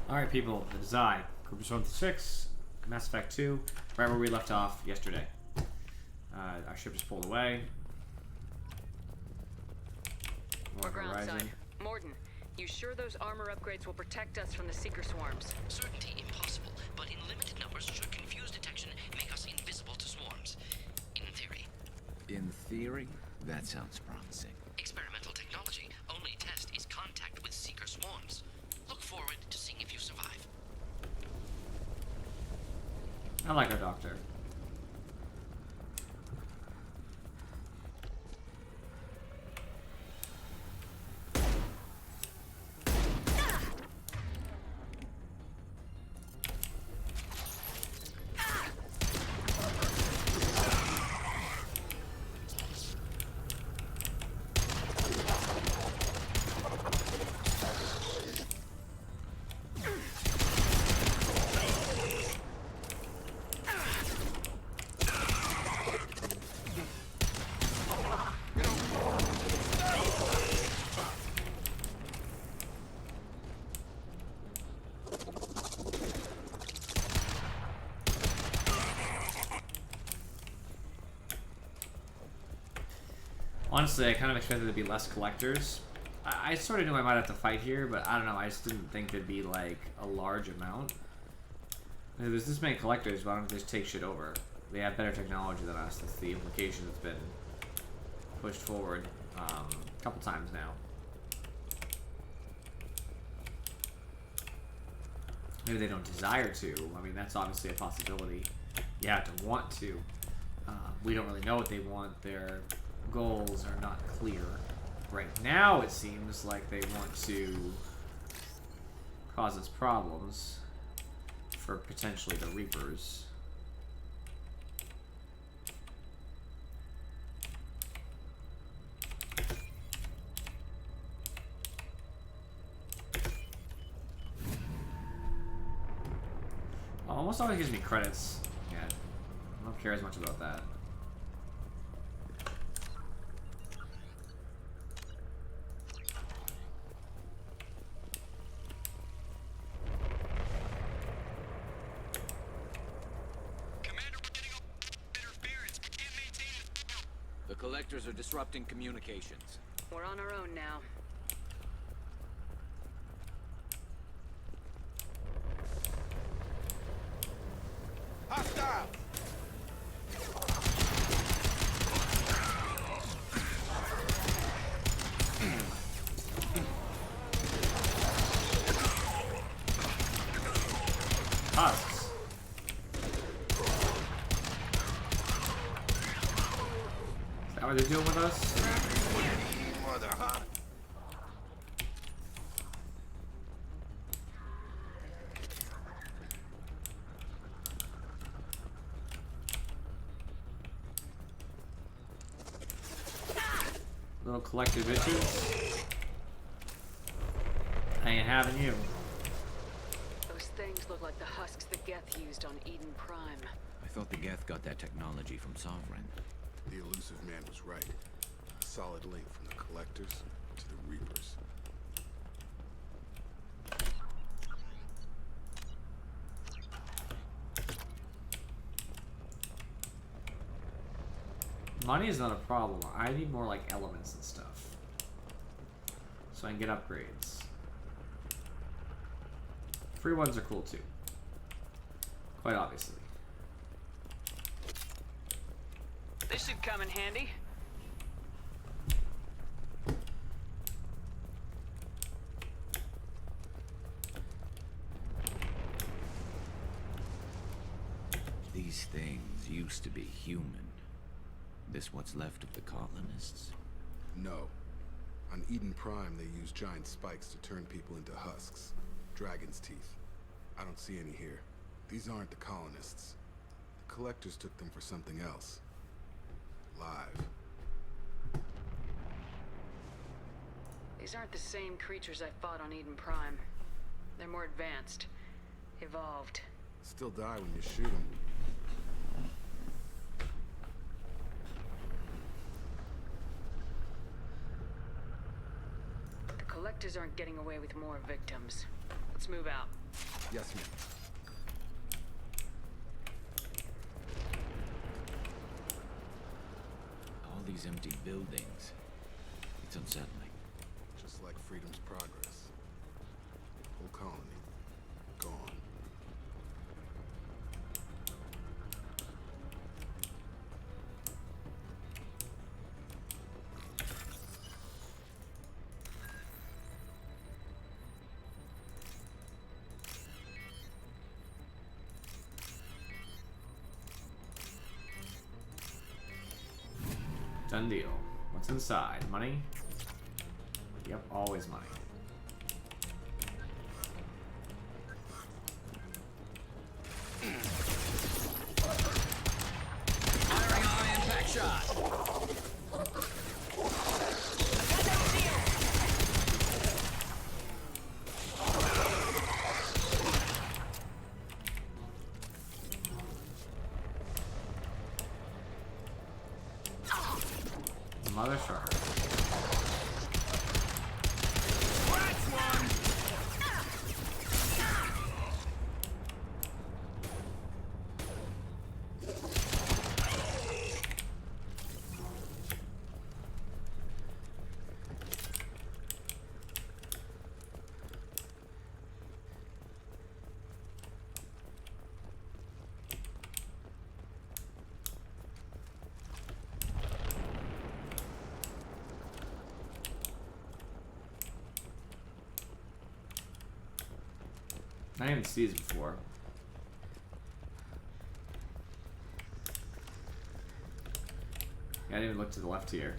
Alright, people, it is I, Cooper's 1-6, Mass Effect 2, right where we left off yesterday. Our ship just pulled away. We're Horizon. groundside. Mordin, you sure those armor upgrades will protect us from the Seeker swarms? Certainty impossible, but in limited numbers should confuse detection and make us invisible to swarms. In theory. In theory? That sounds promising. Experimental technology. Only test is contact with Seeker swarms. Look forward to seeing if you survive. I like our doctor. Honestly, I kind of expected there to be less collectors. I sort of knew I might have to fight here, but I don't know, I just didn't think there'd be, like, a large amount. If there's this many collectors, why don't they just take shit over? They have better technology than us. That's the implication that's been pushed forward a couple times now. Maybe they don't desire to. I mean, that's obviously a possibility. You have to want to. We don't really know what they want. Their goals are not clear. Right now, it seems like they want to cause us problems for potentially the Reapers. Almost always gives me credits. Yeah, I don't care as much about that. The collectors are disrupting communications. We're on our own now. Hostile! Husks. Is that what they're doing with us? Mother, huh? Little collective bitches. I ain't having you. Those things look like the husks that Geth used on Eden Prime. I thought the Geth got that technology from Sovereign. The elusive man was right. A solid link from the collectors to the Reapers. Money is not a problem. I need more like elements and stuff. So I can get upgrades. Free ones are cool too. Quite obviously. This should come in handy. These things used to be human. This what's left of the colonists? No. On Eden Prime, they use giant spikes to turn people into husks. Dragon's teeth. I don't see any here. These aren't the colonists. The collectors took them for something else. Live. These aren't the same creatures I fought on Eden Prime. They're more advanced. Evolved. Still die when you shoot them. The collectors aren't getting away with more victims. Let's move out. Yes, ma'am. All these empty buildings. It's unsettling. Just like freedom's progress. Whole colony. Gone. Done deal. What's inside? Money? Yep, always money. Firing our impact shot. Mother shark. I didn't even see these before. Yeah, I didn't even look to the left here.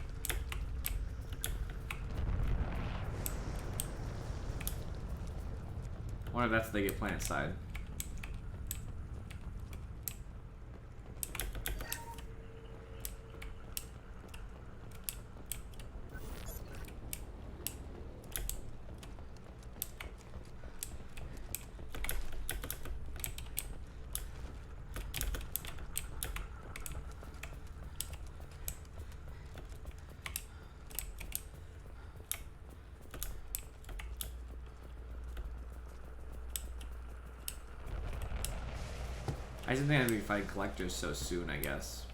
I wonder if that's they get planet side. I didn't think I'd be fighting collectors so soon, I guess.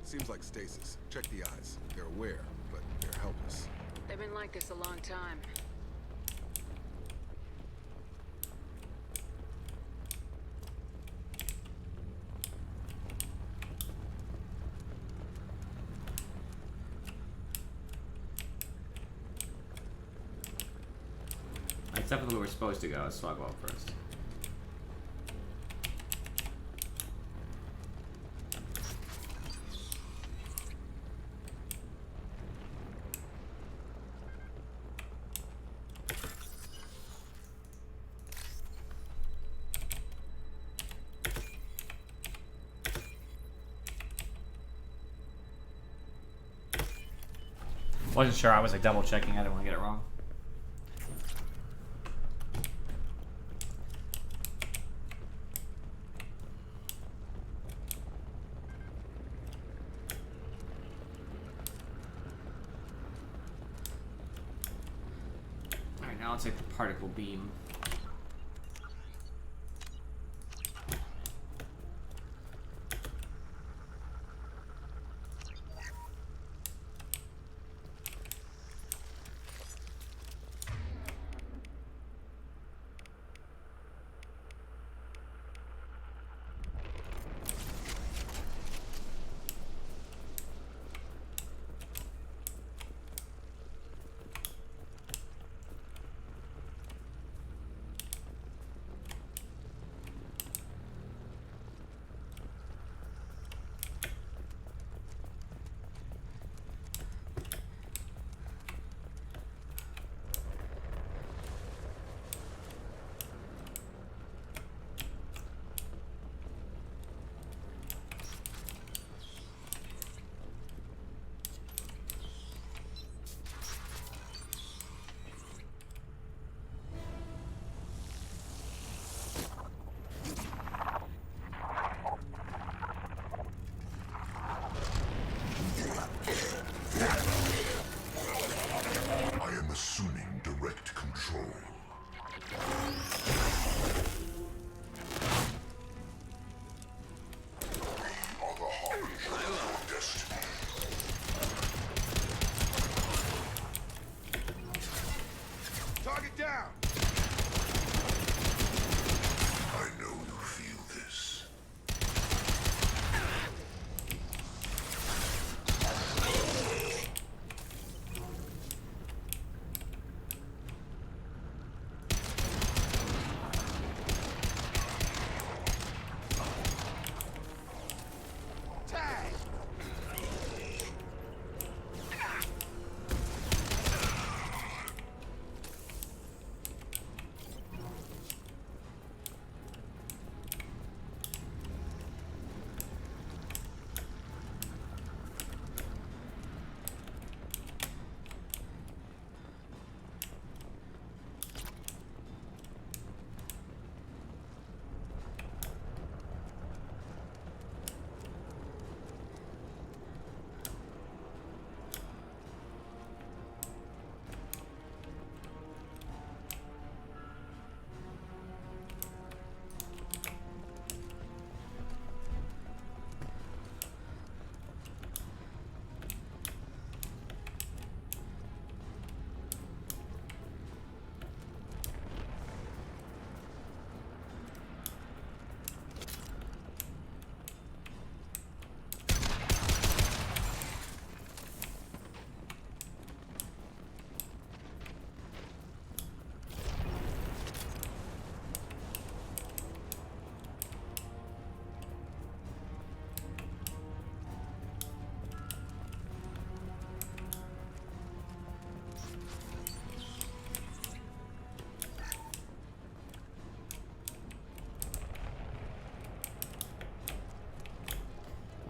Seems like stasis. Check the eyes. They're aware, but they're helpless. They've been like this a long time. That's definitely where we're supposed to go, so I'll go up first. Wasn't sure. I was like double checking. I didn't want to get it wrong. All right, now I'll take the particle beam.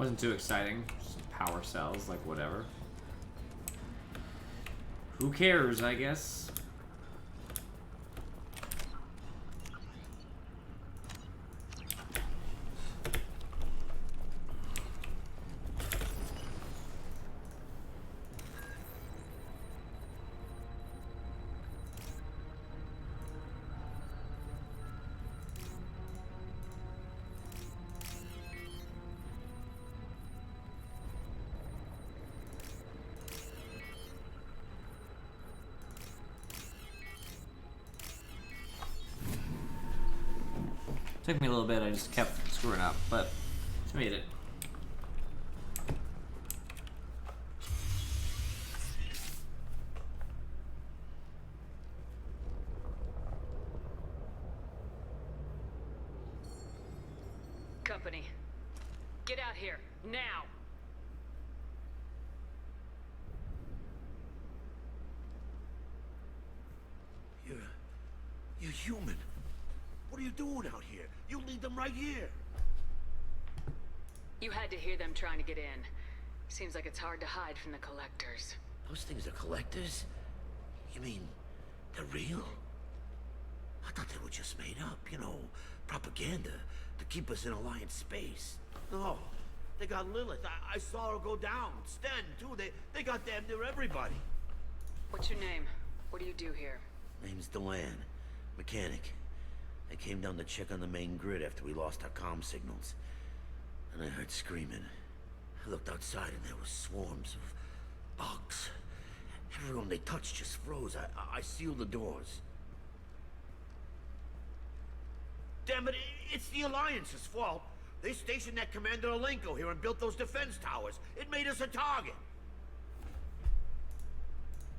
Wasn't too exciting. Just power cells, like whatever. Who cares, I guess. Took me a little bit, I just kept screwing up, but just made it. Company, get out here, now! You're human. What are you doing out here? You lead them right here. You had to hear them trying to get in. Seems like it's hard to hide from the collectors. Those things are collectors? You mean, they're real? I thought they were just made up, you know, propaganda to keep us in Alliance space. No, they got Lilith. I saw her go down. Sten, too. They got damn near everybody. What's your name? What do you do here? Name's Delan. Mechanic. I came down to check on the main grid after we lost our comm signals. And I heard screaming. I looked outside and there were swarms of bugs. Everyone they touched just froze. I sealed the doors. Damn it, it's the Alliance's fault. They stationed that Commander Alenko here and built those defense towers. It made us a target.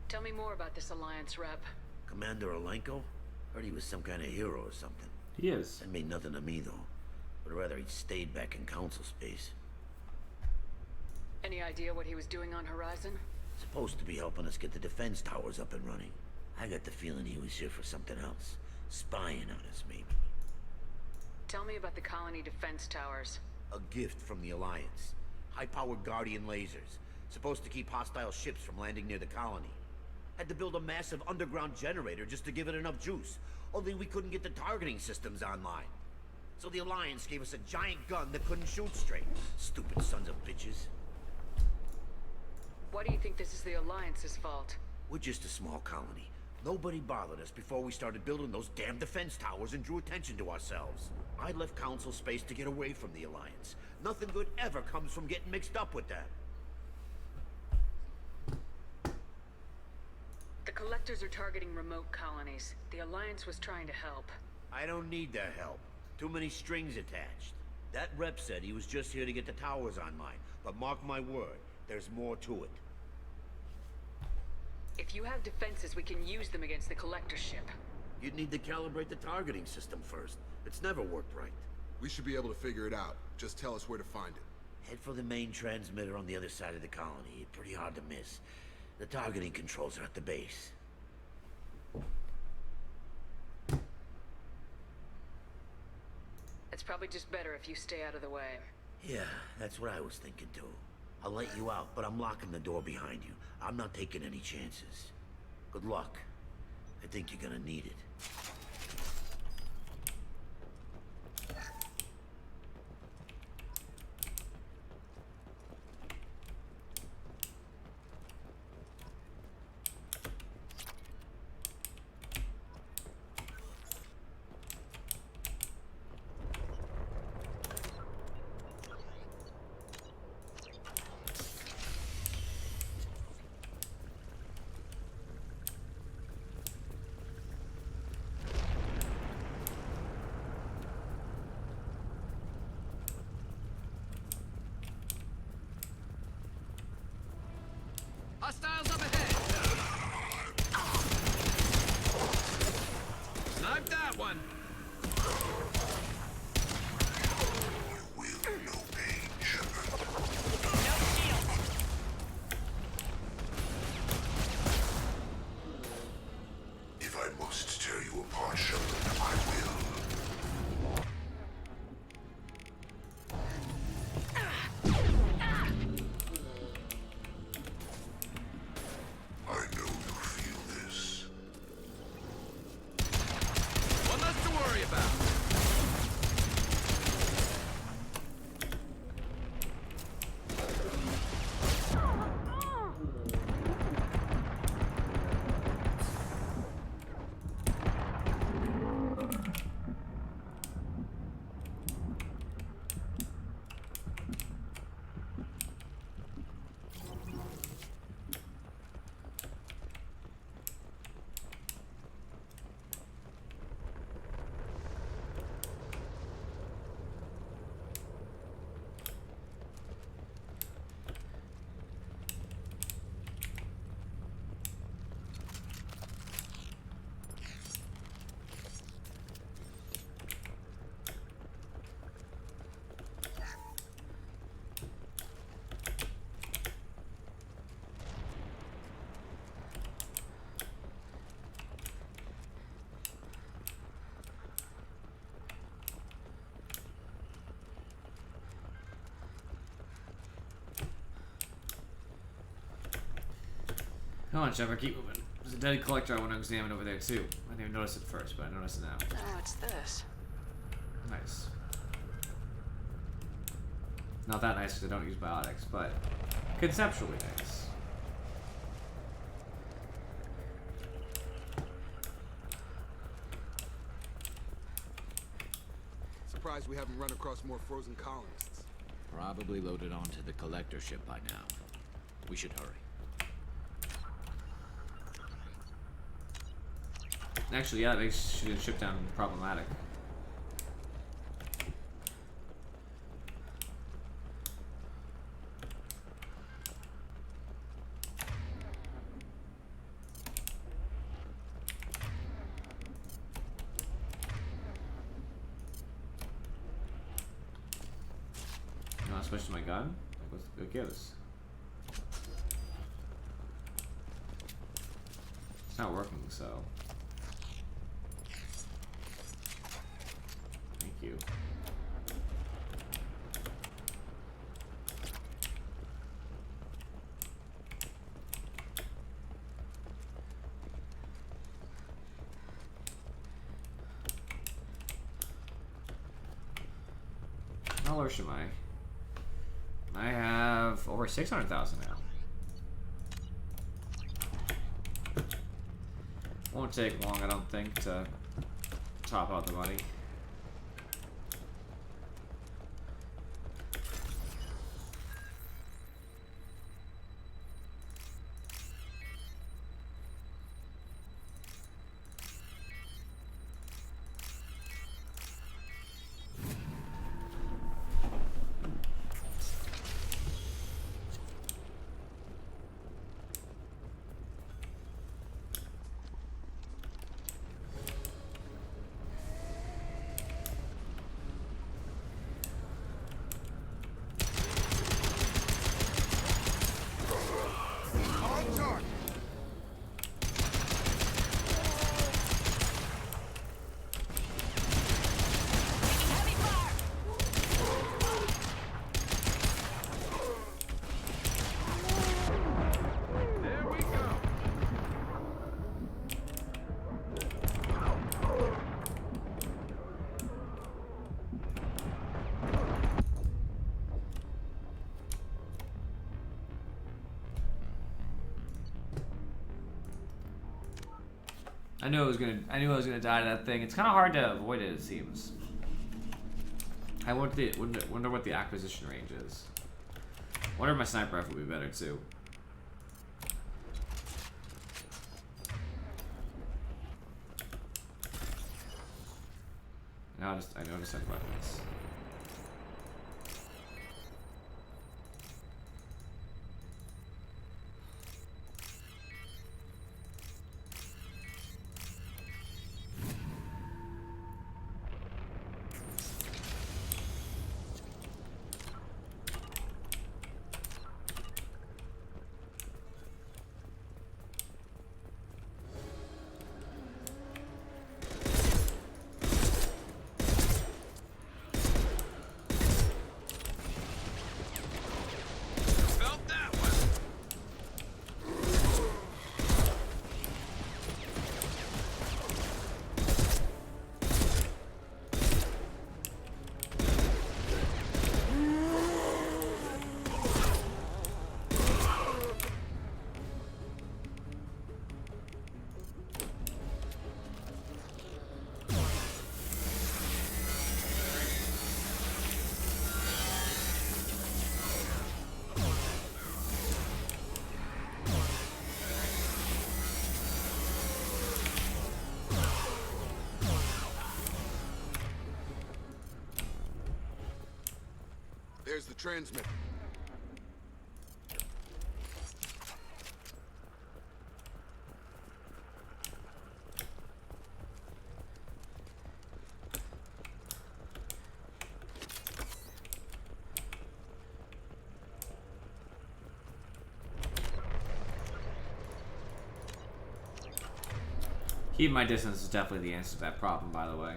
Tell me more about this Alliance rep. Commander Alenko? Heard he was some kind of hero or something. He is. That made nothing to me, though. Would rather he'd stayed back in Council space. Any idea what he was doing on Horizon? Supposed to be helping us get the defense towers up and running. I got the feeling he was here for something else. Spying on us, maybe. Tell me about the colony defense towers. A gift from the Alliance. High-powered Guardian lasers. Supposed to keep hostile ships from landing near the colony. Had to build a massive underground generator just to give it enough juice. Only we couldn't get the targeting systems online. So the Alliance gave us a giant gun that couldn't shoot straight. Stupid sons of bitches. Why do you think this is the Alliance's fault? We're just a small colony. Nobody bothered us before we started building those damn defense towers and drew attention to ourselves. I left Council space to get away from the Alliance. Nothing good ever comes from getting mixed up with them. The Collectors are targeting remote colonies. The Alliance was trying to help. I don't need their help. Too many strings attached. That rep said he was just here to get the towers online. But mark my word, there's more to it. If you have defenses, we can use them against the Collector ship. You'd need to calibrate the targeting system first. It's never worked right. We should be able to figure it out. Just tell us where to find it. Head for the main transmitter on the other side of the colony. Pretty hard to miss. The targeting controls are at the base. It's probably just better if you stay out of the way. Yeah, that's what I was thinking too. I'll let you out, but I'm locking the door behind you. I'm not taking any chances. Good luck. I think you're gonna need it. Hostiles up ahead! Snipe that one! You will know pain, Shepard. No shield! If I must tear you apart, Shepard, I will. Come on, Shepard, keep moving. There's a dead collector I want to examine over there too. I didn't even notice it first, but I noticed it now. Oh, it's this. Nice. Not that nice because I don't use biotics, but conceptually nice. Surprised we haven't run across more frozen colonists. Probably loaded onto the collector ship by now. We should hurry. Actually, yeah, that makes shooting ship down problematic. You want to switch to my gun? Like, what gives? It's not working, so. Thank you. How large am I? I have over 600,000 now. Won't take long, I don't think, to top out the money. I knew I was gonna die to that thing. It's kind of hard to avoid it seems. I wonder what the acquisition range is. Wonder if my sniper rifle would be better too. I noticed that weapons. Felt that one. There's the transmitter. Keeping my distance is definitely the answer to that problem, by the way.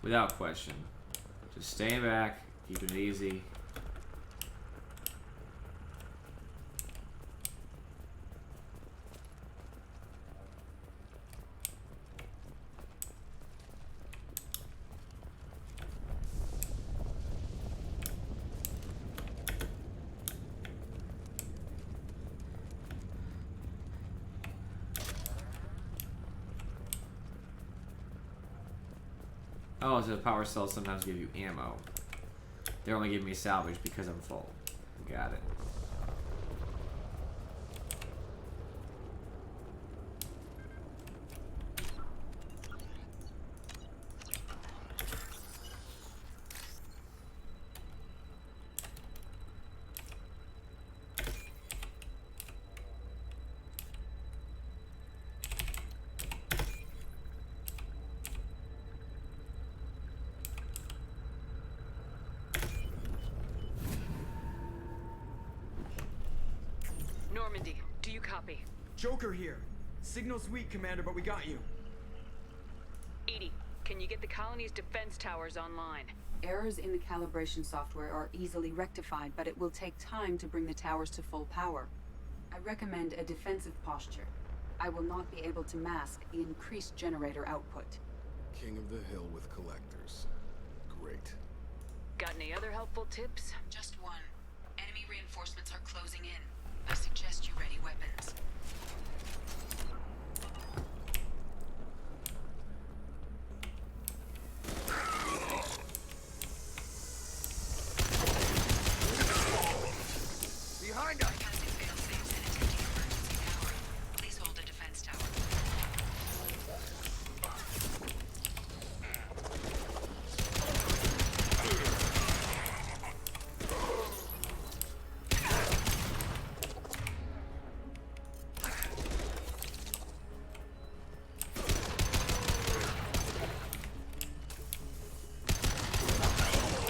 Without question. Just staying back, keeping it easy. Oh, so the power cells sometimes give you ammo. They're only giving me salvage because I'm full. Got it. Normandy, do you copy? Joker here. Signal's weak, Commander, but we got you. EDI, can you get the colony's defense towers online? Errors in the calibration software are easily rectified, but it will take time to bring the towers to full power. I recommend a defensive posture. I will not be able to mask the increased generator output. King of the hill with collectors. Great. Got any other helpful tips? Just one. Enemy reinforcements are closing in. I suggest you ready weapons. Behind us! Bypassing fail-safes and attempting emergency power. Please hold the defense tower.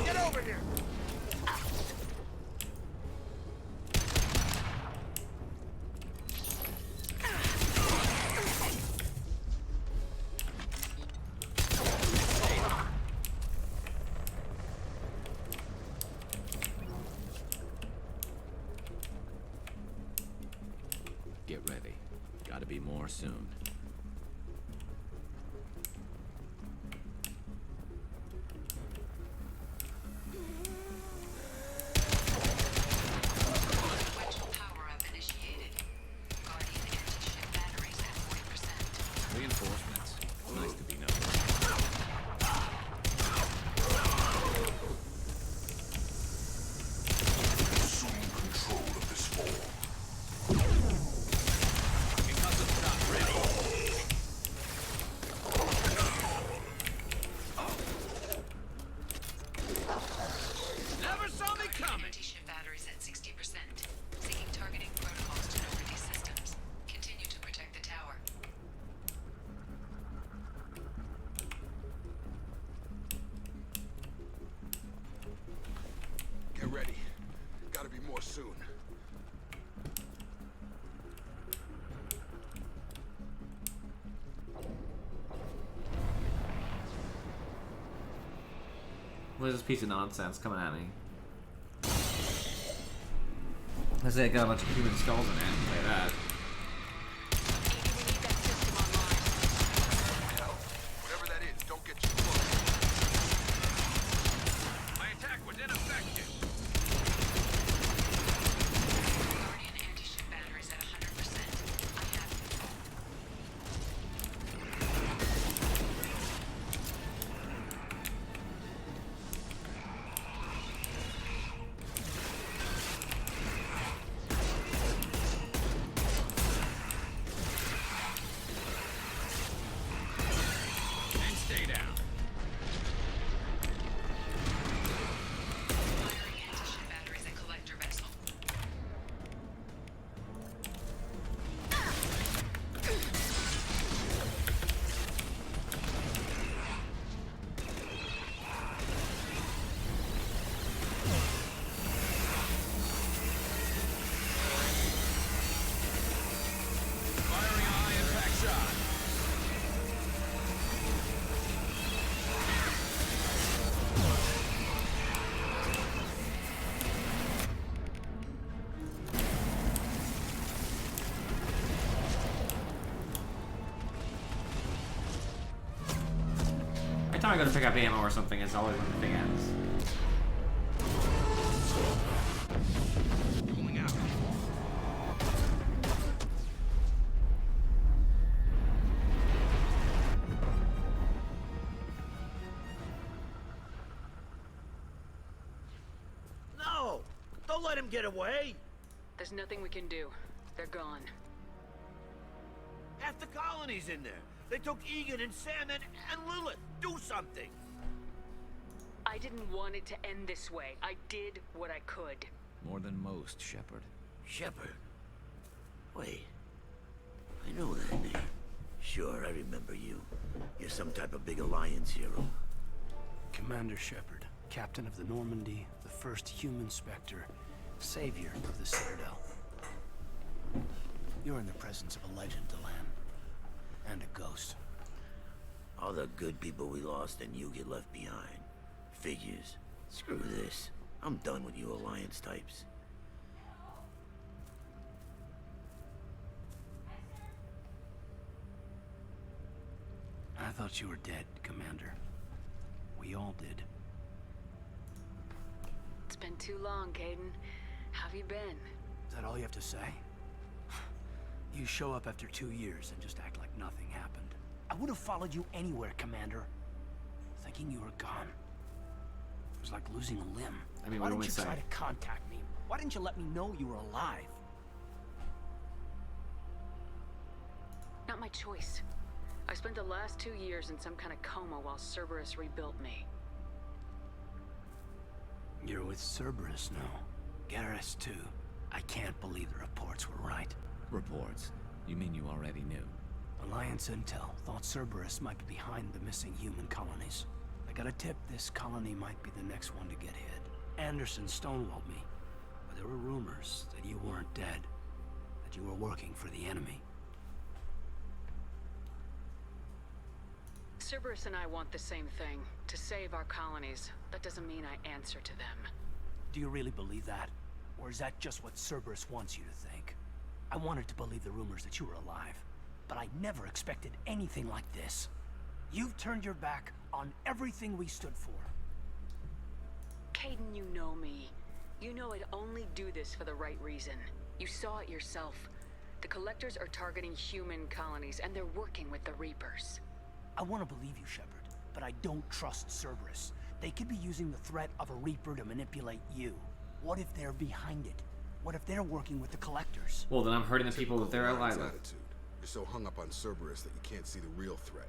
Get over here! Get ready. Gotta be more soon. Sequential power-up initiated. Guardian anti-ship batteries at 40%. Reinforcements. Nice to be noticed. Never saw me coming. Anti-ship batteries at 60%. Seeking targeting protocols to know these systems. Continue to protect the tower. Get ready. Gotta be more soon. What is this piece of nonsense coming at me? I say it got a bunch of human skulls in it. I'll say that. EDI, we need that system online. Hell, whatever that is, don't get too close. My attack was ineffective. Guardian anti-ship batteries at 100%. I have control. And stay down. Firing anti-ship batteries at collector vessel. Firing a high impact shot. Every time I go to pick up ammo or something, it's always when the thing ends. Going out. let him get away! There's nothing we can do. They're gone. Half the colony's in there. They took Egan and Sam and Lilith. Do something! I didn't want it to end this way. I did what I could. More than most, Shepard. Shepard? Wait. I know that name. Sure, I remember you. You're some type of big Alliance hero. Commander Shepard, captain of the Normandy, the first human Spectre, savior of the Citadel. You're in the presence of a legend, Delan. And a ghost. All the good people we lost and you get left behind. Figures. Screw this. I'm done with you Alliance types. I thought you were dead, Commander. We all did. It's been too long, Caden. How have you been? Is that all you have to say? You show up after 2 years and just act like nothing happened. I would have followed you anywhere, Commander. Thinking you were gone. It was like losing a limb. I mean, why what do didn't we you say? try to contact me? Why didn't you let me know you were alive? Not my choice. I spent the last 2 years in some kind of coma while Cerberus rebuilt me. You're with Cerberus now. Garrus, too. I can't believe the reports were right. Reports? You mean you already knew? Alliance Intel thought Cerberus might be behind the missing human colonies. I got a tip this colony might be the next one to get hit. Anderson stonewalled me, but there were rumors that you weren't dead, that you were working for the enemy. Cerberus and I want the same thing, to save our colonies. That doesn't mean I answer to them. Do you really believe that? Or is that just what Cerberus wants you to think? I wanted to believe the rumors that you were alive, but I never expected anything like this. You've turned your back on everything we stood for. Caden, you know me. You know I'd only do this for the right reason. You saw it yourself. The Collectors are targeting human colonies, and they're working with the Reapers. I want to believe you, Shepard, but I don't trust Cerberus. They could be using the threat of a Reaper to manipulate you. What if they're behind it? What if they're working with the Collectors? Well, then I'm hurting the people that they're allied Alliance with. attitude. You're so hung up on Cerberus that you can't see the real threat.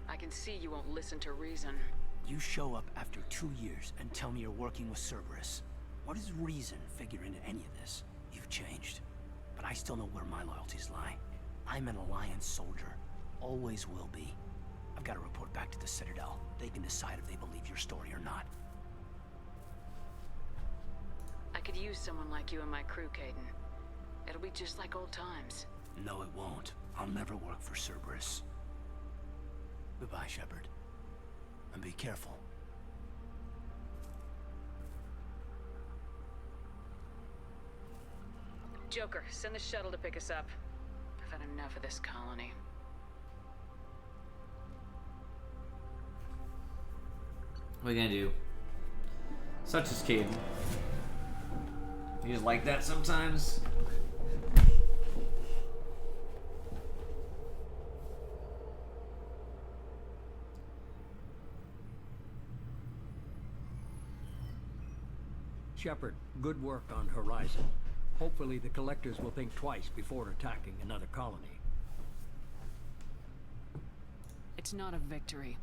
I can see you won't listen to reason. You show up after 2 years and tell me you're working with Cerberus. What does reason figure into any of this? You've changed. But I still know where my loyalties lie. I'm an Alliance soldier. Always will be. I've got to report back to the Citadel. They can decide if they believe your story or not. I could use someone like you in my crew, Caden. It'll be just like old times. No, it won't. I'll never work for Cerberus. Goodbye, Shepard. And be careful. Joker, send the shuttle to pick us up. I've had enough of this colony. What are you gonna do? Such as Caden. You just like that sometimes? Shepard, good work on Horizon. Hopefully the Collectors will think twice before attacking another colony. It's not a victory.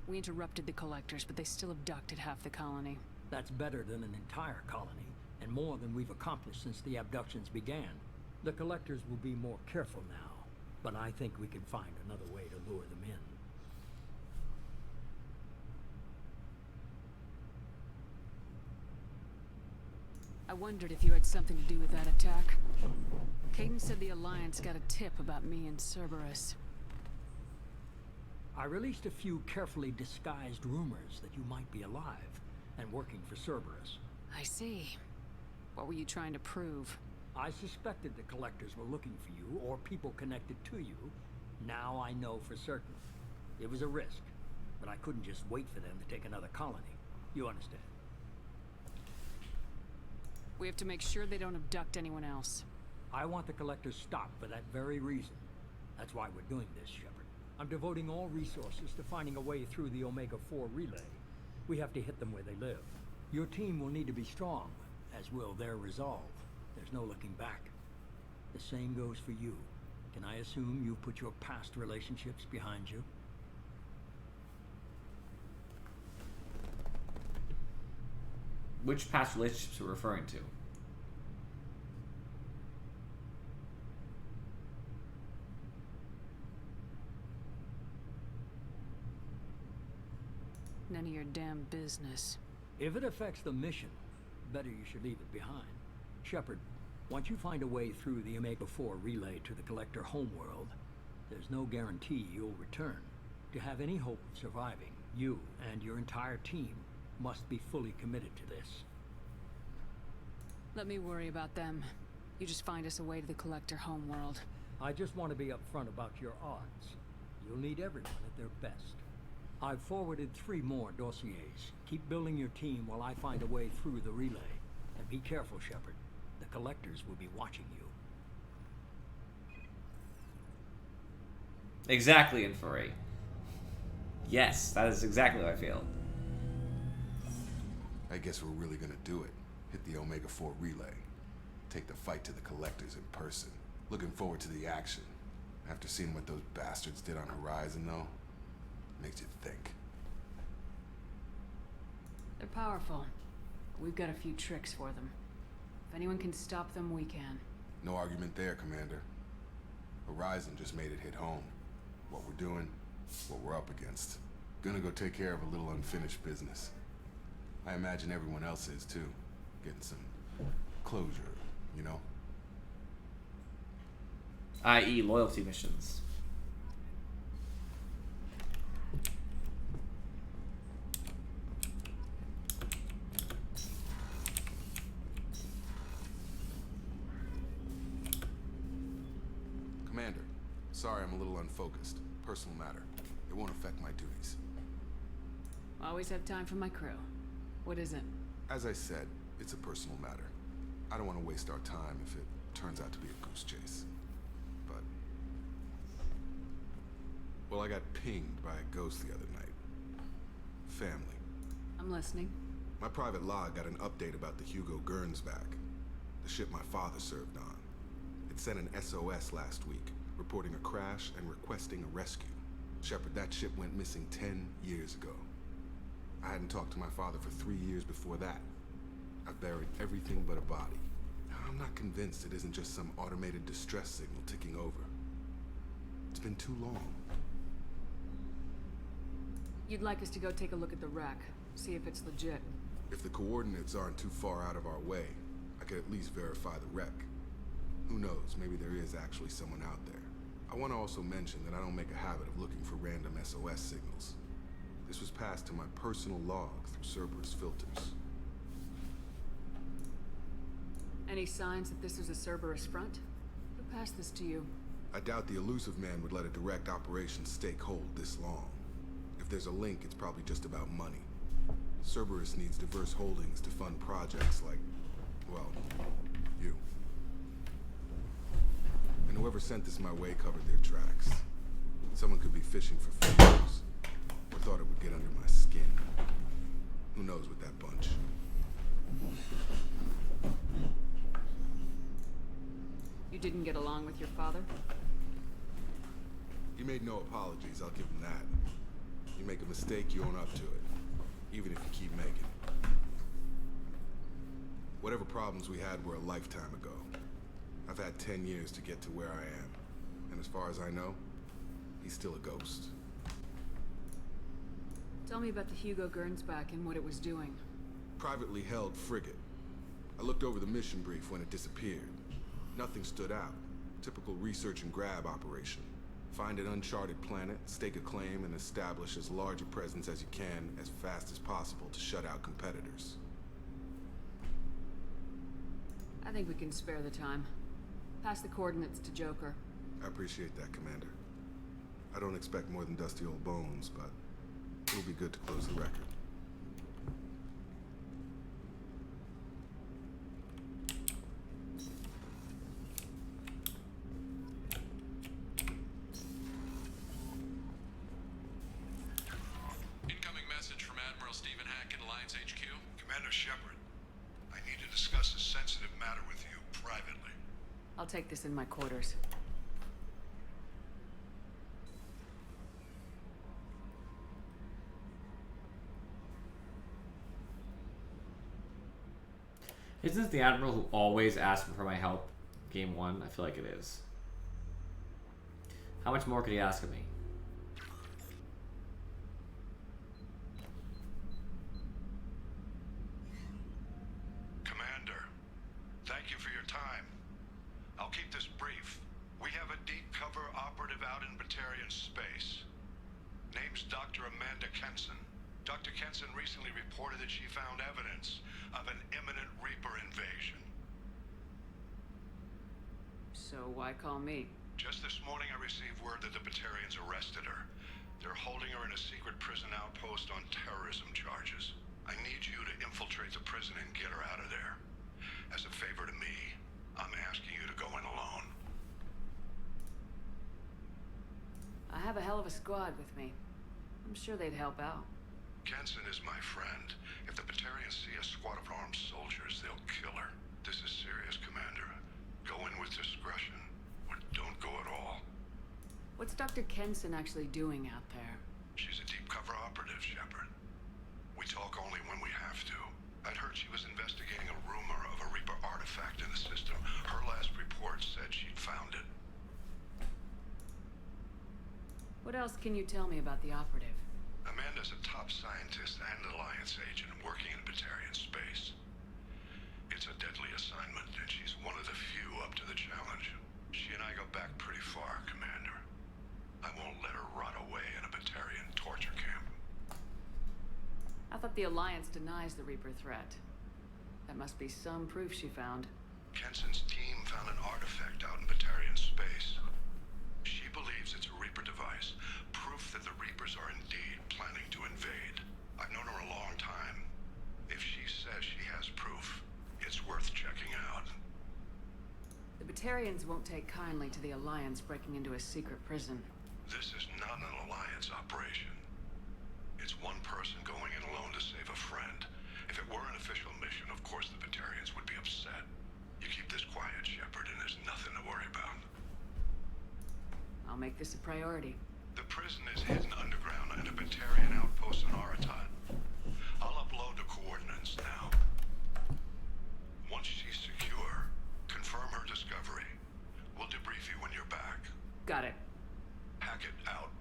We interrupted the Collectors, but they still abducted half the colony. That's better than an entire colony, and more than we've accomplished since the abductions began. The Collectors will be more careful now, but I think we can find another way to lure them in. I wondered if you had something to do with that attack. Caden said the Alliance got a tip about me and Cerberus. I released a few carefully disguised rumors that you might be alive and working for Cerberus. I see. What were you trying to prove? I suspected the Collectors were looking for you or people connected to you. Now I know for certain. It was a risk, but I couldn't just wait for them to take another colony. You understand? We have to make sure they don't abduct anyone else. I want the Collectors stopped for that very reason. That's why we're doing this, Shepard. I'm devoting all resources to finding a way through the Omega-4 relay. We have to hit them where they live. Your team will need to be strong, as will their resolve. There's no looking back. The same goes for you. Can I assume you've put your past relationships behind you? Which past relationships are we referring to? None of your damn business. If it affects the mission, better you should leave it behind. Shepard, once you find a way through the Omega-4 relay to the Collector homeworld, there's no guarantee you'll return. To have any hope of surviving, you and your entire team must be fully committed to this. Let me worry about them. You just find us a way to the Collector homeworld. I just want to be upfront about your odds. You'll need everyone at their best. I've forwarded 3 more dossiers. Keep building your team while I find a way through the relay. And be careful, Shepard. The Collectors will be watching you. Exactly, Infuri. Yes, that is exactly how I feel. I guess we're really gonna do it. Hit the Omega-4 relay. Take the fight to the Collectors in person. Looking forward to the action. After seeing what those bastards did on Horizon, though, makes you think. They're powerful. We've got a few tricks for them. If anyone can stop them, we can. No argument there, Commander. Horizon just made it hit home. What we're doing, what we're up against. Gonna go take care of a little unfinished business. I imagine everyone else is too. Getting some closure, you know? I.e. loyalty missions. Commander, sorry I'm a little unfocused. Personal matter. It won't affect my duties. Always have time for my crew. What is it? As I said, it's a personal matter. I don't want to waste our time if it turns out to be a goose chase. But... well, I got pinged by a ghost the other night. Family. I'm listening. My private log got an update about the Hugo Gernsback, the ship my father served on. It sent an SOS last week, reporting a crash and requesting a rescue. Shepard, that ship went missing 10 years ago. I hadn't talked to my father for 3 years before that. I've buried everything but a body. I'm not convinced it isn't just some automated distress signal ticking over. It's been too long. You'd like us to go take a look at the wreck, see if it's legit. If the coordinates aren't too far out of our way, I could at least verify the wreck. Who knows, maybe there is actually someone out there. I want to also mention that I don't make a habit of looking for random SOS signals. This was passed to my personal log through Cerberus filters. Any signs that this was a Cerberus front? Who passed this to you? I doubt the Elusive Man would let a direct operation stake hold this long. If there's a link, it's probably just about money. Cerberus needs diverse holdings to fund projects like, well, you. And whoever sent this my way covered their tracks. Someone could be fishing for favors, or thought it would get under my skin. Who knows with that bunch? You didn't get along with your father? He made no apologies, I'll give him that. You make a mistake, you own up to it. Even if you keep making it. Whatever problems we had were a lifetime ago. I've had 10 years to get to where I am. And as far as I know, he's still a ghost. Tell me about the Hugo Gernsback and what it was doing. Privately held frigate. I looked over the mission brief when it disappeared. Nothing stood out. Typical research and grab operation. Find an uncharted planet, stake a claim, and establish as large a presence as you can as fast as possible to shut out competitors. I think we can spare the time. Pass the coordinates to Joker. I appreciate that, Commander. I don't expect more than dusty old bones, but it'll be good to close the record. Incoming message from Admiral Stephen Hackett. Alliance HQ? Commander Shepard, I need to discuss a sensitive matter with you privately. I'll take this in my quarters. Isn't this the Admiral who always asks for my help? Game 1? I feel like it is. How much more could he ask of me? Commander, thank you for your time. I'll keep this brief. We have a deep cover operative out in Batarian space. Name's Dr. Amanda Kenson. Dr. Kenson recently reported that she found evidence of an imminent Reaper invasion. So why call me? Just this morning I received word that the Batarians arrested her. They're holding her in a secret prison outpost on terrorism charges. I need you to infiltrate the prison and get her out of there. As a favor to me, I'm asking you to go in alone. I have a hell of a squad with me. I'm sure they'd help out. Kenson is my friend. If the Batarians see a squad of armed soldiers, they'll kill her. This is serious, Commander. Go in with discretion, or don't go at all. What's Dr. Kenson actually doing out there? She's a deep cover operative, Shepard. We talk only when we have to. I'd heard she was investigating a rumor of a Reaper artifact in the system. Her last report said she'd found it. What else can you tell me about the operative? Amanda's a top scientist and Alliance agent working in Batarian space. It's a deadly assignment, and she's one of the few up to the challenge. She and I go back pretty far, Commander. I won't let her rot away in a Batarian torture camp. I thought the Alliance denies the Reaper threat. That must be some proof she found. Kenson's team found an artifact out in Batarian space. She believes it's a Reaper device, proof that the Reapers are indeed planning to invade. I've known her a long time. If she says she has proof, it's worth checking out. The Batarians won't take kindly to the Alliance breaking into a secret prison. This is not an Alliance operation. It's one person going in alone to save a friend. If it were an official mission, of course the Batarians would be upset. You keep this quiet, Shepard, and there's nothing to worry about. I'll make this a priority. The prison is hidden underground in a Batarian outpost in Aratat. I'll upload the coordinates now. Once she's secure, confirm her discovery. We'll debrief you when you're back. Got it. Hackett out.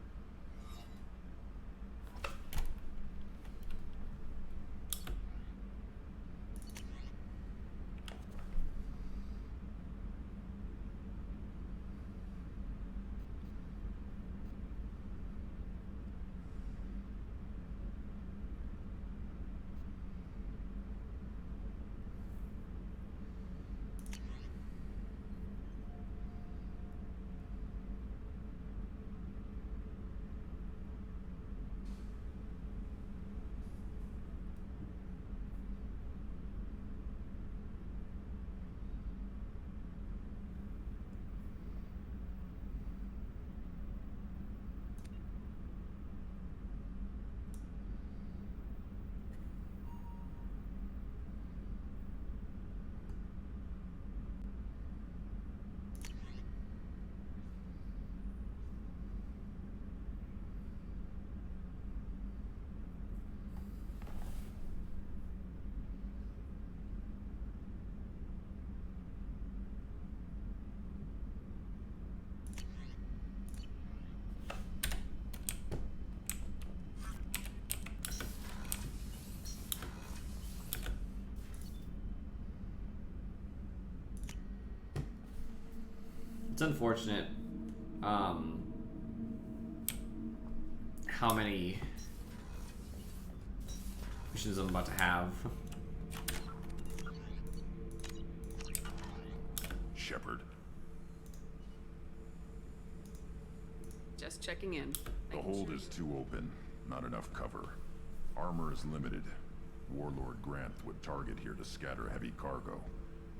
It's unfortunate how many missions I'm about to have. Shepard. Just checking in. The hold is too open. Not enough cover. Armor is limited. Warlord Grant would target here to scatter heavy cargo,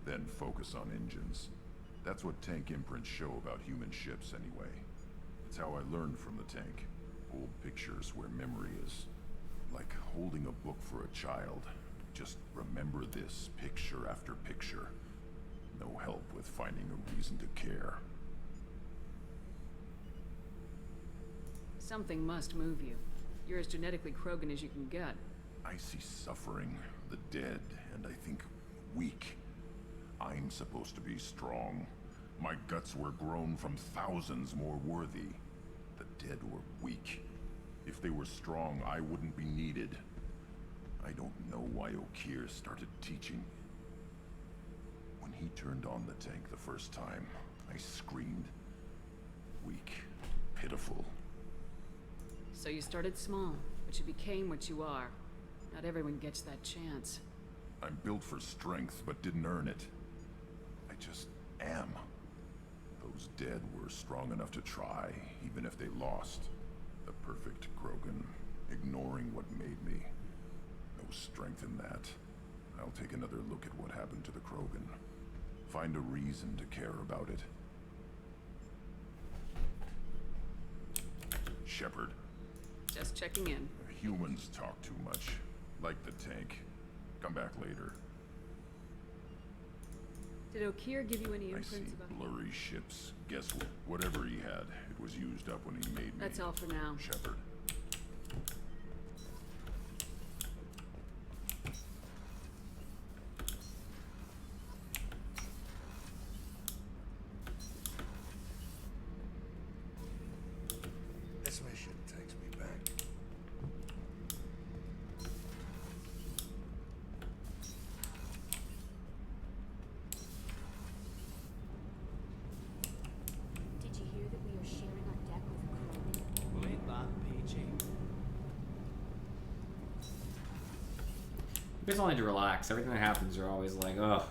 then focus on engines. That's what tank imprints show about human ships anyway. It's how I learned from the tank. Old pictures where memory is Like holding a book for a child. Just remember this picture after picture. No help with finding a reason to care. Something must move you. You're as genetically Krogan as you can get. I see suffering, the dead, and I think weak. I'm supposed to be strong. My guts were grown from thousands more worthy. The dead were weak. If they were strong, I wouldn't be needed. I don't know why Okeer started teaching. When he turned on the tank the first time, I screamed. Weak, pitiful. So you started small, but you became what you are. Not everyone gets that chance. I'm built for strength, but didn't earn it. I just am. Those dead were strong enough to try, even if they lost. The perfect Krogan, ignoring what made me. No strength in that. I'll take another look at what happened to the Krogan. Find a reason to care about it. Shepard. Just checking in. Humans talk too much. Like the tank. Come back later. Did Okeer give you any I imprints see about... blurry ships. Guess what? Whatever he had, it was used up when he made me. That's all for now. Shepard. This mission takes me back. Did you hear that we are sharing our deck with Krogan? Played by PG. You guys all need to relax. Everything that happens, you're always like, oh.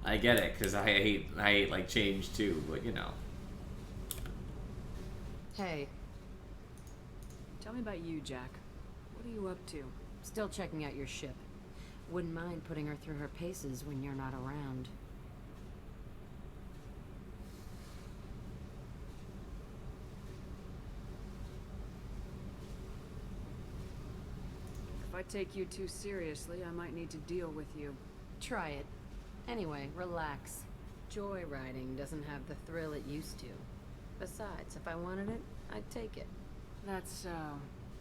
I get it, because I hate like change too, but you know. Hey. Tell me about you, Jack. What are you up to? Still checking out your ship. Wouldn't mind putting her through her paces when you're not around. If I take you too seriously, I might need to deal with you. Try it. Anyway, relax. Joyriding doesn't have the thrill it used to. Besides, if I wanted it, I'd take it. That's so...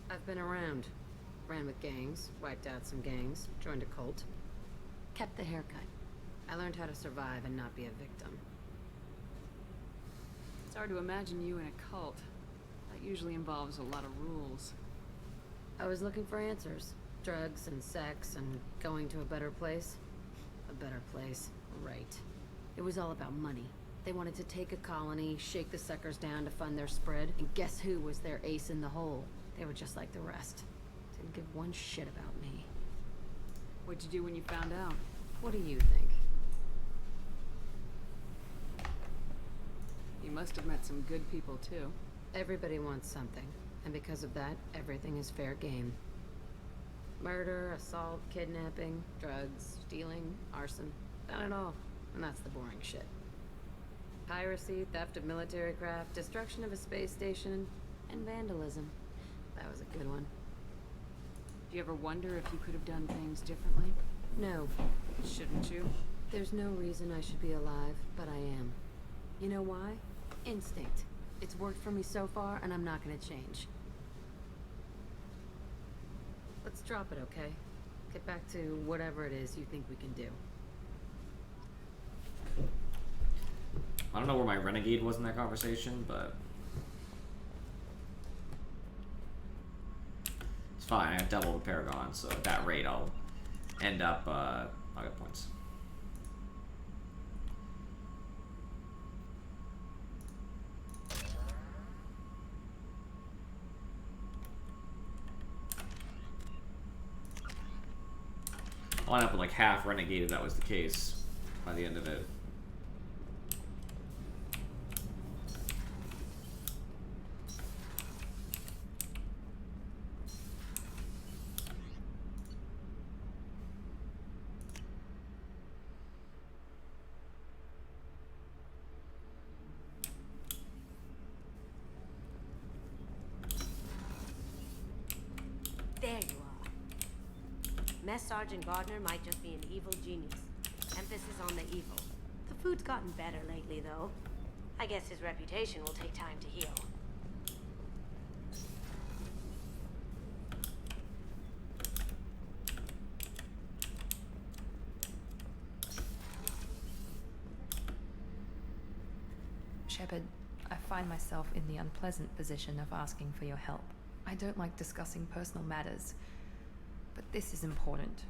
I've been around. Ran with gangs, wiped out some gangs, joined a cult. Kept the haircut. I learned how to survive and not be a victim. It's hard to imagine you in a cult. That usually involves a lot of rules. I was looking for answers. Drugs and sex and going to a better place. A better place, right. It was all about money. They wanted to take a colony, shake the suckers down to fund their spread, and guess who was their ace in the hole? They were just like the rest. Didn't give one shit about me. What'd you do when you found out? What do you think? You must have met some good people, too. Everybody wants something, and because of that, everything is fair game. Murder, assault, kidnapping, drugs, stealing, arson. Done it all. And that's the boring shit. Piracy, theft of military craft, destruction of a space station, and vandalism. That was a good one. Do you ever wonder if you could have done things differently? No. Shouldn't you? There's no reason I should be alive, but I am. You know why? Instinct. It's worked for me so far, and I'm not gonna change. Let's drop it, okay? Get back to whatever it is you think we can do. I don't know where my renegade was in that conversation, but it's fine. I have double the Paragon, so at that rate, I'll end up. I'll get points. I'll end up with like half renegade if that was the case by the end of it. There you are. Mess Sergeant Gardner might just be an evil genius. Emphasis on the evil. The food's gotten better lately, though. I guess his reputation will take time to heal. Shepard, I find myself in the unpleasant position of asking for your help. I don't like discussing personal matters, but this is important.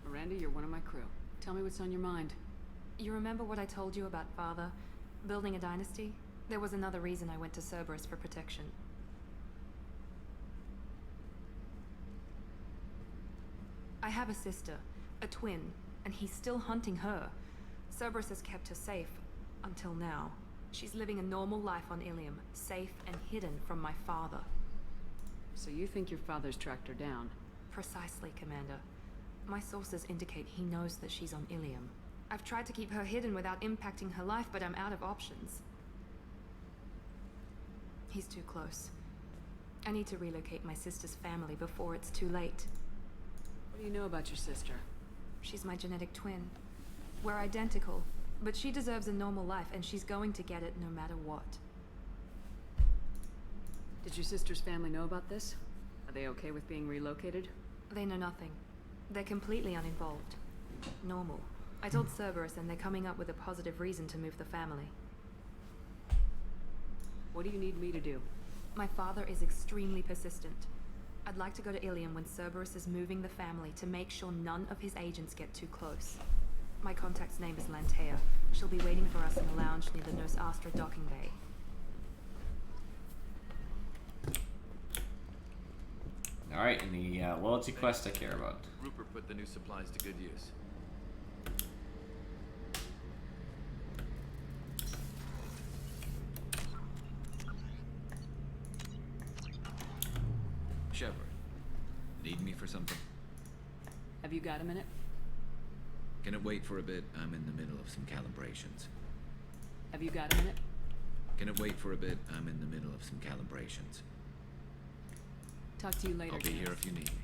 Miranda, you're one of my crew. Tell me what's on your mind. You remember what I told you about Father? Building a dynasty? There was another reason I went to Cerberus for protection. I have a sister, a twin, and he's still hunting her. Cerberus has kept her safe, until now. She's living a normal life on Ilium, safe and hidden from my father. So you think your father's tracked her down? Precisely, Commander. My sources indicate he knows that she's on Ilium. I've tried to keep her hidden without impacting her life, but I'm out of options. He's too close. I need to relocate my sister's family before it's too late. What do you know about your sister? She's my genetic twin. We're identical, but she deserves a normal life, and she's going to get it no matter what. Did your sister's family know about this? Are they okay with being relocated? They know nothing. They're completely uninvolved. Normal. I told Cerberus, and they're coming up with a positive reason to move the family. What do you need me to do? My father is extremely persistent. I'd like to go to Ilium when Cerberus is moving the family to make sure none of his agents get too close. My contact's name is Lantea. She'll be waiting for us in the lounge near the Nos Astra docking bay. Alright, and the loyalty quest I care about. Rupert put the new supplies to good use. Shepard, need me for something? Have you got a minute? Can it wait for a bit? I'm in the middle of some calibrations. Have you got a minute? Can it wait for a bit? I'm in the middle of some calibrations. Talk to you later. I'll be here if you need me.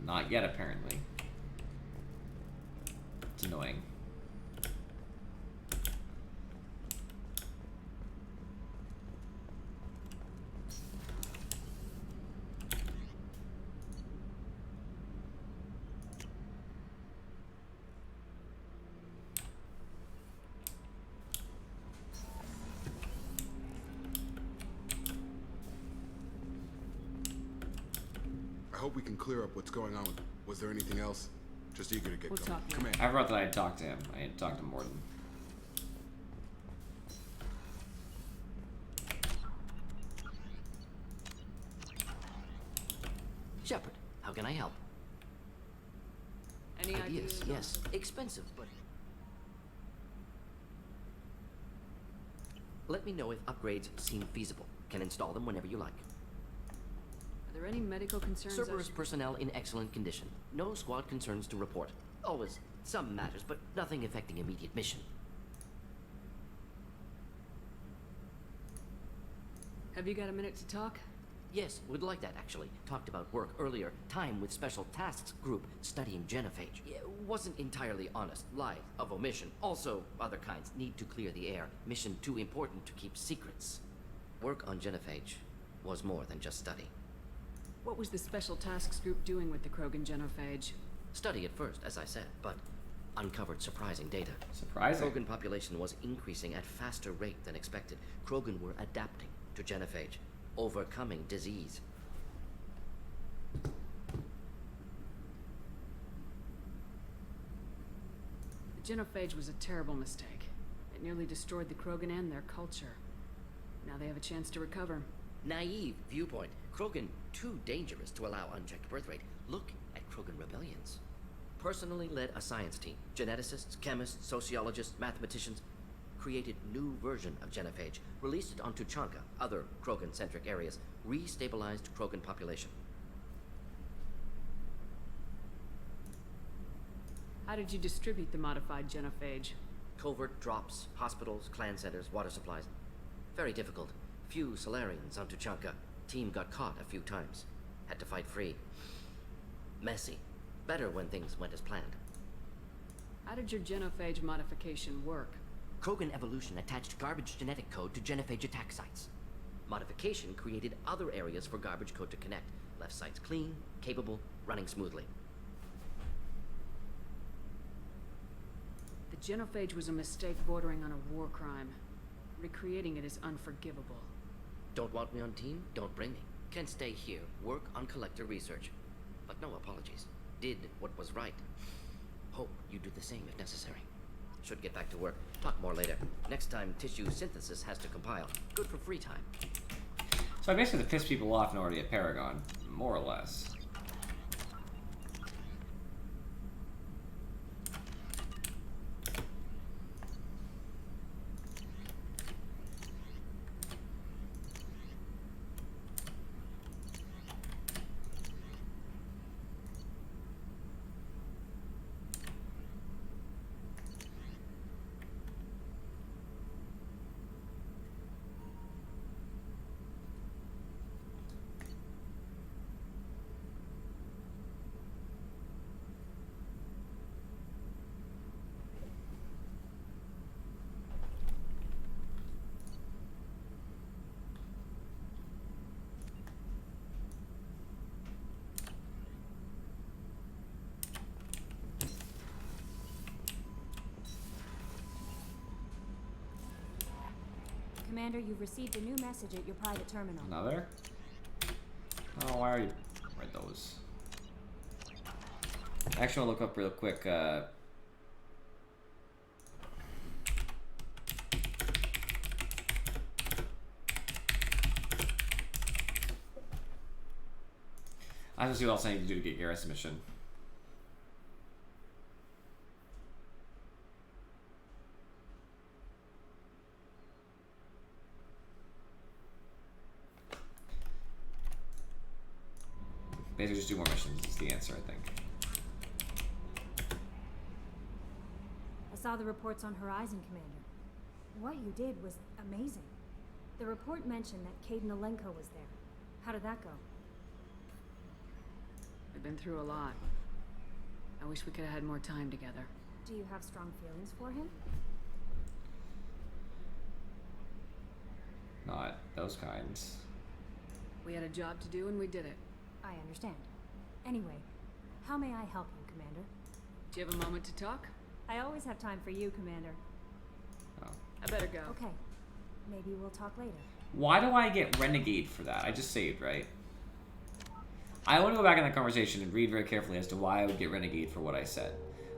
Not yet, apparently. It's annoying. I hope we can clear up what's going on. Was there anything else? Just eager to get going. Come in. I forgot that I had talked to him. I had talked to Mordin. Shepard, how can I help? Any ideas? Yes. Expensive, but... Let me know if upgrades seem feasible. Can install them whenever you like. Are there any medical concerns? Cerberus personnel in excellent condition. No squad concerns to report. Always some matters, but nothing affecting immediate mission. Have you got a minute to talk? Yes, would like that actually. Talked about work earlier. Time with Special Tasks Group studying genophage. Yeah, wasn't entirely honest. Lie of omission. Also, other kinds need to clear the air. Mission too important to keep secrets. Work on genophage was more than just study. What was the Special Tasks Group doing with the Krogan genophage? Study at first, as I said, but uncovered surprising data. Surprising? Krogan population was increasing at faster rate than expected. Krogan were adapting to genophage, overcoming disease. The genophage was a terrible mistake. It nearly destroyed the Krogan and their culture. Now they have a chance to recover. Naive viewpoint. Krogan too dangerous to allow unchecked birth rate. Look at Krogan rebellions. Personally led a science team. Geneticists, chemists, sociologists, mathematicians. Created new version of genophage. Released it on Tuchanka, other Krogan-centric areas. Restabilized Krogan population. How did you distribute the modified genophage? Covert drops, hospitals, clan centers, water supplies. Very difficult. Few Solarians on Tuchanka. Team got caught a few times. Had to fight free. Messy. Better when things went as planned. How did your genophage modification work? Krogan evolution attached garbage genetic code to genophage attack sites. Modification created other areas for garbage code to connect. Left sites clean, capable, running smoothly. The genophage was a mistake bordering on a war crime. Recreating it is unforgivable. Don't want me on team? Don't bring me. Can stay here, work on collector research. But no apologies. Did what was right. Hope you do the same if necessary. Should get back to work. Talk more later. Next time, tissue synthesis has to compile. Good for free time. So I basically have to piss people off in order to get Paragon, more or less. Commander, you've received a new message at your private terminal. Another? Oh, why are you... Write those. Actually, I'll look up real quick, I have to see what else I need to do to get Garrus mission. Basically, just do more missions is the answer, I think. I saw the reports on Horizon, Commander. What you did was amazing. The report mentioned that Caden Alenko was there. How did that go? We've been through a lot. I wish we could have had more time together. Do you have strong feelings for him? Not those kinds. We had a job to do and we did it. I understand. Anyway, how may I help you, Commander? Do you have a moment to talk? I always have time for you, Commander. Oh. I better go. Okay. Maybe we'll talk later. Why do I get Renegade for that? I just saved, right? I want to go back in that conversation and read very carefully as to why I would get Renegade for what I said.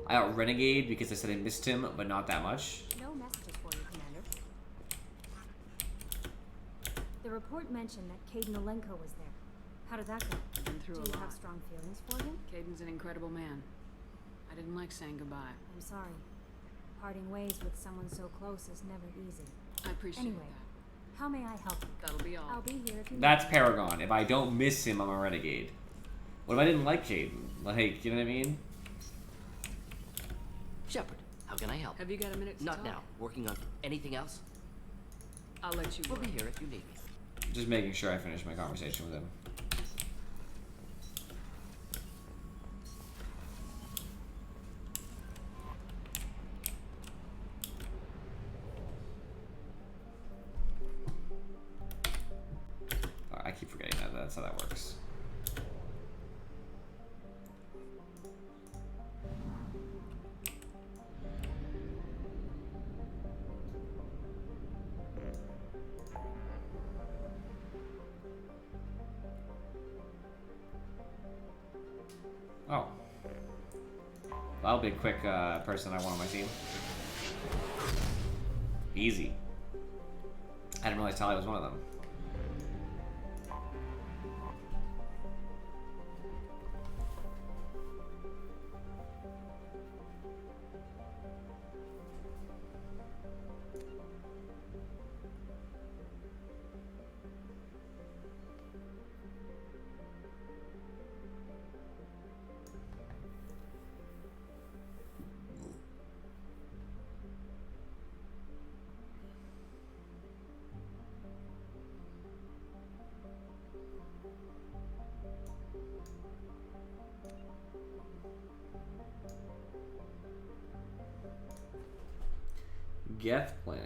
I got Renegade because I said I missed him, but not that much. No messages for you, Commander. The report mentioned that Caden Alenko was there. How did that go? I've been through Do a you lot. have strong feelings for him? Caden's an incredible man. I didn't like saying goodbye. I'm sorry. Parting ways with someone so close is never easy. I appreciate Anyway, that. how may I help you? That'll be all. I'll be here if you That's need. Paragon. If I don't miss him, I'm a Renegade. What if I didn't like Caden? Like, you know what I mean? Shepard, how can I help? Have you got a minute to Not talk? now. Working on anything else? I'll let you We'll work. be here if you need me. Just making sure I finish my conversation with him. Oh, I keep forgetting that. That's how that works. Oh. That'll be a quick person I want on my team. Easy. I didn't realize Tali was one of them. Geth planet.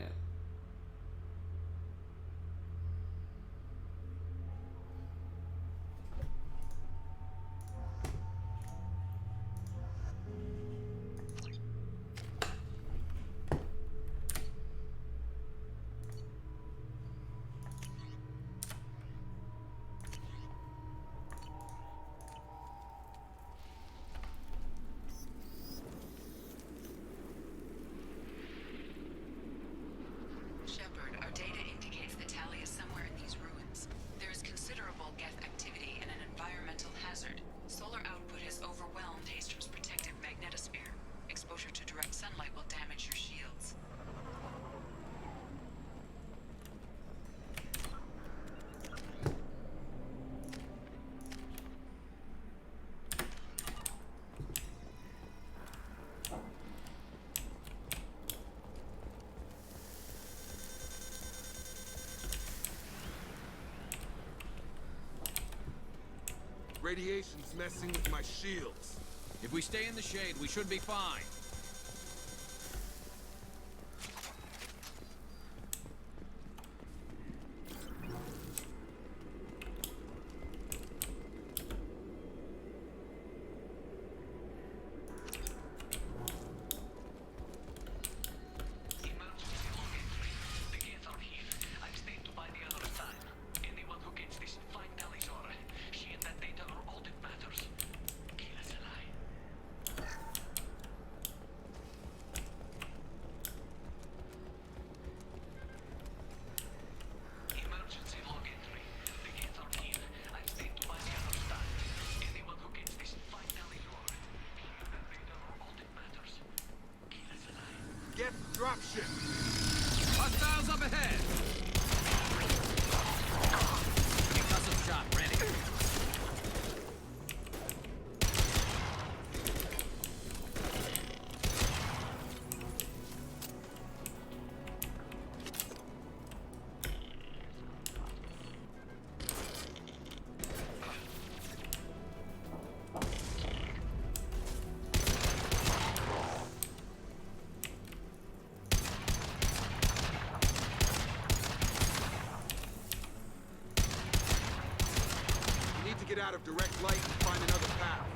Shepard, our data indicates that Tali is somewhere in these ruins. There is considerable Geth activity and an environmental hazard. Solar output has overwhelmed Haster's protective magnetosphere. Exposure to direct sunlight will damage your shields. Radiation's messing with my shields. If we stay in the shade, we should be fine. Get dropship. Hostiles up ahead. Custom shot ready. Get out of direct light and find another path.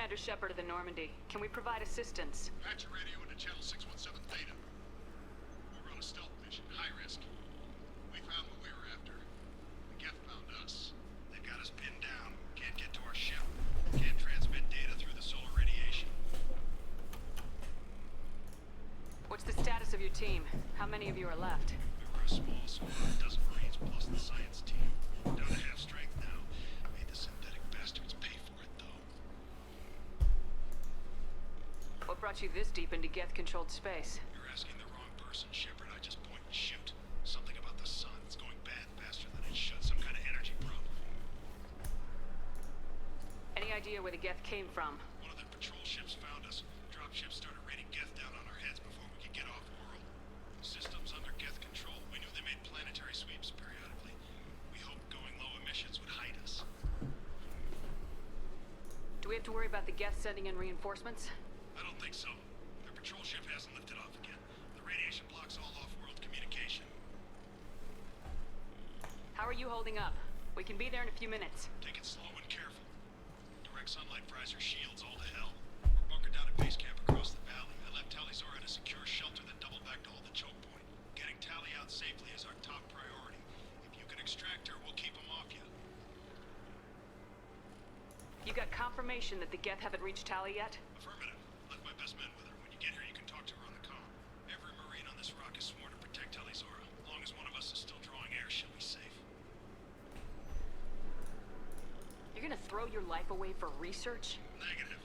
Commander Shepard of the Normandy. Can we provide assistance? Patch your radio into channel 617 Theta. We're on a stealth mission, high risk. We found what we were after. The Geth found us. They've got us pinned down. Can't get to our ship. Can't transmit data through the solar radiation. What's the status of your team? How many of you are left? We were a small squad, a dozen Marines plus the science team. Down to half strength now. Made the synthetic bastards pay for it, though. What brought you this deep into Geth-controlled space? You're asking the wrong person, Shepard. I just point and shoot. Something about the sun. It's going bad faster than it should. Some kind of energy problem. Any idea where the Geth came from? One of the patrol ships found us. Dropships started raining Geth down on our heads before we could get off-world. Systems under Geth control. We knew they made planetary sweeps periodically. We hoped going low emissions would hide us. Do we have to worry about the Geth sending in reinforcements? I don't think so. Their patrol ship hasn't lifted off again. The radiation blocks all off-world communication. How are you holding up? We can be there in a few minutes. Take it slow and careful. Direct sunlight fries our shields all to hell. We're bunkered down at base camp across the valley. I left Tali'Zorah in a secure shelter, then doubled back to hold the choke point. Getting Tali out safely is our top priority. If you can extract her, we'll keep them off you. You got confirmation that the Geth haven't reached Tali yet? Affirmative. Left my best men with her. When you get here, you can talk to her on the comm. Every Marine on this rock is sworn to protect Tali'Zorah. As long as one of us is still drawing air, she'll be safe. You're gonna throw your life away for research? Negative.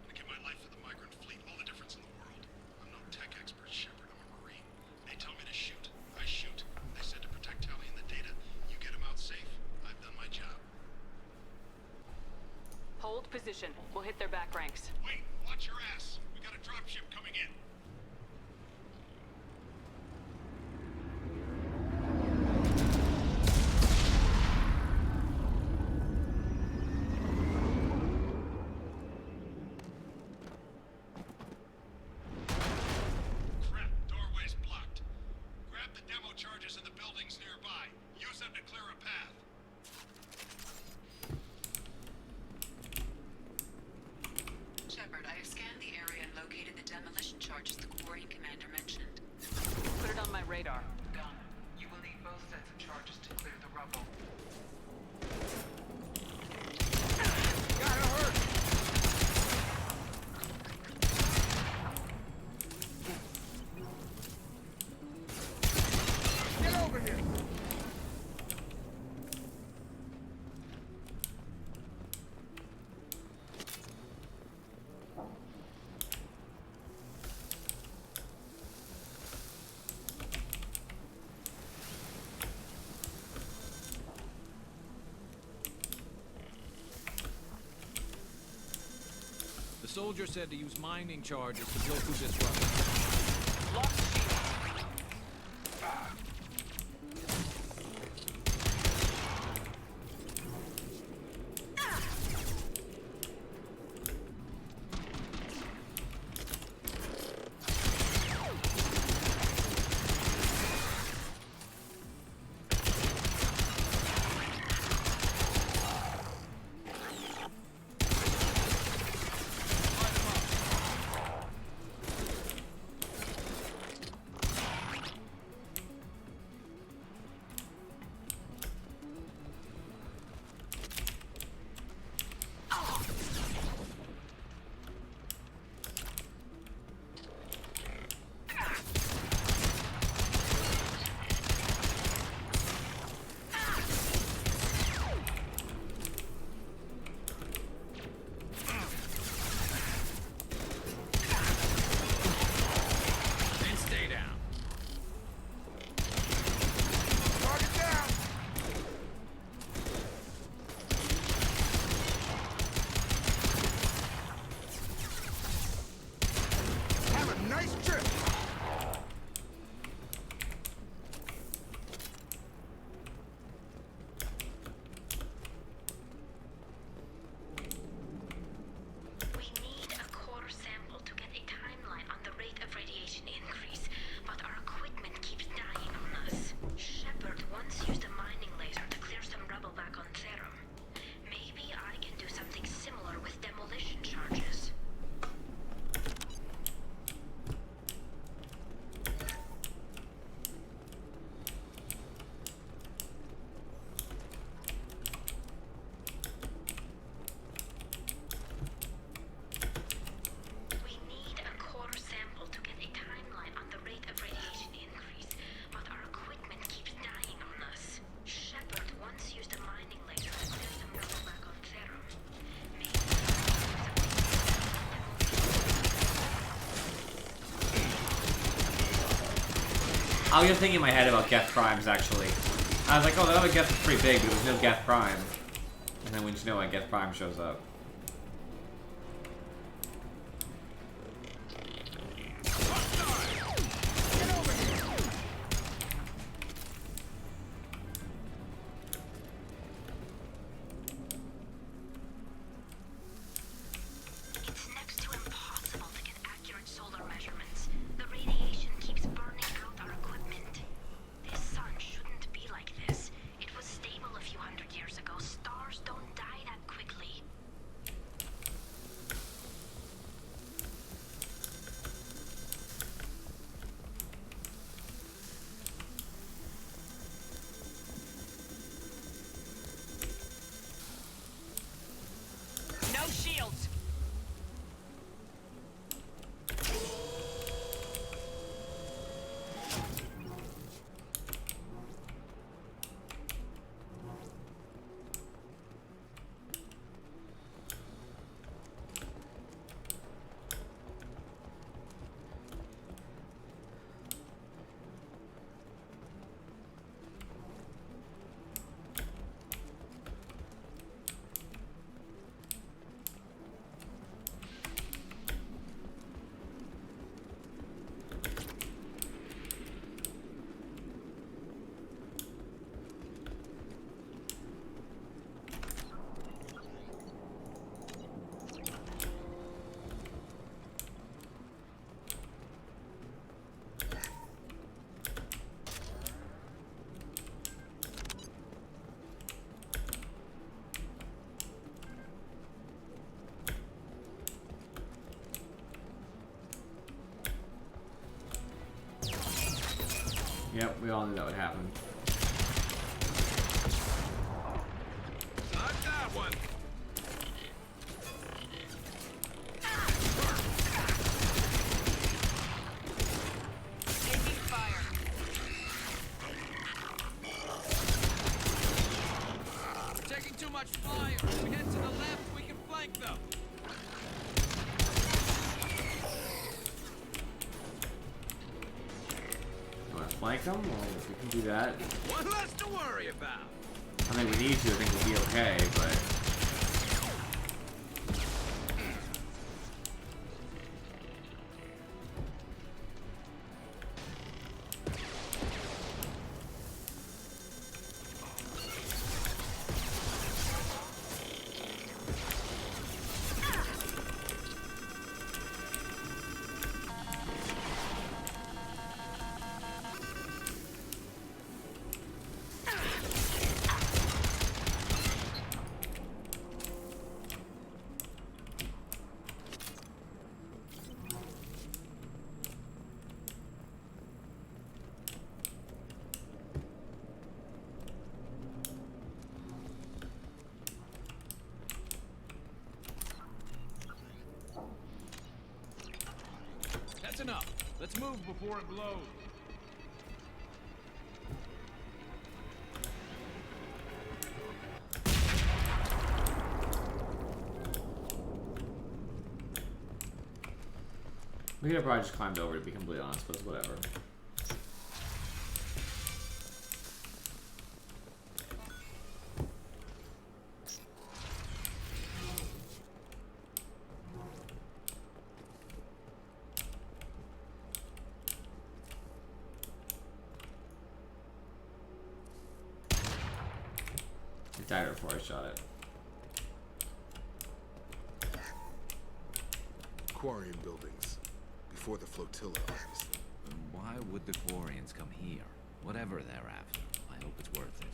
I give my life for the migrant fleet. All the difference in the world. I'm no tech expert, Shepard. I'm a Marine. They tell me to shoot. I shoot. They said to protect Tali and the data. You get them out safe. I've done my job. Hold position. We'll hit their back ranks. Wait, watch your ass. We got a dropship coming in. Crap, doorway's blocked. Grab the demo charges in the buildings nearby. Use them to clear a path. Shepard, I have scanned the area and located the demolition charges the Quarian commander mentioned. Put it on my radar. Done. You will need both sets of charges to clear the rubble. Gotta hurt! Get over here! The soldier said to use mining charges to blow through this rubble. I was just thinking in my head about Geth Primes, actually. I was like, oh, that other Geth is pretty big, but there was no Geth Prime. And then when you know when Geth Prime shows up. Yep, we all knew that would happen. Not that one. Taking fire. We're taking too much fire. If we head to the left, we can flank them. Flank them? Well, if we can do that. One less to worry about. I think we need to. I think we'll be okay, but. That's enough. Let's move before it blows. We could have probably just climbed over, to be completely honest, but it's whatever. It died before I shot it. Quarian buildings. Before the flotilla, obviously. Then why would the Quarians come here? Whatever they're after, I hope it's worth it.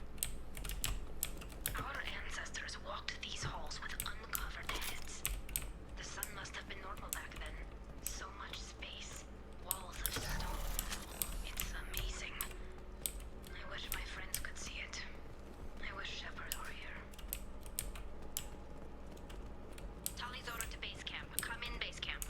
Our ancestors walked these halls with uncovered heads. The sun must have been normal back then. So much space. Walls of stone. It's amazing. I wish my friends could see it. I wish Shepard were here. Tali's order to base camp. Come in, base camp.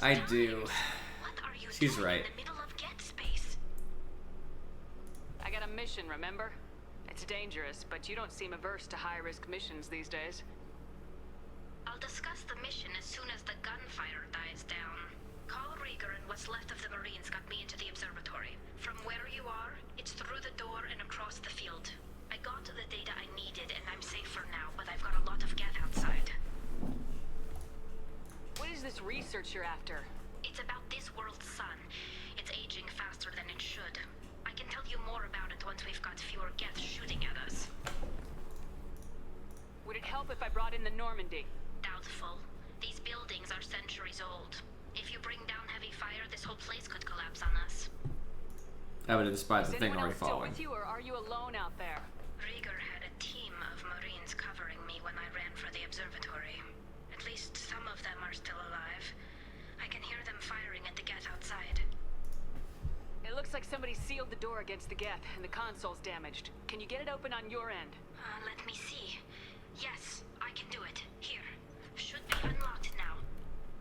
I do. She's right. I got a mission, remember? It's dangerous, but you don't seem averse to high-risk missions these days. I'll discuss the mission as soon as the gunfire dies down. Call Rieger and what's left of the Marines got me into the observatory. From where you are, it's through the door and across the field. I got the data I needed and I'm safe for now, but I've got a lot of geth outside. What is this research you're after? It's about this world's sun. It's aging faster than it should. I can tell you more about it once we've got fewer geth shooting at us. Would it help if I brought in the Normandy? Doubtful. These buildings are centuries old. If you bring down heavy fire, this whole place could collapse on us. Evidence by the Is thing anyone already else still following. with you, or are you alone out there? Rieger had a team of Marines covering me when I ran for the observatory. At least some of them are still alive. I can hear them firing at the geth outside. It looks like somebody sealed the door against the geth, and the console's damaged. Can you get it open on your end? Let me see. Yes, I can do it. Here. Should be unlocked now.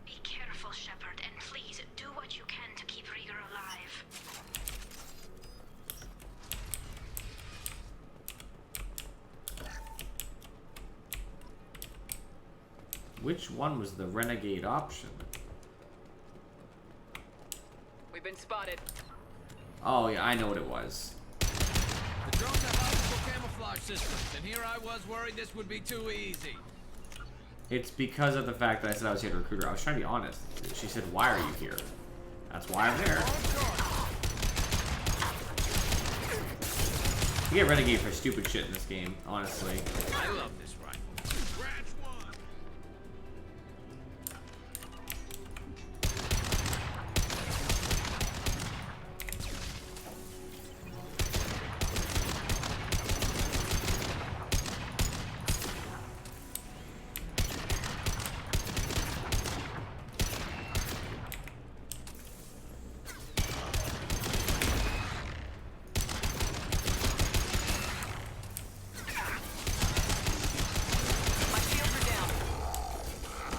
Be careful, Shepard, and please do what you can to keep Rieger alive. Which one was the renegade option? We've been spotted. Oh yeah, I know what it was. The drones have optical camouflage systems, and here I was worried this would be too easy. It's because of the fact that I said I was here to recruit her. I was trying to be honest. She said, "Why are you here?" That's why I'm here. You get renegade for stupid shit in this game, honestly. I love this rifle. Scratch one.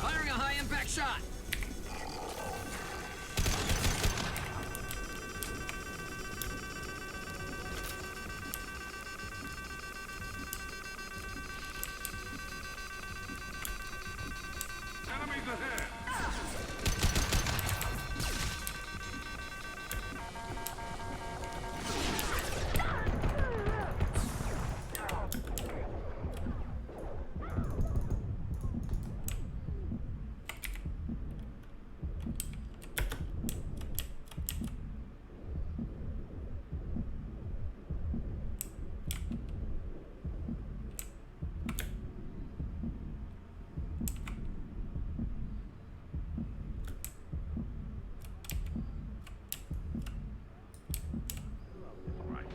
Firing a high-impact shot. Enemies ahead!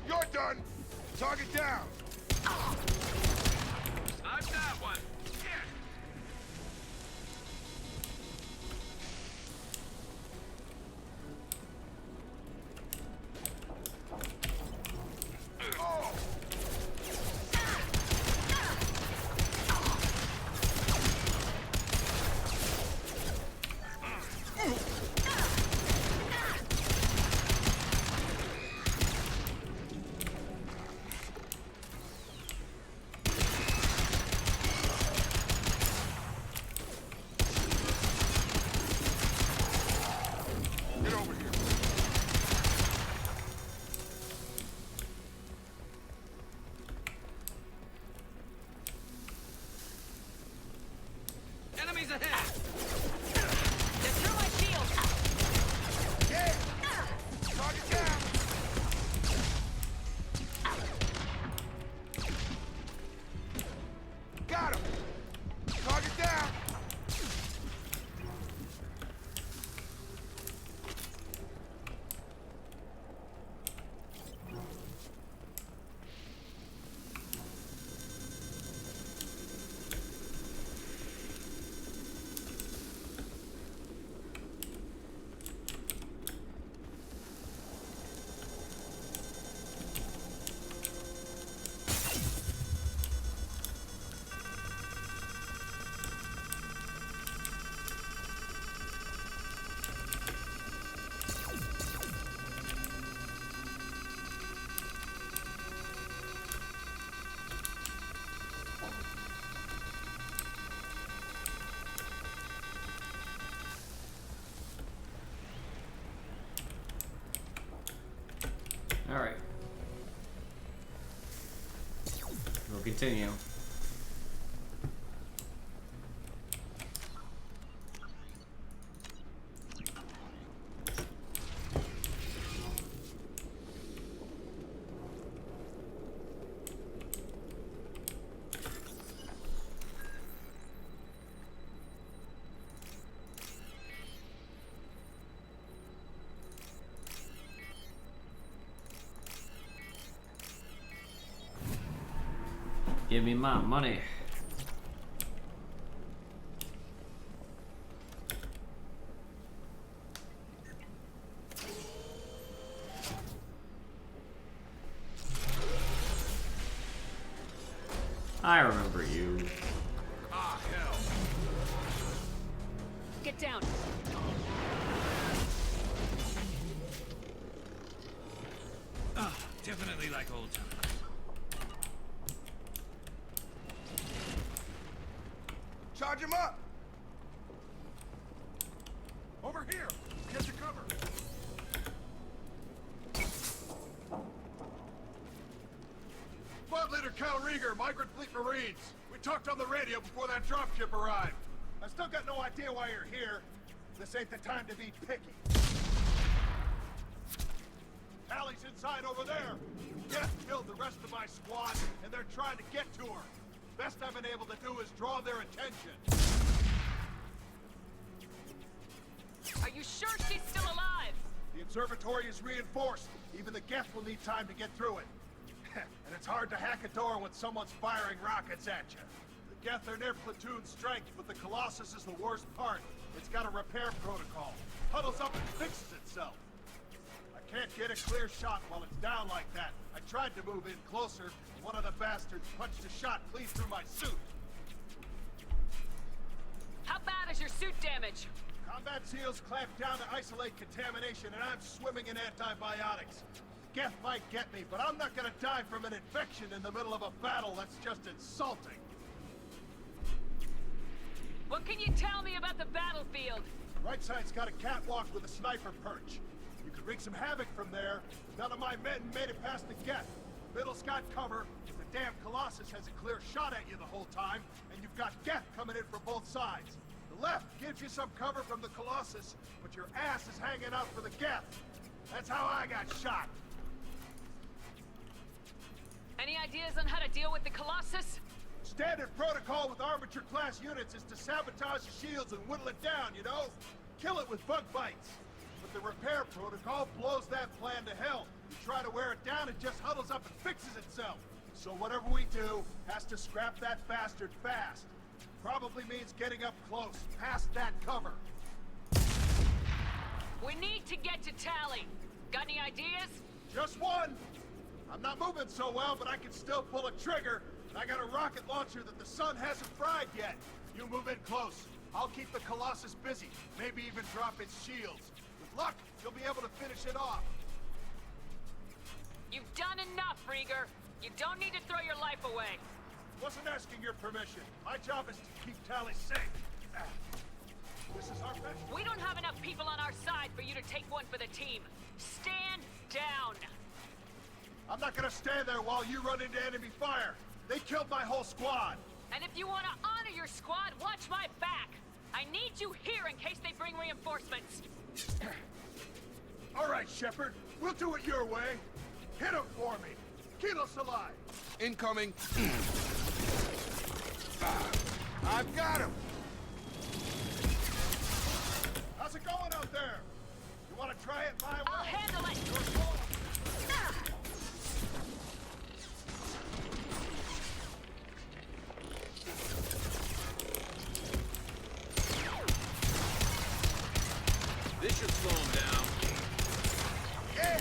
You're done! Target down! I've got one. continue. Give me my money. I remember you. Ah, hell. Get down. Ah, definitely like old times. Charge him up! Over here! Get to cover! Squad Leader Cal Rieger, Migrant Fleet Marines. We talked on the radio before that dropship arrived. I still got no idea why you're here. This ain't the time to be picky. Allie's inside over there. Death killed the rest of my squad, and they're trying to get to her. Best I've been able to do is draw their attention. Are you sure she's still alive? The observatory is reinforced. Even the Geth will need time to get through it. And it's hard to hack a door when someone's firing rockets at you. The Geth are near platoon strength, but the Colossus is the worst part. It's got a repair protocol. Huddles up and fixes itself. I can't get a clear shot while it's down like that. I tried to move in closer. One of the bastards punched a shot clean through my suit. How bad is your suit damage? Combat SEALs clamp down to isolate contamination, and I'm swimming in antibiotics. Geth might get me, but I'm not gonna die from an infection in the middle of a battle. That's just insulting. What can you tell me about the battlefield? Right side's got a catwalk with a sniper perch. You could wreak some havoc from there. None of my men made it past the Geth. Middle's got cover. The damn Colossus has a clear shot at you the whole time, and you've got Geth coming in from both sides. The left gives you some cover from the Colossus, but your ass is hanging out for the Geth. That's how I got shot. Any ideas on how to deal with the Colossus? Standard protocol with armature-class units is to sabotage the shields and whittle it down, you know? Kill it with bug bites. But the repair protocol blows that plan to hell. You try to wear it down, it just huddles up and fixes itself. So whatever we do has to scrap that bastard fast. Probably means getting up close, past that cover. We need to get to Tally. Got any ideas? Just one. I'm not moving so well, but I can still pull a trigger. And I got a rocket launcher that the sun hasn't fried yet. You move in close. I'll keep the Colossus busy. Maybe even drop its shields. With luck, you'll be able to finish it off. You've done enough, Rieger. You don't need to throw your life away. Wasn't asking your permission. My job is to keep Tally safe. This is our best. We don't have enough people on our side for you to take one for the team. Stand down. I'm not gonna stand there while you run into enemy fire. They killed my whole squad. And if you want to honor your squad, watch my back. I need you here in case they bring reinforcements. All right, Shepard. We'll do it your way. Hit him for me. Kilos alive. Incoming. I've got him. How's it going out there? You want to try it my way? I'll handle it. Your call. This should slow him down. Yeah.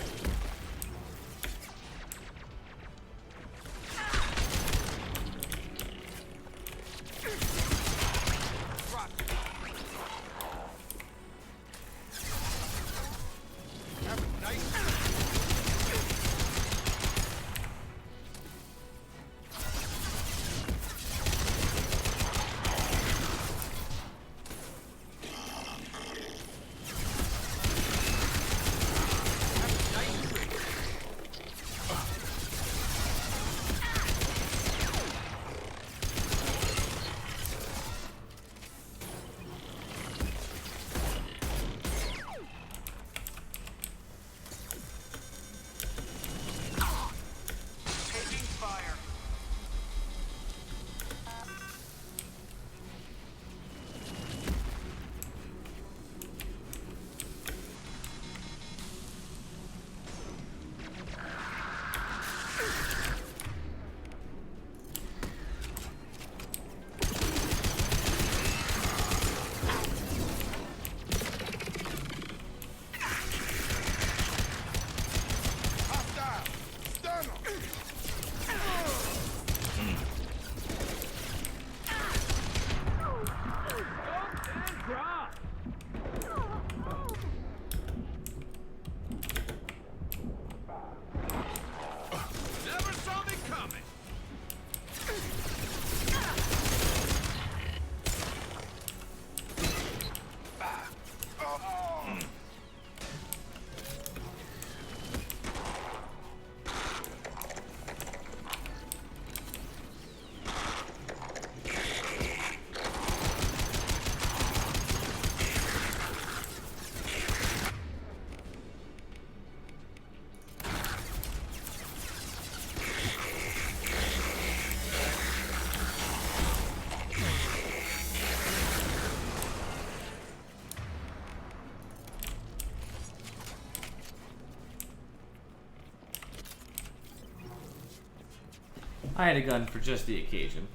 I had a gun for just the occasion.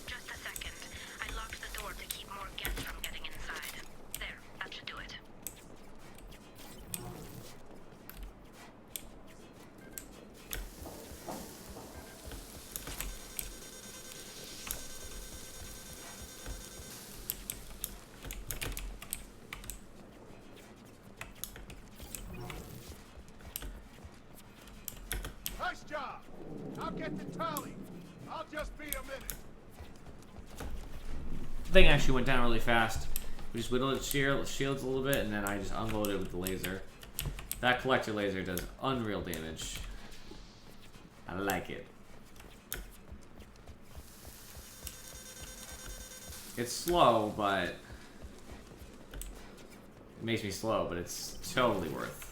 Just a second. I locked the door to keep more guests from getting inside. There, that should do it. Nice job! I'll get the tally. I'll just be a minute. The thing actually went down really fast. We just whittled its shields a little bit, and then I just unloaded it with the laser. That collector laser does unreal damage. I like it. It's slow, but... It makes me slow, but it's totally worth.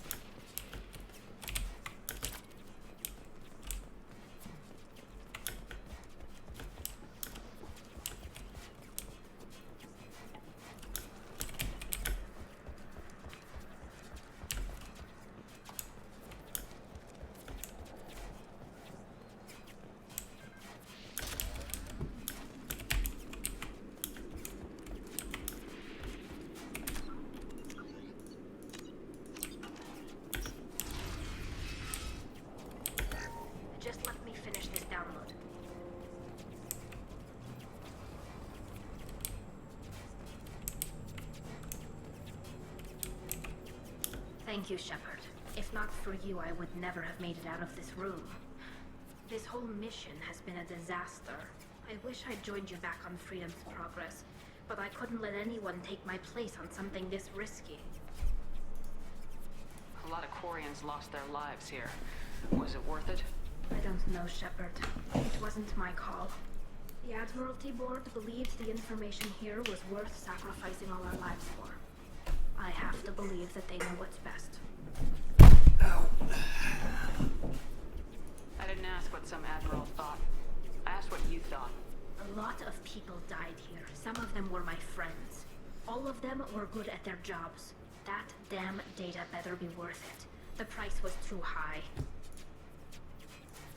Just let me finish this download. Thank you, Shepard. If not for you, I would never have made it out of this room. This whole mission has been a disaster. I wish I'd joined you back on Freedom's Progress, but I couldn't let anyone take my place on something this risky. A lot of Quarians lost their lives here. Was it worth it? I don't know, Shepard. It wasn't my call. The Admiralty Board believed the information here was worth sacrificing all our lives for. I have to believe that they know what's best. I didn't ask what some admiral thought. I asked what you thought. A lot of people died here. Some of them were my friends. All of them were good at their jobs. That damn data better be worth it. The price was too high.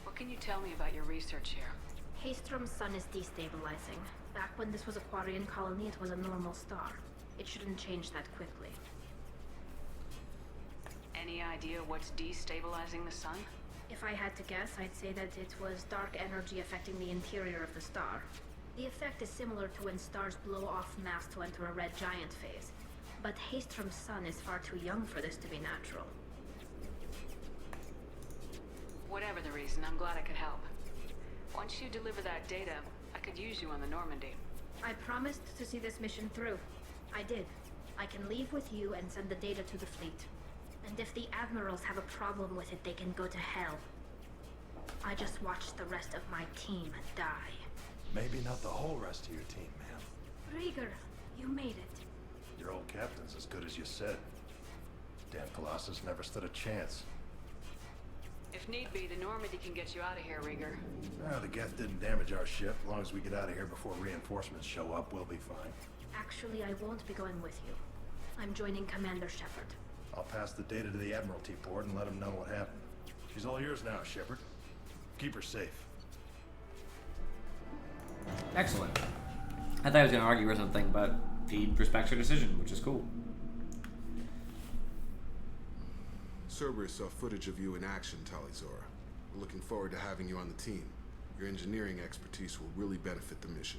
What can you tell me about your research here? Haystrom's sun is destabilizing. Back when this was a Quarian colony, it was a normal star. It shouldn't change that quickly. Any idea what's destabilizing the sun? If I had to guess, I'd say that it was dark energy affecting the interior of the star. The effect is similar to when stars blow off mass to enter a red giant phase. But Haystrom's sun is far too young for this to be natural. Whatever the reason, I'm glad I could help. Once you deliver that data, I could use you on the Normandy. I promised to see this mission through. I did. I can leave with you and send the data to the fleet. And if the admirals have a problem with it, they can go to hell. I just watched the rest of my team die. Maybe not the whole rest of your team, ma'am. Rieger, you made it. Your old captain's as good as you said. Damn Colossus never stood a chance. If need be, the Normandy can get you out of here, Rieger. The Geth didn't damage our ship. As long as we get out of here before reinforcements show up, we'll be fine. Actually, I won't be going with you. I'm joining Commander Shepard. I'll pass the data to the Admiralty Board and let them know what happened. She's all yours now, Shepard. Keep her safe. Excellent. I thought I was going to argue or something, but he respects her decision, which is cool. Cerberus saw footage of you in action, Tali'Zorah. We're looking forward to having you on the team. Your engineering expertise will really benefit the mission.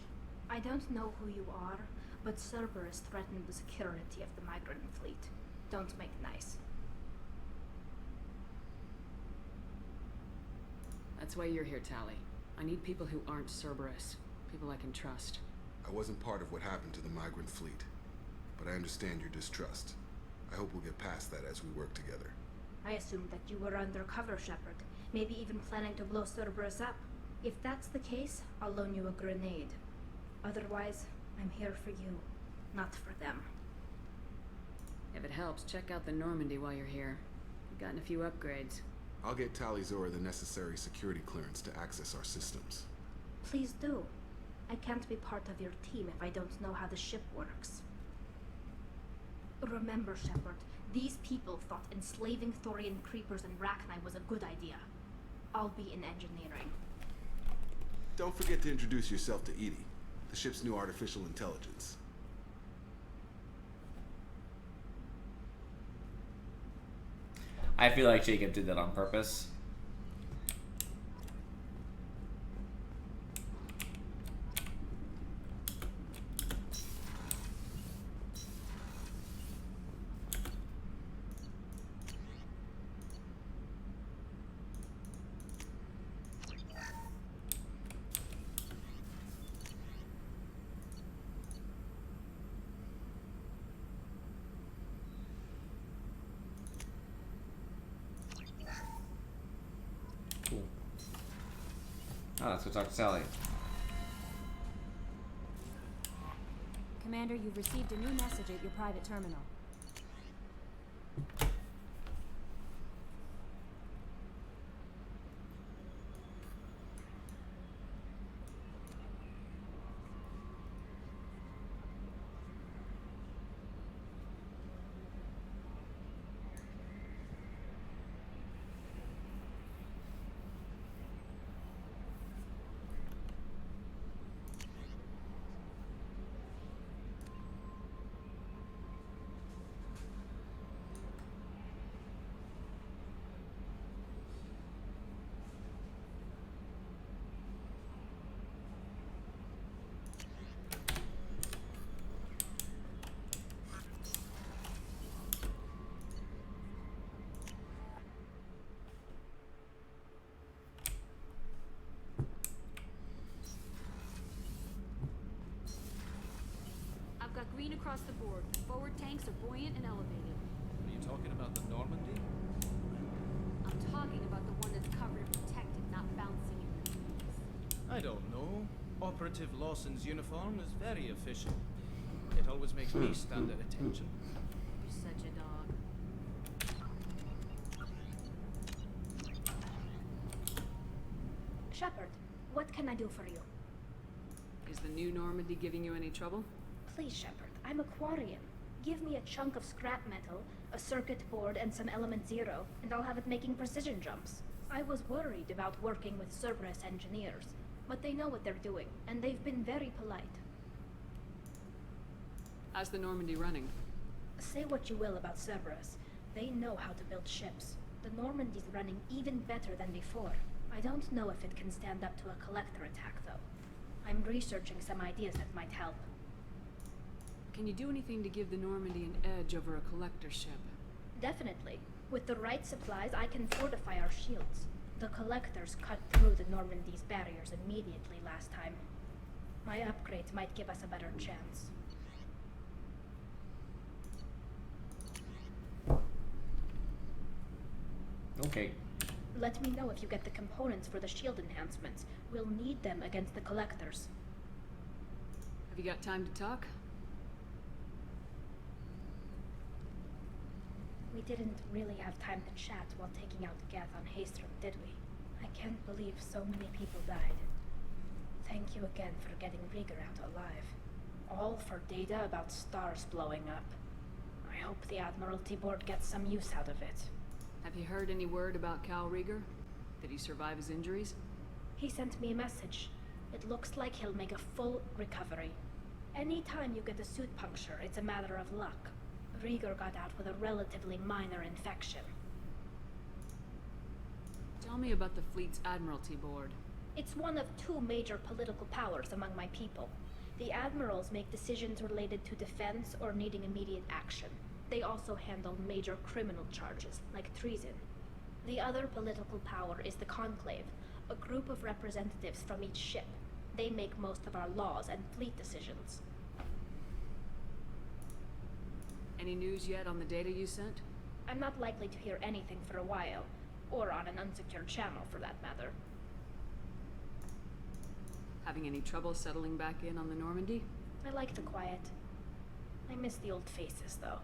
I don't know who you are, but Cerberus threatened the security of the migrant fleet. Don't make nice. That's why you're here, Tali. I need people who aren't Cerberus. People I can trust. I wasn't part of what happened to the migrant fleet, but I understand your distrust. I hope we'll get past that as we work together. I assumed that you were undercover, Shepard. Maybe even planning to blow Cerberus up. If that's the case, I'll loan you a grenade. Otherwise, I'm here for you, not for them. If it helps, check out the Normandy while you're here. We've gotten a few upgrades. I'll get Tali'Zorah the necessary security clearance to access our systems. Please do. I can't be part of your team if I don't know how the ship works. Remember, Shepard, these people thought enslaving Thorian creepers and Rachni was a good idea. I'll be in engineering. Don't forget to introduce yourself to EDI, the ship's new artificial intelligence. I feel like Jacob did that on purpose. Cool. Oh, let's go talk to Sally. Commander, you've received a new message at your private terminal. I've got green across the board. Forward tanks are buoyant and elevated. Are you talking about the Normandy? I'm talking about the one that's covered and protected, not bouncing in the breeze. I don't know. Operative Lawson's uniform is very official. It always makes me stand at attention. You're such a dog. Shepard, what can I do for you? Is the new Normandy giving you any trouble? Please, Shepard, I'm a Quarian. Give me a chunk of scrap metal, a circuit board, and some element zero, and I'll have it making precision jumps. I was worried about working with Cerberus engineers, but they know what they're doing, and they've been very polite. How's the Normandy running? Say what you will about Cerberus. They know how to build ships. The Normandy's running even better than before. I don't know if it can stand up to a collector attack, though. I'm researching some ideas that might help. Can you do anything to give the Normandy an edge over a collector ship? Definitely. With the right supplies, I can fortify our shields. The collectors cut through the Normandy's barriers immediately last time. My upgrades might give us a better chance. Okay. Let me know if you get the components for the shield enhancements. We'll need them against the collectors. Have you got time to talk? We didn't really have time to chat while taking out Gath on Haestrom, did we? I can't believe so many people died. Thank you again for getting Rieger out alive. All for data about stars blowing up. I hope the Admiralty Board gets some use out of it. Have you heard any word about Cal Rieger? Did he survive his injuries? He sent me a message. It looks like he'll make a full recovery. Anytime you get a suit puncture, it's a matter of luck. Rieger got out with a relatively minor infection. Tell me about the fleet's Admiralty Board. It's one of two major political powers among my people. The admirals make decisions related to defense or needing immediate action. They also handle major criminal charges, like treason. The other political power is the Conclave, a group of representatives from each ship. They make most of our laws and fleet decisions. Any news yet on the data you sent? I'm not likely to hear anything for a while, or on an unsecured channel for that matter. Having any trouble settling back in on the Normandy? I like the quiet. I miss the old faces, though.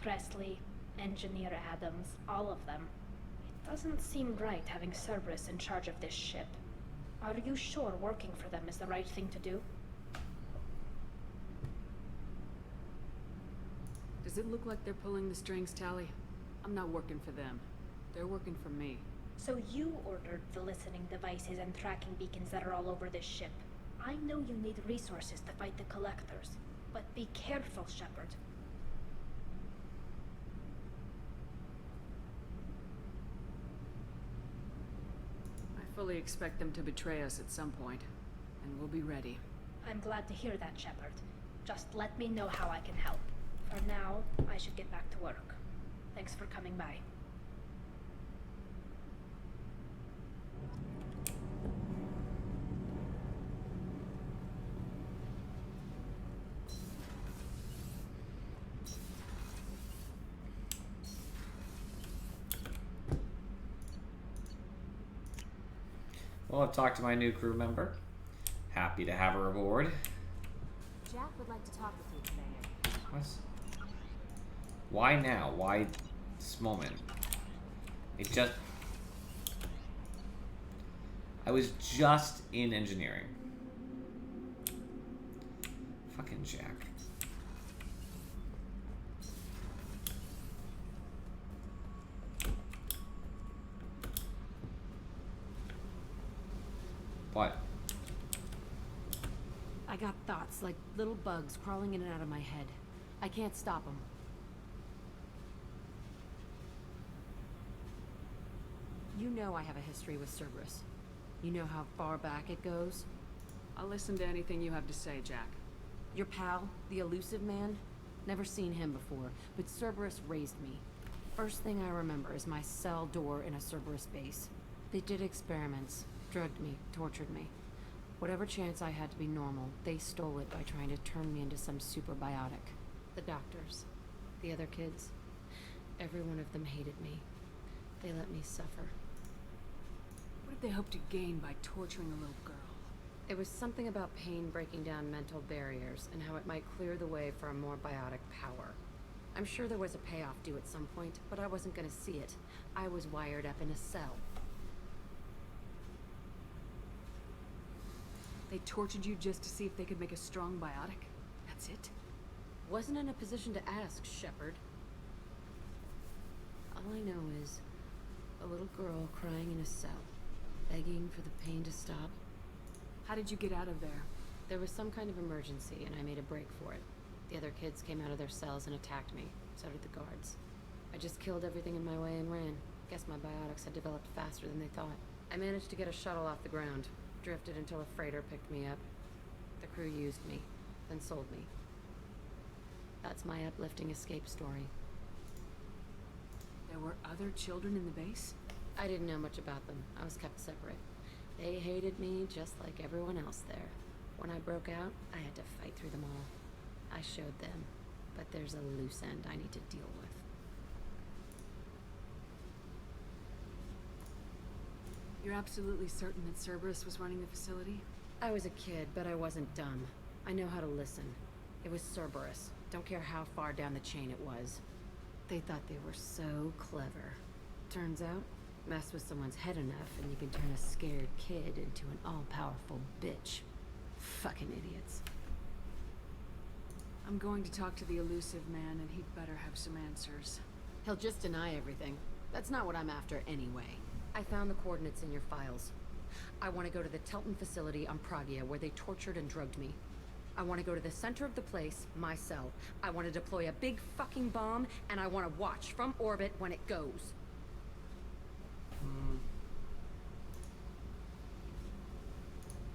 Presley, Engineer Adams, all of them. It doesn't seem right having Cerberus in charge of this ship. Are you sure working for them is the right thing to do? Does it look like they're pulling the strings, Tally? I'm not working for them. They're working for me. So you ordered the listening devices and tracking beacons that are all over this ship. I know you need resources to fight the Collectors, but be careful, Shepard. I fully expect them to betray us at some point, and we'll be ready. I'm glad to hear that, Shepard. Just let me know how I can help. For now, I should get back to work. Thanks for coming by. Well, I've talked to my new crew member. Happy to have her aboard. Jack would like to talk with you, Commander. What? Why now? Why this moment? I was just in engineering. Fucking Jack. What? I got thoughts like little bugs crawling in and out of my head. I can't stop them. You know I have a history with Cerberus. You know how far back it goes? I'll listen to anything you have to say, Jack. Your pal, the elusive man? Never seen him before, but Cerberus raised me. First thing I remember is my cell door in a Cerberus base. They did experiments, drugged me, tortured me. Whatever chance I had to be normal, they stole it by trying to turn me into some superbiotic. The doctors, the other kids, every one of them hated me. They let me suffer. What did they hope to gain by torturing a little girl? It was something about pain breaking down mental barriers and how it might clear the way for a more biotic power. I'm sure there was a payoff due at some point, but I wasn't gonna see it. I was wired up in a cell. They tortured you just to see if they could make a strong biotic? That's it? Wasn't in a position to ask, Shepard. All I know is a little girl crying in a cell, begging for the pain to stop. How did you get out of there? There was some kind of emergency, and I made a break for it. The other kids came out of their cells and attacked me. So did the guards. I just killed everything in my way and ran. Guess my biotics had developed faster than they thought. I managed to get a shuttle off the ground. Drifted until a freighter picked me up. The crew used me, then sold me. That's my uplifting escape story. There were other children in the base? I didn't know much about them. I was kept separate. They hated me just like everyone else there. When I broke out, I had to fight through them all. I showed them, but there's a loose end I need to deal with. You're absolutely certain that Cerberus was running the facility? I was a kid, but I wasn't dumb. I know how to listen. It was Cerberus. Don't care how far down the chain it was. They thought they were so clever. Turns out, mess with someone's head enough and you can turn a scared kid into an all-powerful bitch. Fucking idiots. I'm going to talk to the elusive man, and he'd better have some answers. He'll just deny everything. That's not what I'm after anyway. I found the coordinates in your files. I want to go to the Telton facility on Pragia where they tortured and drugged me. I want to go to the center of the place, my cell. I want to deploy a big fucking bomb, and I want to watch from orbit when it goes.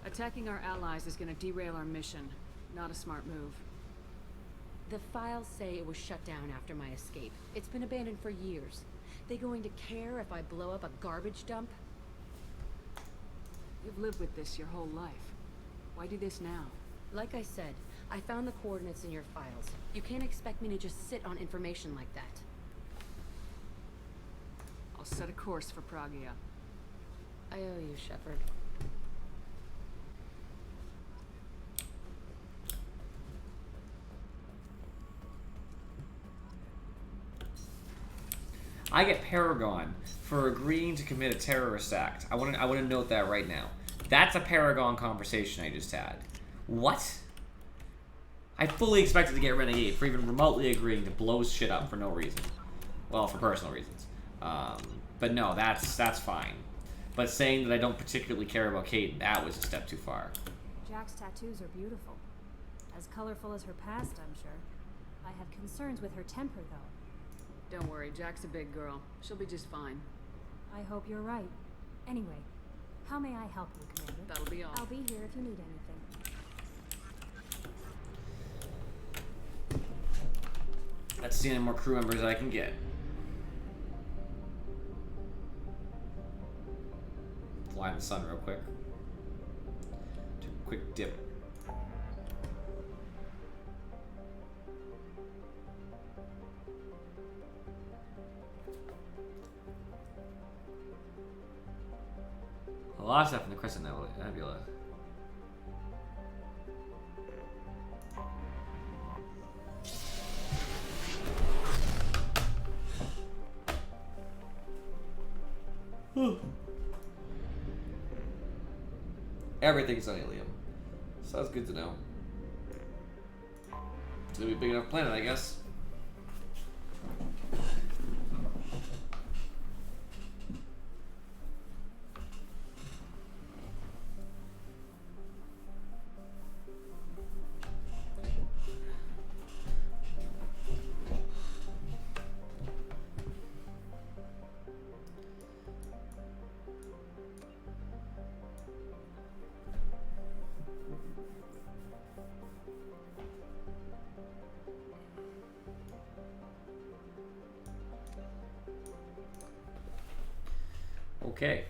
Attacking our allies is going to derail our mission. Not a smart move. The files say it was shut down after my escape. It's been abandoned for years. They going to care if I blow up a garbage dump? You've lived with this your whole life. Why do this now? Like I said, I found the coordinates in your files. You can't expect me to just sit on information like that. I'll set a course for Pragia. I owe you, Shepard. I get Paragon for agreeing to commit a terrorist act. I want to note that right now. That's a Paragon conversation I just had. What? I fully expected to get Renegade for even remotely agreeing to blow shit up for no reason. Well, for personal reasons. But no, that's fine. But saying that I don't particularly care about Kate, that was a step too far. Jack's tattoos are beautiful. As colorful as her past, I'm sure. I have concerns with her temper, though. Don't worry, Jack's a big girl. She'll be just fine. I hope you're right. Anyway, how may I help you, Commander? That'll be all. I'll be here if you need anything. Let's see how many more crew members I can get. Fly in the sun real quick. Do a quick dip. A lot of stuff in the Crescent Nebula. Everything's on Ilium. So that's good to know. It's gonna be a big enough planet, I guess. Okay.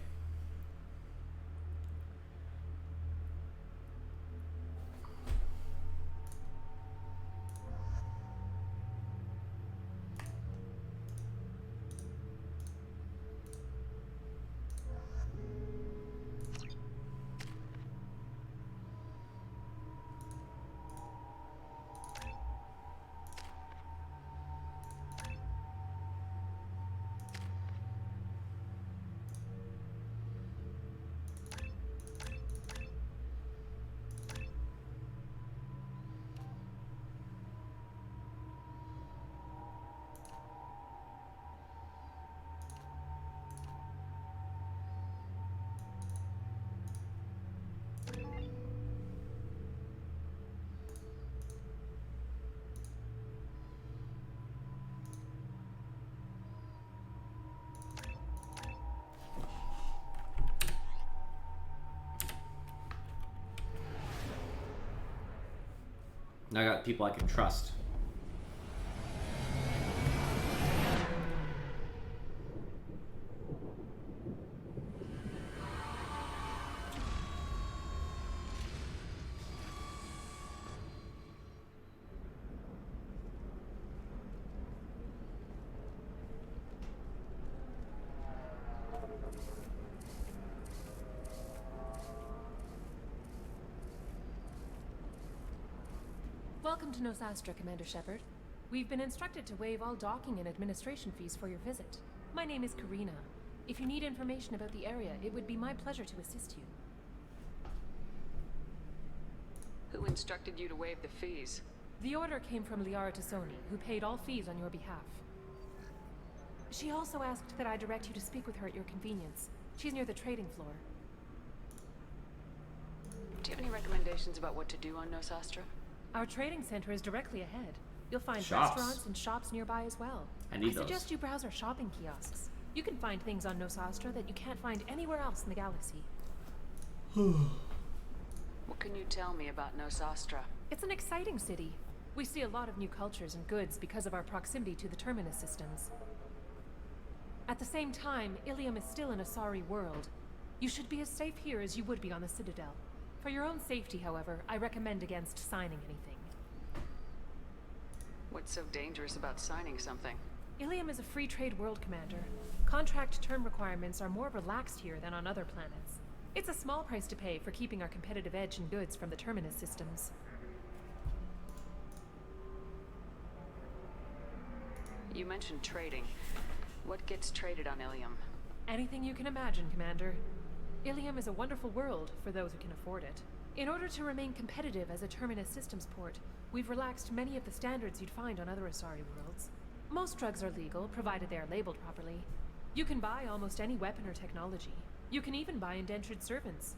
Now I got people I can trust. Welcome to Nosastra, Commander Shepard. We've been instructed to waive all docking and administration fees for your visit. My name is Karina. If you need information about the area, it would be my pleasure to assist you. Who instructed you to waive the fees? The order came from Liara Tassoni, who paid all fees on your behalf. She also asked that I direct you to speak with her at your convenience. She's near the trading floor. Do you have any recommendations about what to do on Nosastra? Our trading center is directly ahead. You'll find Shops. restaurants and shops nearby as well. I need those. suggest you browse our shopping kiosks. You can find things on Nosastra that you can't find anywhere else in the galaxy. What can you tell me about Nosastra? It's an exciting city. We see a lot of new cultures and goods because of our proximity to the Terminus systems. At the same time, Ilium is still an Asari world. You should be as safe here as you would be on the Citadel. For your own safety, however, I recommend against signing anything. What's so dangerous about signing something? Ilium is a free trade world, Commander. Contract term requirements are more relaxed here than on other planets. It's a small price to pay for keeping our competitive edge in goods from the Terminus systems. You mentioned trading. What gets traded on Ilium? Anything you can imagine, Commander. Ilium is a wonderful world for those who can afford it. In order to remain competitive as a Terminus systems port, we've relaxed many of the standards you'd find on other Asari worlds. Most drugs are legal, provided they are labeled properly. You can buy almost any weapon or technology. You can even buy indentured servants.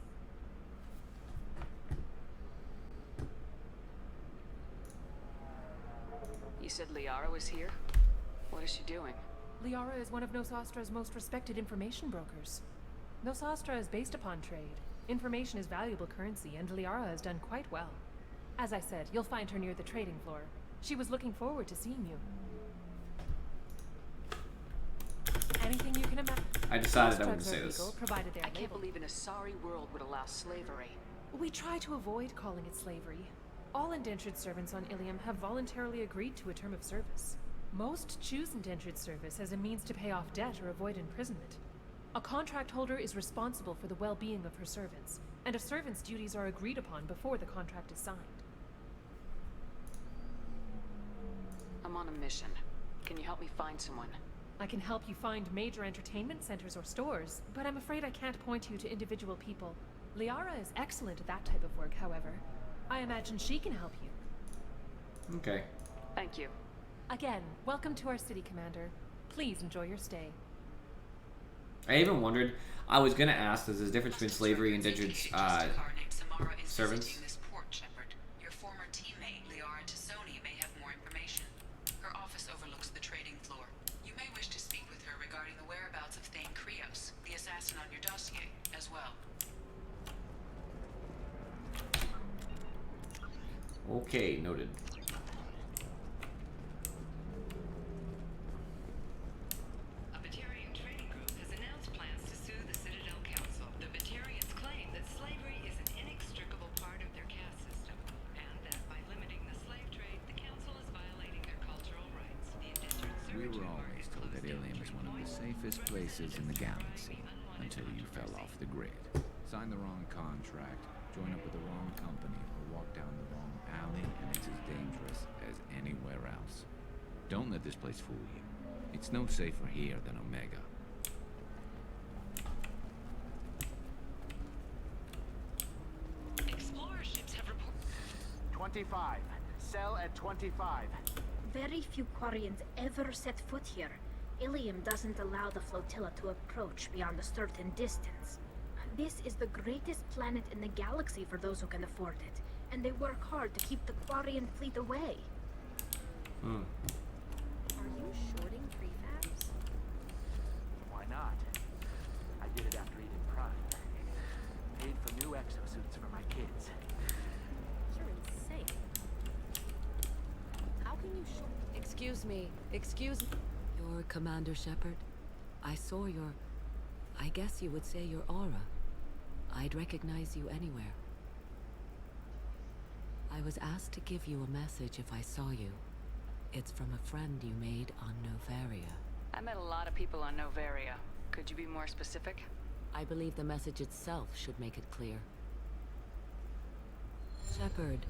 You said Liara was here? What is she doing? Liara is one of Nosastra's most respected information brokers. Nosastra is based upon trade. Information is valuable currency, and Liara has done quite well. As I said, you'll find her near the trading floor. She was looking forward to seeing you. Anything you can imagine. I decided I wouldn't say this. Provided they are I can't labeled. believe an Asari world would allow slavery. We try to avoid calling it slavery. All indentured servants on Ilium have voluntarily agreed to a term of service. Most choose indentured service as a means to pay off debt or avoid imprisonment. A contract holder is responsible for the well-being of her servants, and a servant's duties are agreed upon before the contract is signed. I'm on a mission. Can you help me find someone? I can help you find major entertainment centers or stores, but I'm afraid I can't point you to individual people. Liara is excellent at that type of work, however. I imagine she can help you. Okay. Thank you. Again, welcome to our city, Commander. Please enjoy your stay. I even wondered, I was gonna ask, there's a difference between slavery and indentured servants. This port, Shepard. Your former teammate, Liara Tassoni, may have more information. Her office overlooks the trading floor. You may wish to speak with her regarding the whereabouts of Thane Krios, the assassin on your dossier, as well. Okay, noted. A Batarian trading group has announced plans to sue the Citadel Council. The Batarians claim that slavery is an inextricable part of their caste system, and that by limiting the slave trade, the Council is violating their cultural rights. The indentured We servitude were always told that Ilium is one of the safest places in the galaxy, until you fell off the grid. Signed the wrong contract, joined up with the wrong company, or walked down the wrong alley, and it's as dangerous as anywhere else. Don't let this place fool you. It's no safer here than Omega. Explorer ships have reported 25. Sell at 25. Very few Quarians ever set foot here. Ilium doesn't allow the flotilla to approach beyond a certain distance. This is the greatest planet in the galaxy for those who can afford it, and they work hard to keep the Quarian fleet away. Hmm. Are you shorting prefabs? Why not? I did it after Eden Prime. Paid for new exosuits for my kids. You're insane. How can you short? Excuse me. You're Commander Shepard. I saw your... I guess you would say your aura. I'd recognize you anywhere. I was asked to give you a message if I saw you. It's from a friend you made on Novaria. I met a lot of people on Novaria. Could you be more specific? I believe the message itself should make it clear. Shepard,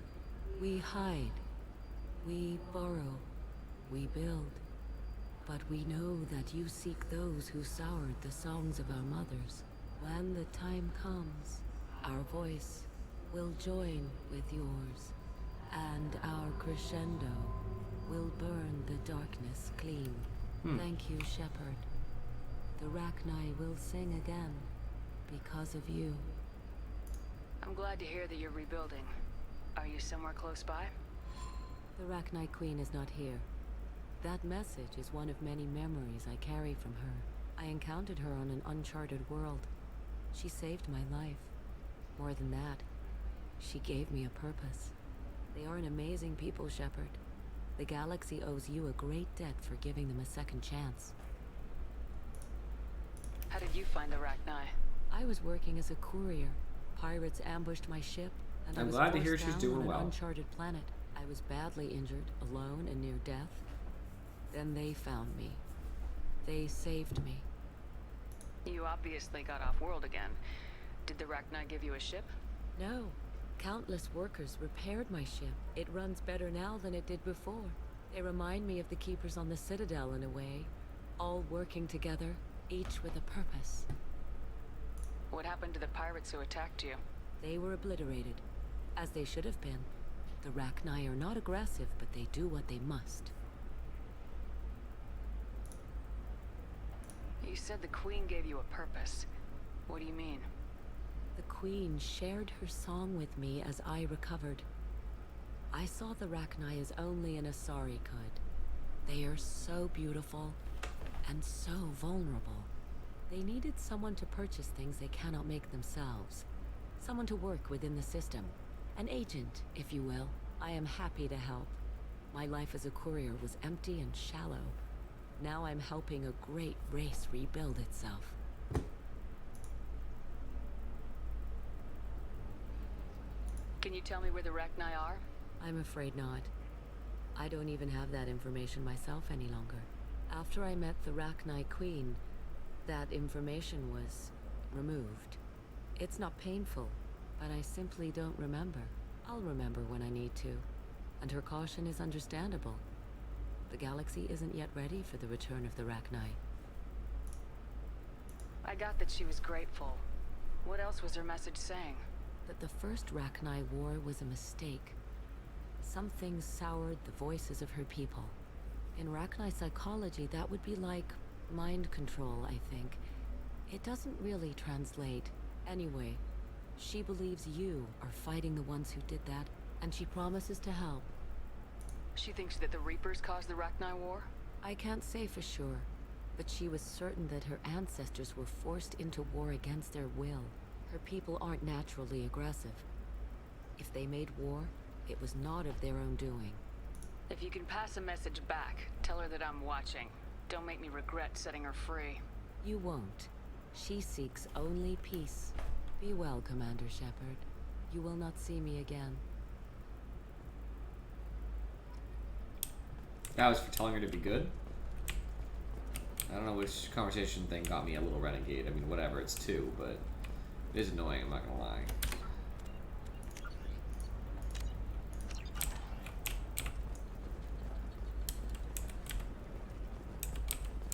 we hide. We borrow. We build. But we know that you seek those who soured the songs of our mothers. When the time comes, our voice will join with yours, and our crescendo will burn the darkness clean. Thank you, Shepard. The Rachni will sing again because of you. I'm glad to hear that you're rebuilding. Are you somewhere close by? The Rachni Queen is not here. That message is one of many memories I carry from her. I encountered her on an uncharted world. She saved my life. More than that, she gave me a purpose. They are an amazing people, Shepard. The galaxy owes you a great debt for giving them a second chance. How did you find the Rachni? I was working as a courier. Pirates ambushed my ship, and I I'm was glad to hear forced she's down doing on well. an uncharted planet. I was badly injured, alone and near death. Then they found me. They saved me. You obviously got off world again. Did the Rachni give you a ship? No. Countless workers repaired my ship. It runs better now than it did before. They remind me of the Keepers on the Citadel in a way. all working together, each with a purpose. What happened to the pirates who attacked you? They were obliterated, as they should have been. The Rachni are not aggressive, but they do what they must. You said the Queen gave you a purpose. What do you mean? The Queen shared her song with me as I recovered. I saw the Rachni as only an Asari could. They are so beautiful and so vulnerable. They needed someone to purchase things they cannot make themselves. Someone to work within the system. An agent, if you will. I am happy to help. My life as a courier was empty and shallow. Now I'm helping a great race rebuild itself. Can you tell me where the Rachni are? I'm afraid not. I don't even have that information myself any longer. After I met the Rachni Queen, that information was removed. It's not painful, but I simply don't remember. I'll remember when I need to, and her caution is understandable. The galaxy isn't yet ready for the return of the Rachni. I got that she was grateful. What else was her message saying? That the first Rachni war was a mistake. Some things soured the voices of her people. In Rachni psychology, that would be like mind control, I think. It doesn't really translate. Anyway, she believes you are fighting the ones who did that, and she promises to help. She thinks that the Reapers caused the Rachni war? I can't say for sure, but she was certain that her ancestors were forced into war against their will. Her people aren't naturally aggressive. If they made war, it was not of their own doing. If you can pass a message back, tell her that I'm watching. Don't make me regret setting her free. You won't. She seeks only peace. Be well, Commander Shepard. You will not see me again. That was for telling her to be good? I don't know which conversation thing got me a little renegade. I mean, whatever, it's 2, but it is annoying, I'm not gonna lie.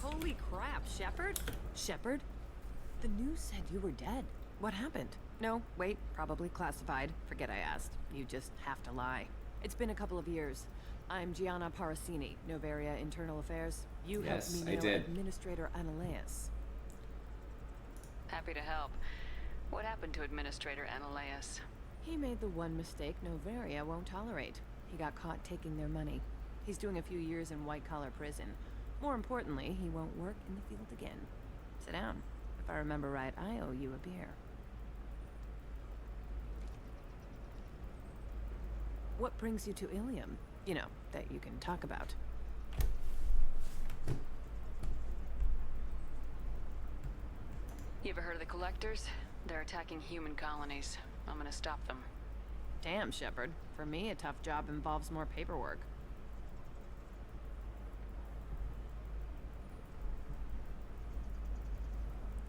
Holy crap, Shepard? Shepard? The news said you were dead. What happened? No, wait, probably classified. Forget I asked. You just have to lie. It's been a couple of years. I'm Gianna Parasini, Noveria Internal Affairs. You Yes, helped me I know did. Administrator Analeas. Happy to help. What happened to Administrator Analeas? He made the one mistake Noveria won't tolerate. He got caught taking their money. He's doing a few years in white-collar prison. More importantly, he won't work in the field again. Sit down. If I remember right, I owe you a beer. What brings you to Ilium? You know, that you can talk about. You ever heard of the Collectors? They're attacking human colonies. I'm gonna stop them. Damn, Shepard. For me, a tough job involves more paperwork.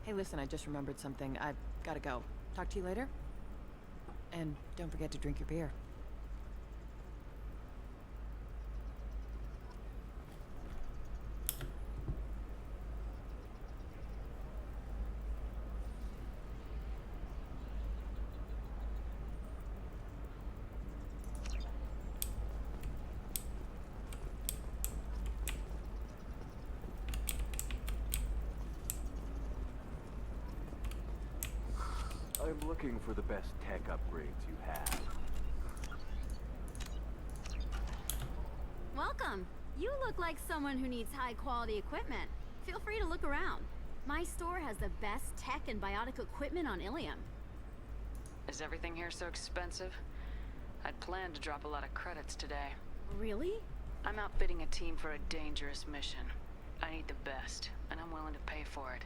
Hey, listen, I just remembered something. I've gotta go. Talk to you later? And don't forget to drink your beer. I'm looking for the best tech upgrades you have. Welcome. You look like someone who needs high-quality equipment. Feel free to look around. My store has the best tech and biotic equipment on Ilium. Is everything here so expensive? I'd planned to drop a lot of credits today. Really? I'm outfitting a team for a dangerous mission. I need the best, and I'm willing to pay for it,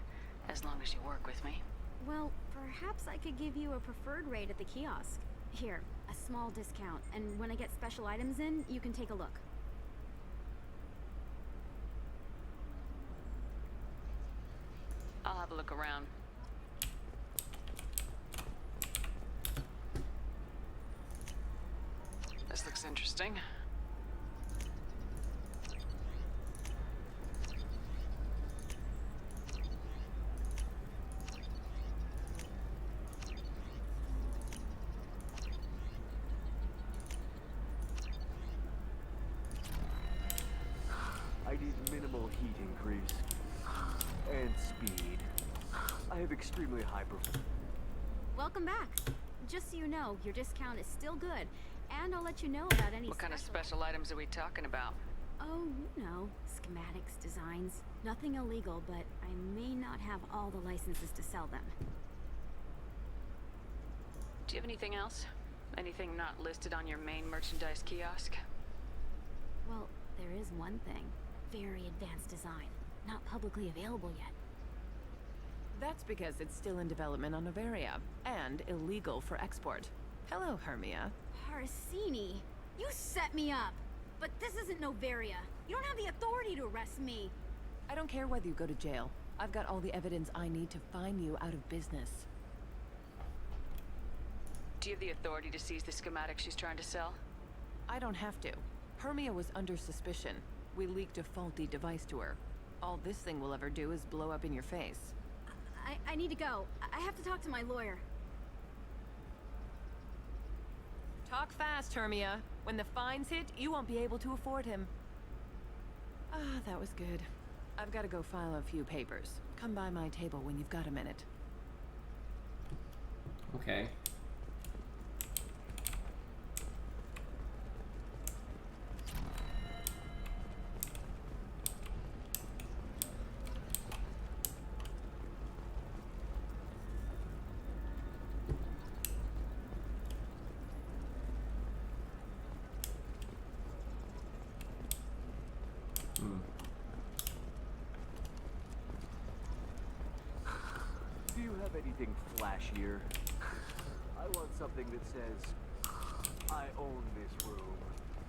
as long as you work with me. Well, perhaps I could give you a preferred rate at the kiosk. Here, a small discount, and when I get special items in, you can take a look. I'll have a look around. This looks interesting. And speed. I have extremely high performance. Welcome back. Just so you know, your discount is still good, and I'll let you know about any What kind of special items are we talking about? Oh, you know, schematics, designs. Nothing illegal, but I may not have all the licenses to sell them. Do you have anything else? Anything not listed on your main merchandise kiosk? Well, there is one thing. Very advanced design. Not publicly available yet. That's because it's still in development on Novaria, and illegal for export. Hello, Hermia. Harsini, you set me up! But this isn't Novaria. You don't have the authority to arrest me. I don't care whether you go to jail. I've got all the evidence I need to fine you out of business. Do you have the authority to seize the schematic she's trying to sell? I don't have to. Hermia was under suspicion. We leaked a faulty device to her. All this thing will ever do is blow up in your face. I need to go. I have to talk to my lawyer. Talk fast, Hermia. When the fines hit, you won't be able to afford him. Ah, that was good. I've got to go file a few papers. Come by my table when you've got a minute. Okay. Do you have anything flashier? I want something that says, I own this room.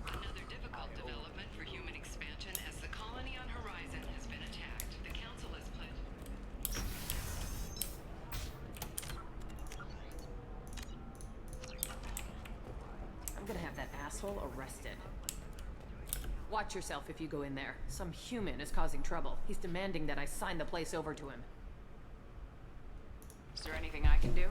Another difficult development for human expansion as the colony on Horizon has been attacked. The council has pledged. I'm gonna have that asshole arrested. Watch yourself if you go in there. Some human is causing trouble. He's demanding that I sign the place over to him. Is there anything I can do?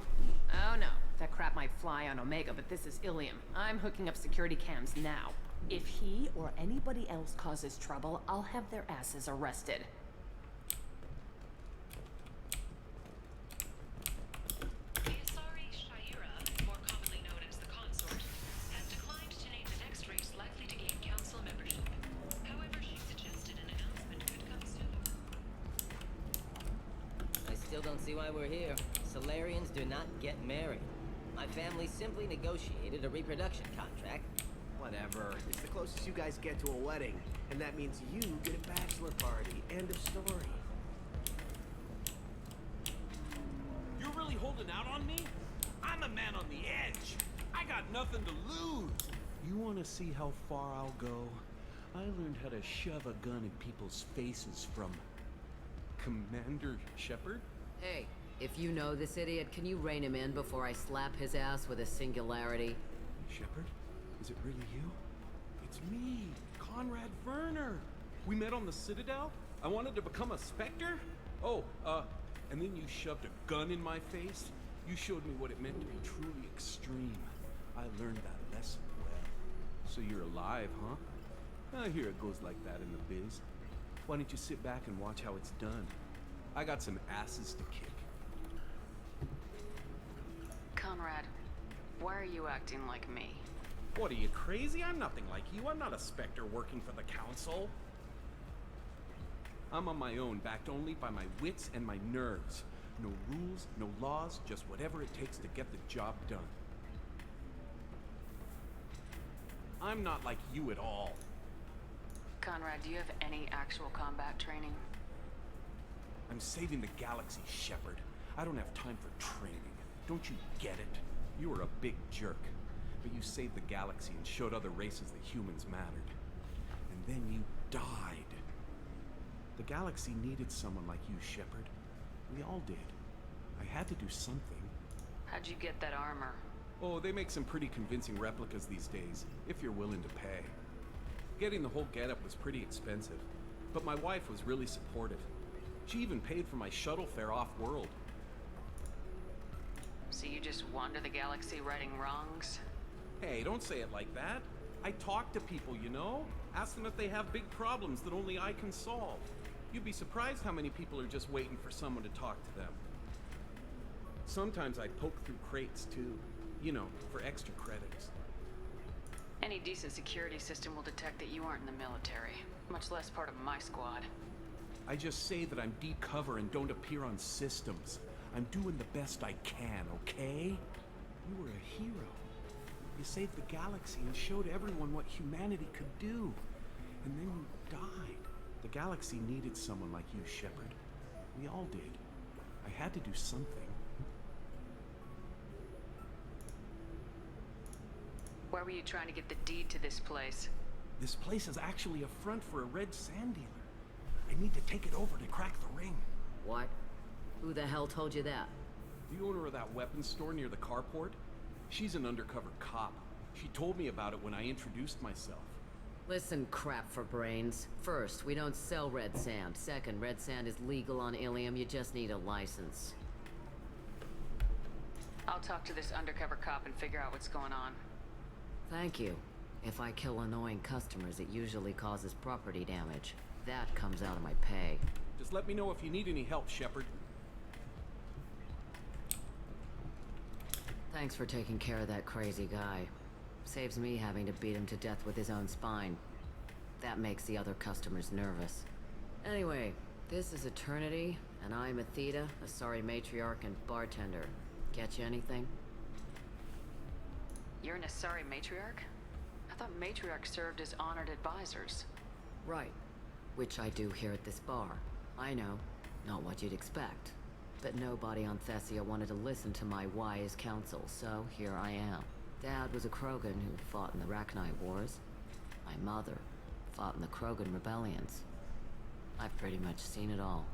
Oh no. That crap might fly on Omega, but this is Ilium. I'm hooking up security cams now. If he or anybody else causes trouble, I'll have their asses arrested. The Asari Shaira, more commonly known as the Consort, has declined to name the next race likely to gain council membership. However, she suggested an announcement could come soon. I still don't see why we're here. Solarians do not get married. My family simply negotiated a reproduction contract. Whatever. It's the closest you guys get to a wedding. And that means you get a bachelor party. End of story. You're really holding out on me? I'm a man on the edge. I got nothing to lose. You want to see how far I'll go? I learned how to shove a gun in people's faces from Commander Shepard. Hey, if you know this idiot, can you rein him in before I slap his ass with a singularity? Shepard? Is it really you? It's me, Conrad Werner. We met on the Citadel. I wanted to become a Spectre. Oh, and then you shoved a gun in my face. You showed me what it meant to be truly extreme. I learned that lesson well. So you're alive, huh? I hear it goes like that in the biz. Why don't you sit back and watch how it's done? I got some asses to kick. Conrad, why are you acting like me? What, are you crazy? I'm nothing like you. I'm not a Spectre working for the Council. I'm on my own, backed only by my wits and my nerves. No rules, no laws, just whatever it takes to get the job done. I'm not like you at all. Conrad, do you have any actual combat training? I'm saving the galaxy, Shepard. I don't have time for training. Don't you get it? You were a big jerk. But you saved the galaxy and showed other races that humans mattered. And then you died. The galaxy needed someone like you, Shepard. We all did. I had to do something. How'd you get that armor? Oh, they make some pretty convincing replicas these days, if you're willing to pay. Getting the whole getup was pretty expensive, but my wife was really supportive. She even paid for my shuttle fare off-world. So you just wander the galaxy righting wrongs? Hey, don't say it like that. I talk to people, you know? Ask them if they have big problems that only I can solve. You'd be surprised how many people are just waiting for someone to talk to them. Sometimes I poke through crates too, you know, for extra credits. Any decent security system will detect that you aren't in the military, much less part of my squad. I just say that I'm decover and don't appear on systems. I'm doing the best I can, okay? You were a hero. You saved the galaxy and showed everyone what humanity could do. And then you died. The galaxy needed someone like you, Shepard. We all did. I had to do something. Why were you trying to get the deed to this place? This place is actually a front for a red sand dealer. I need to take it over to crack the ring. What? Who the hell told you that? The owner of that weapons store near the carport? She's an undercover cop. She told me about it when I introduced myself. Listen, crap for brains. First, we don't sell red sand. Second, red sand is legal on Ilium. You just need a license. I'll talk to this undercover cop and figure out what's going on. Thank you. If I kill annoying customers, it usually causes property damage. That comes out of my pay. Just let me know if you need any help, Shepard. Thanks for taking care of that crazy guy. Saves me having to beat him to death with his own spine. That makes the other customers nervous. Anyway, this is Eternity, and I'm Athena, a sorry matriarch and bartender. Get you anything? You're an Asari matriarch? I thought matriarchs served as honored advisors. Right. Which I do here at this bar. I know, not what you'd expect. But nobody on Thessia wanted to listen to my wise counsel, so here I am. Dad was a Krogan who fought in the Rachni Wars. My mother fought in the Krogan rebellions. I've pretty much seen it all.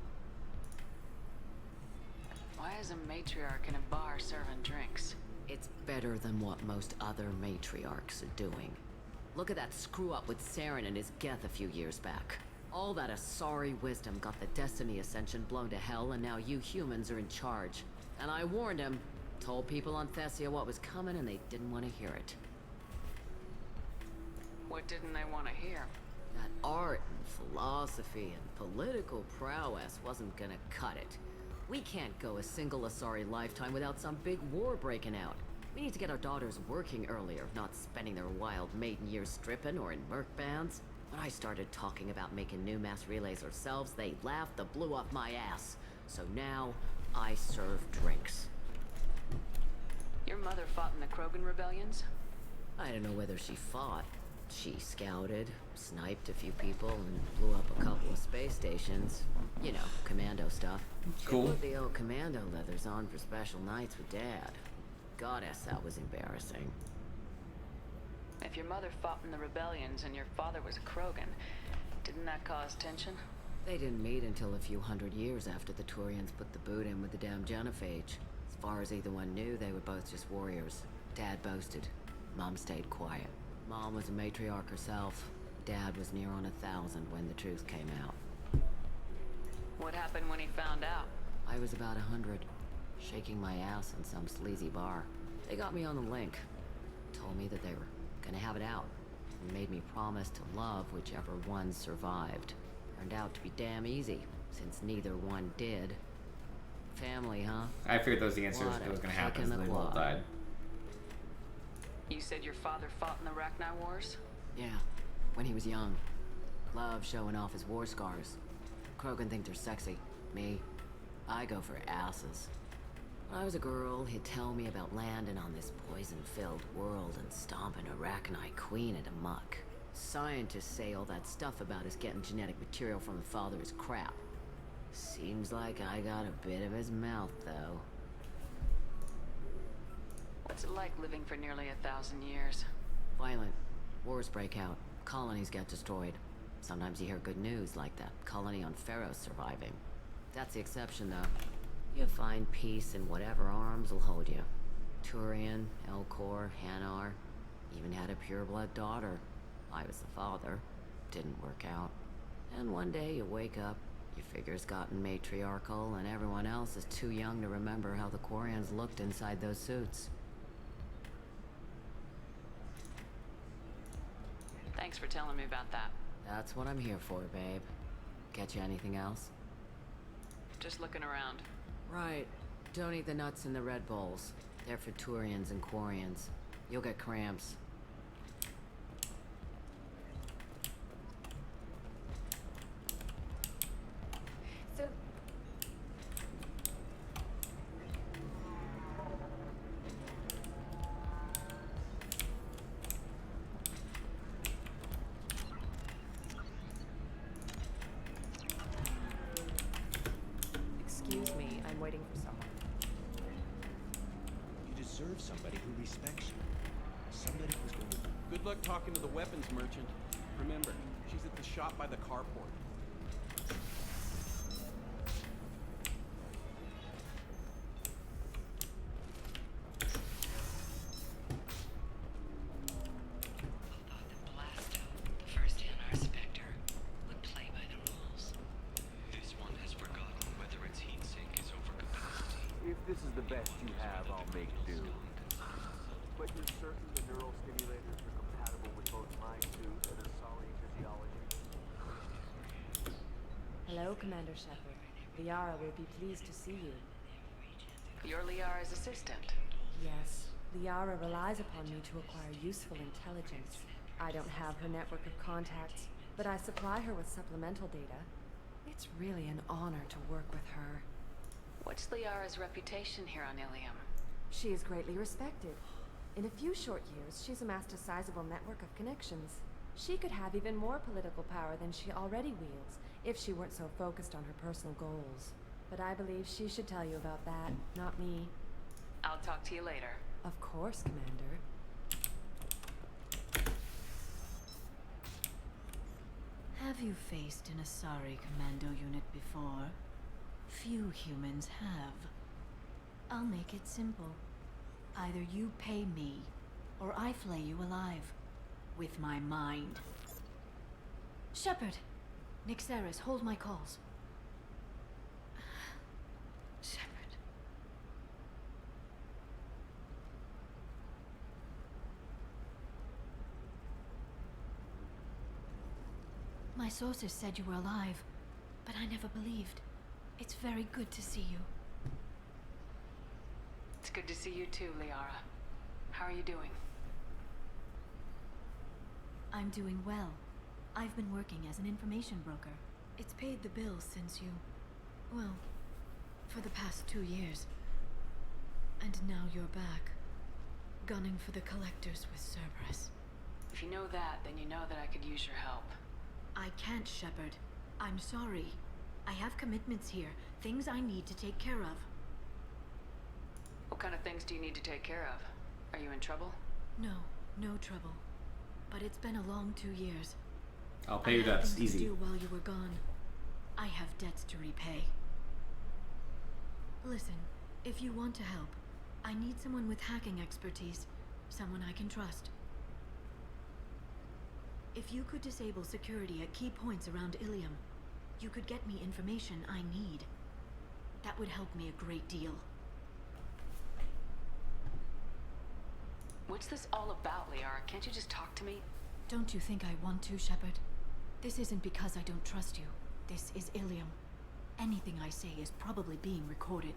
Why is a matriarch in a bar serving drinks? It's better than what most other matriarchs are doing. Look at that screw-up with Saren and his Geth a few years back. All that Asari wisdom got the Destiny Ascension blown to hell, and now you humans are in charge. And I warned him, told people on Thessia what was coming, and they didn't want to hear it. What didn't they want to hear? That art and philosophy and political prowess wasn't gonna cut it. We can't go a single Asari lifetime without some big war breaking out. We need to get our daughters working earlier, not spending their wild maiden years stripping or in merc bands. When I started talking about making new mass relays ourselves, they laughed the blue off my ass. So now, I serve drinks. Your mother fought in the Krogan rebellions? I don't know whether she fought. She scouted, sniped a few people, and blew up a couple of space stations. You know, commando stuff. Cool. She put the old commando leathers on for special nights with Dad. Goddess, that was embarrassing. If your mother fought in the rebellions and your father was a Krogan, didn't that cause tension? They didn't meet until a few hundred years after the Turians put the boot in with the damn Genophage. As far as either one knew, they were both just warriors. Dad boasted. Mom stayed quiet. Mom was a matriarch herself. Dad was near on 1,000 when the truth came out. What happened when he found out? I was about 100, shaking my ass in some sleazy bar. They got me on the link. Told me that they were gonna have it out, and made me promise to love whichever one survived. Turned out to be damn easy, since neither one did. Family, huh? I figured that was the answer What that was a going to kick happen, in and the they all quad. died. You said your father fought in the Rachni Wars? Yeah, when he was young. Loved showing off his war scars. Krogan think they're sexy. Me, I go for asses. When I was a girl, he'd tell me about landing on this poison-filled world and stomping a Rachni queen into muck. Scientists say all that stuff about us getting genetic material from the father is crap. Seems like I got a bit of his mouth, though. What's it like living for nearly 1,000 years? Violent. Wars break out. Colonies get destroyed. Sometimes you hear good news, like that colony on Pharaoh surviving. That's the exception, though. You find peace in whatever arms will hold you. Turian, Elcor, Hanar. Even had a pureblood daughter. I was the father. Didn't work out. And one day you wake up, your figure's gotten matriarchal, and everyone else is too young to remember how the Quarians looked inside those suits. Thanks for telling me about that. That's what I'm here for, babe. Get you anything else? Just looking around. Right. Don't eat the nuts in the Red Bulls. They're for Turians and Quarians. You'll get cramps. So... Excuse me, I'm waiting for someone. You deserve somebody who respects you. Somebody who's going to... Good luck talking to the weapons merchant. Remember, she's at the shop by the carport. The first NR Spectre would play by the rules. This one has forgotten whether its heat sink is over capacity. If this is the best you have, I'll make do. But you're certain the neural stimulators are compatible with both my suit and Asari physiology? Hello, Commander Shepard. Liara will be pleased to see you. You're Liara's assistant. Yes, Liara relies upon me to acquire useful intelligence. I don't have her network of contacts, but I supply her with supplemental data. It's really an honor to work with her. What's Liara's reputation here on Ilium? She is greatly respected. In a few short years, she's amassed a sizable network of connections. She could have even more political power than she already wields, if she weren't so focused on her personal goals. But I believe she should tell you about that, not me. I'll talk to you later. Of course, Commander. Have you faced an Asari commando unit before? Few humans have. I'll make it simple. Either you pay me, or I flay you alive. With my mind. Shepard! Nixeris, hold my calls. Shepard. My sources said you were alive, but I never believed. It's very good to see you. It's good to see you too, Liara. How are you doing? I'm doing well. I've been working as an information broker. It's paid the bills since you... well, for the past 2 years. And now you're back. Gunning for the Collectors with Cerberus. If you know that, then you know that I could use your help. I can't, Shepard. I'm sorry. I have commitments here. Things I need to take care of. What kind of things do you need to take care of? Are you in trouble? No, no trouble. But it's been a long 2 years. I'll pay your debts. I had things Easy. to do while you were gone. I have debts to repay. Listen, if you want to help, I need someone with hacking expertise. Someone I can trust. If you could disable security at key points around Ilium, you could get me information I need. That would help me a great deal. What's this all about, Liara? Can't you just talk to me? Don't you think I want to, Shepard? This isn't because I don't trust you. This is Ilium. Anything I say is probably being recorded.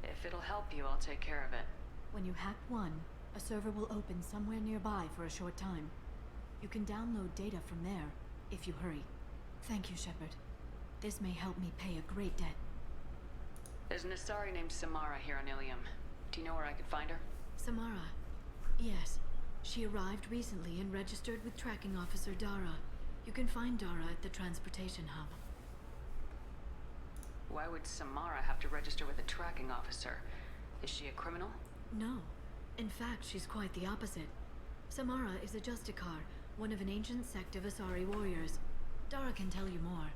If it'll help you, I'll take care of it. When you hack one, a server will open somewhere nearby for a short time. You can download data from there, if you hurry. Thank you, Shepard. This may help me pay a great debt. There's an Asari named Samara here on Ilium. Do you know where I could find her? Samara. Yes. She arrived recently and registered with Tracking Officer Dara. You can find Dara at the transportation hub. Why would Samara have to register with a tracking officer? Is she a criminal? No. In fact, she's quite the opposite. Samara is a Justicar, one of an ancient sect of Asari warriors. Dara can tell you more.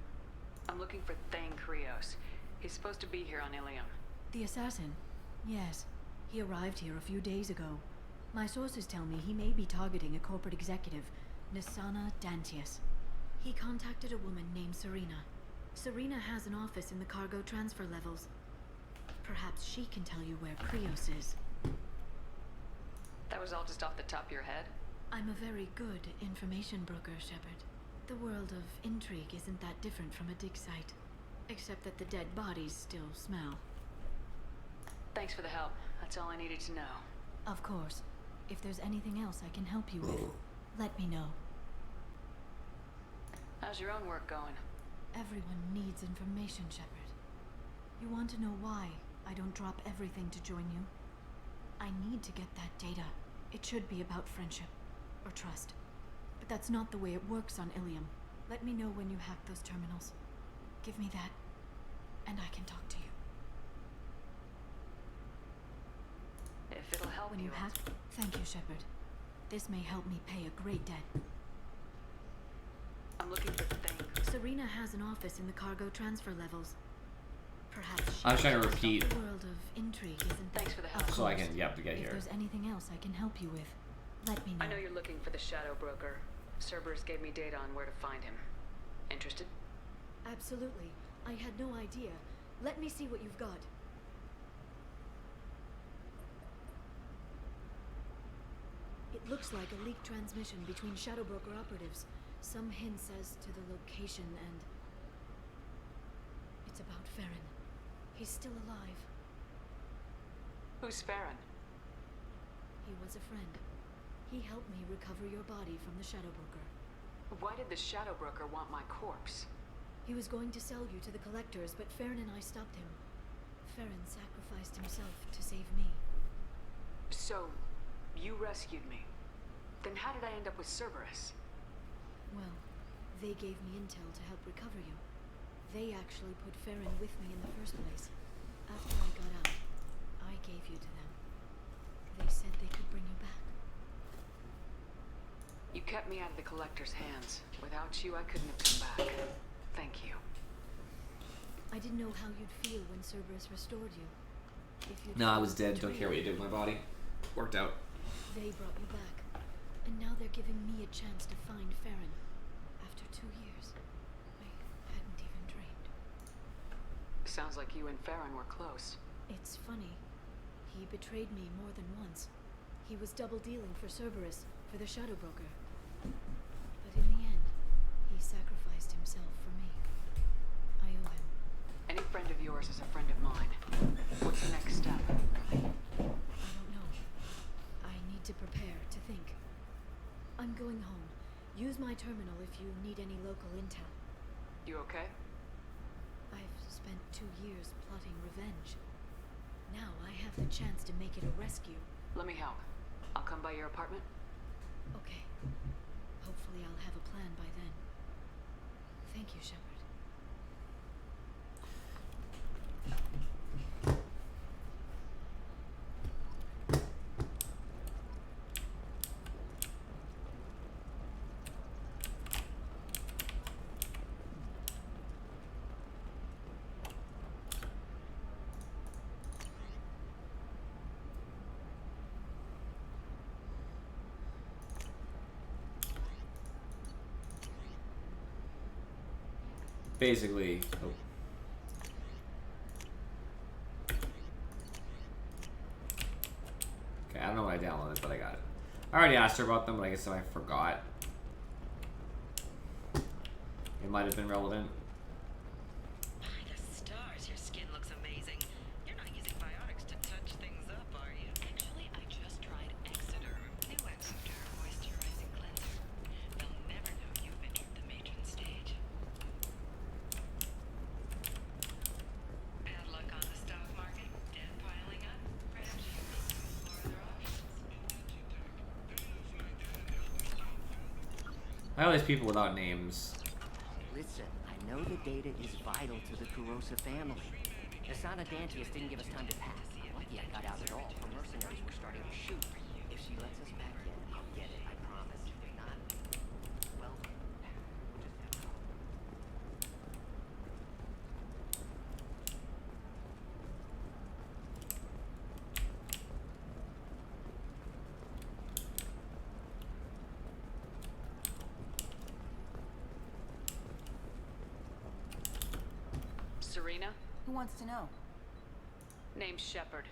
I'm looking for Thane Krios. He's supposed to be here on Ilium. The assassin? Yes. He arrived here a few days ago. My sources tell me he may be targeting a corporate executive, Nisana Dantius. He contacted a woman named Serena. Serena has an office in the cargo transfer levels. Perhaps she can tell you where Krios is. That was all just off the top of your head? I'm a very good information broker, Shepard. The world of intrigue isn't that different from a dig site. Except that the dead bodies still smell. Thanks for the help. That's all I needed to know. Of course. If there's anything else I can help you with, let me know. How's your own work going? Everyone needs information, Shepard. You want to know why I don't drop everything to join you? I need to get that data. It should be about friendship. Or trust. But that's not the way it works on Ilium. Let me know when you hack those terminals. Give me that, and I can talk to you. If it'll help When you hack... Thank you, Shepard. This may help me pay a great debt. I'm looking for the thing. Serena has an office in the cargo transfer levels. Perhaps I was trying to repeat. The world of intrigue isn't. Thanks for the help. So I can, to get If here. there's anything else I can help you with, let me know. I know you're looking for the Shadow Broker. Cerberus gave me data on where to find him. Interested? Absolutely. I had no idea. Let me see what you've got. It looks like a leaked transmission between Shadow Broker operatives. Some hints as to the location and... It's about Farron. He's still alive. Who's Farron? He was a friend. He helped me recover your body from the Shadow Broker. Why did the Shadow Broker want my corpse? He was going to sell you to the Collectors, but Farron and I stopped him. Farron sacrificed himself to save me. So, you rescued me. Then how did I end up with Cerberus? Well, they gave me intel to help recover you. They actually put Farron with me in the first place. After I got out, I gave you to them. They said they could bring you back. You kept me out of the Collector's hands. Without you, I couldn't have come back. Thank you. I didn't know how you'd feel when Cerberus restored you. If you'd No, I was felt dead. Don't care what you did with my body. Worked out. They brought you back. And now they're giving me a chance to find Farron. After 2 years. I hadn't even dreamed. Sounds like you and Farron were close. It's funny. He betrayed me more than once. He was double dealing for Cerberus, for the Shadow Broker. But in the end, he sacrificed himself for me. I owe him. Any friend of yours is a friend of mine. What's the next step? I don't know. I need to prepare, to think. I'm going home. Use my terminal if you need any local intel. You okay? I've spent 2 years plotting revenge. Now I have the chance to make it a rescue. Let me help. I'll come by your apartment. Okay. Hopefully I'll have a plan by then. Thank you, Shepard. Basically, okay, I don't know what I downloaded, but I got it. I already asked her about them, but I guess I forgot. It might have been relevant. By the stars, your skin looks amazing. You're not using biotics to touch things up, are you? Actually, I just tried Exoderm. New Exoderm moisturizing cleanser. They'll never know you've entered the matron stage. Bad luck on the stock market. Debt piling up. Perhaps you can explore other options. I always people without names. Listen, I know the data is vital to the Kurosa family. Asana Dantius didn't give us time to pack. Lucky I got out at all, for mercenaries were starting to shoot. If she lets us back in, I'll get it, I promise. If not, well, we'll just have to. Serena? Who wants to know? Name's Shepard.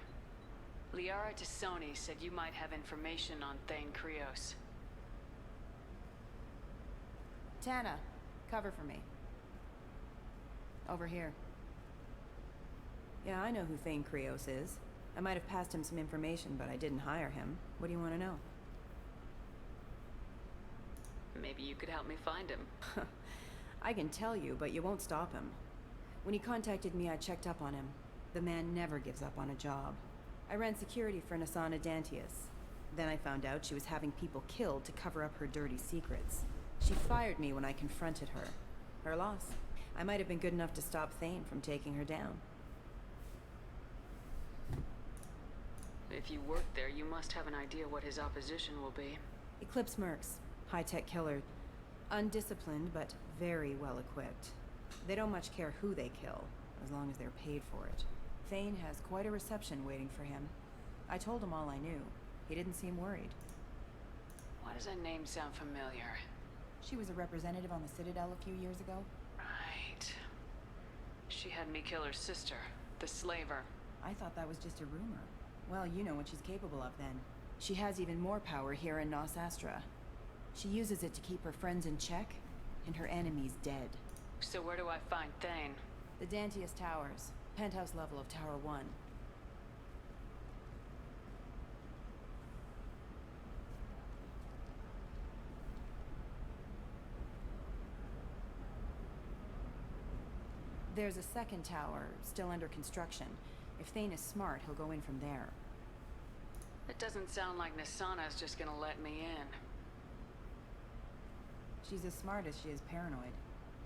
Liara Tassoni said you might have information on Thane Krios. Tana, cover for me. Over here. Yeah, I know who Thane Krios is. I might have passed him some information, but I didn't hire him. What do you want to know? Maybe you could help me find him. I can tell you, but you won't stop him. When he contacted me, I checked up on him. The man never gives up on a job. I ran security for Nasana Dantius. Then I found out she was having people killed to cover up her dirty secrets. She fired me when I confronted her. Her loss. I might have been good enough to stop Thane from taking her down. If you work there, you must have an idea what his opposition will be. Eclipse Mercs. High-tech killer. Undisciplined, but very well equipped. They don't much care who they kill, as long as they're paid for it. Thane has quite a reception waiting for him. I told him all I knew. He didn't seem worried. Why does that name sound familiar? She was a representative on the Citadel a few years ago. Right. She had me kill her sister, the slaver. I thought that was just a rumor. Well, you know what she's capable of then. She has even more power here in Nos Astra. She uses it to keep her friends in check, and her enemies dead. So where do I find Thane? The Dantius Towers. Penthouse level of Tower 1. There's a second tower, still under construction. If Thane is smart, he'll go in from there. It doesn't sound like Nasana's just gonna let me in. She's as smart as she is paranoid.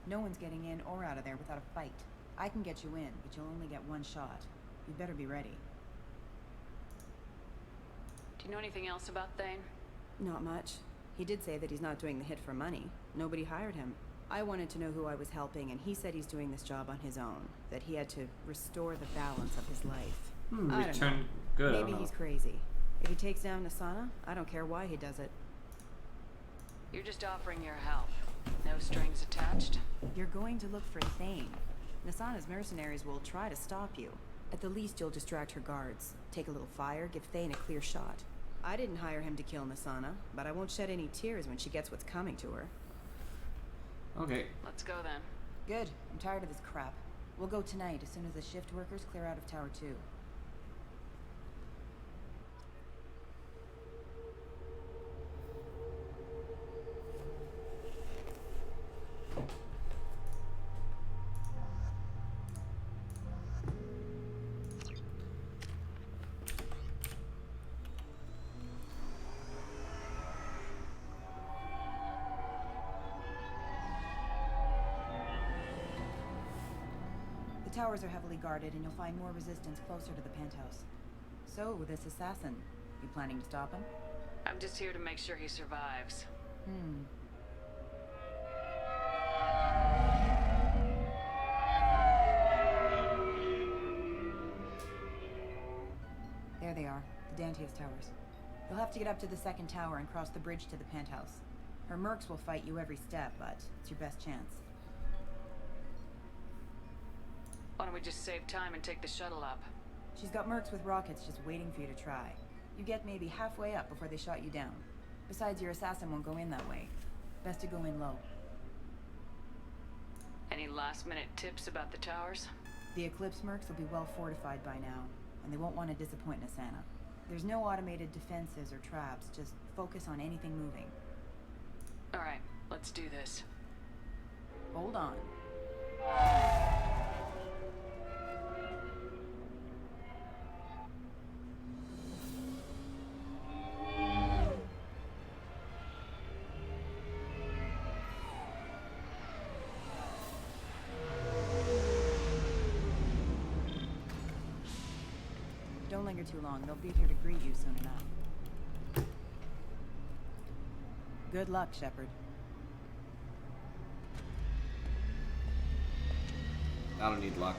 No one's getting in or out of there without a fight. I can get you in, but you'll only get one shot. You'd better be ready. Do you know anything else about Thane? Not much. He did say that he's not doing the hit for money. Nobody hired him. I wanted to know who I was helping, and he said he's doing this job on his own. That he had to restore the balance of his life. I don't know. Good. Maybe he's crazy. If he takes down Nasana, I don't care why he does it. You're just offering your help. No strings attached? You're going to look for Thane. Nasana's mercenaries will try to stop you. At the least, you'll distract her guards. Take a little fire, give Thane a clear shot. I didn't hire him to kill Nasana, but I won't shed any tears when she gets what's coming to her. Okay. Let's go then. Good. I'm tired of this crap. We'll go tonight, as soon as the shift workers clear out of Tower 2. The towers are heavily guarded, and you'll find more resistance closer to the penthouse. So, this assassin, you planning to stop him? I'm just here to make sure he survives. There they are, the Dantius Towers. You'll have to get up to the second tower and cross the bridge to the penthouse. Her mercs will fight you every step, but it's your best chance. Why don't we just save time and take the shuttle up? She's got mercs with rockets just waiting for you to try. You get maybe halfway up before they shot you down. Besides, your assassin won't go in that way. Best to go in low. Any last-minute tips about the towers? The Eclipse mercs will be well fortified by now, and they won't want to disappoint Nasana. There's no automated defenses or traps, just focus on anything moving. Alright, let's do this. Hold on. Don't linger too long. They'll be here to greet you soon enough. Good luck, Shepard. I don't need luck.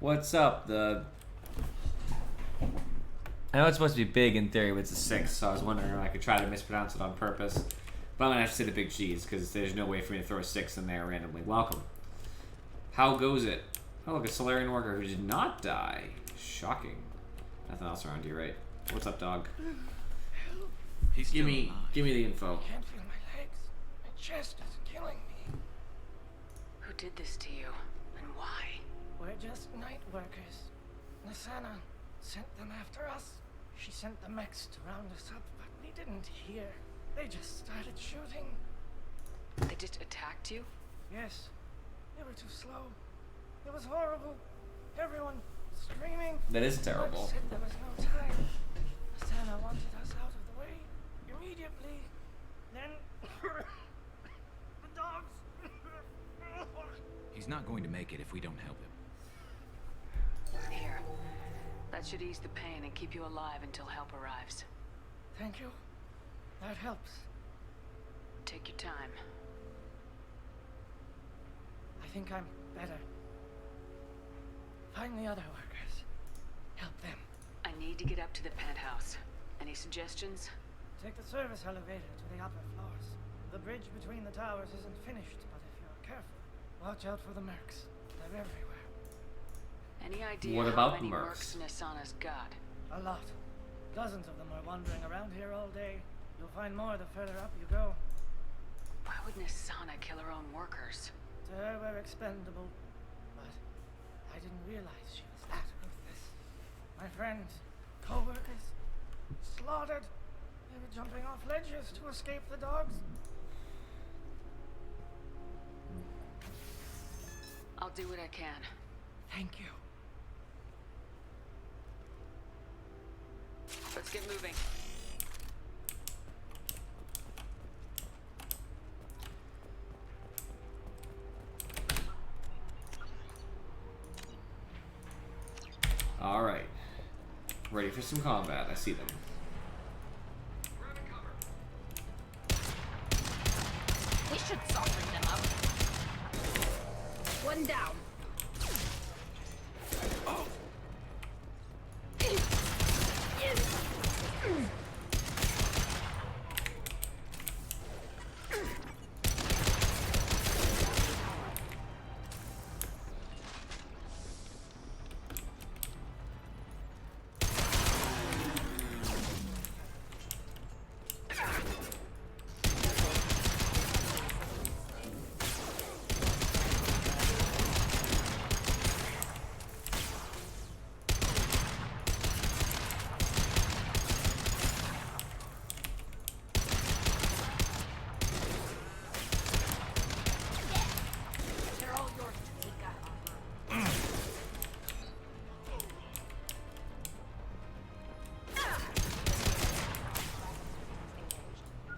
What's up? I know it's supposed to be big in theory, but it's a 6, so I was wondering if I could try to mispronounce it on purpose. But I'm gonna have to say the big cheese, because there's no way for me to throw a 6 in there randomly. Welcome. How goes it? Oh, look, a Solarian worker who did not die. Shocking. Nothing else around you, right? What's up, dog? Give me the info. I can't feel my legs. My chest is killing me. Who did this to you? And why? We're just night workers. Nasana sent them after us. She sent the mechs to round us up, but we didn't hear. They just started shooting. They just attacked you? Yes. They were too slow. It was horrible. Everyone screaming. That is terrible. Said there was no time. Nasana wanted us out of the way immediately. Then the dogs. He's not going to make it if we don't help him. Here. That should ease the pain and keep you alive until help arrives. Thank you. That helps. Take your time. I think I'm better. Find the other workers. Help them. I need to get up to the penthouse. Any suggestions? Take the service elevator to the upper floors. The bridge between the towers isn't finished, but if you're careful, watch out for the mercs. They're everywhere. Any idea What how about many mercs? Nasana's got? A lot. Dozens of them are wandering around here all day. You'll find more the further up you go. Why would Nasana kill her own workers? To her, we're expendable. But I didn't realize she was that ruthless. My friends, co-workers, slaughtered. They were jumping off ledges to escape the dogs. I'll do what I can. Thank you. Let's get moving. Alright. Ready for some combat. I see them. We should soften them up. One down. Oh.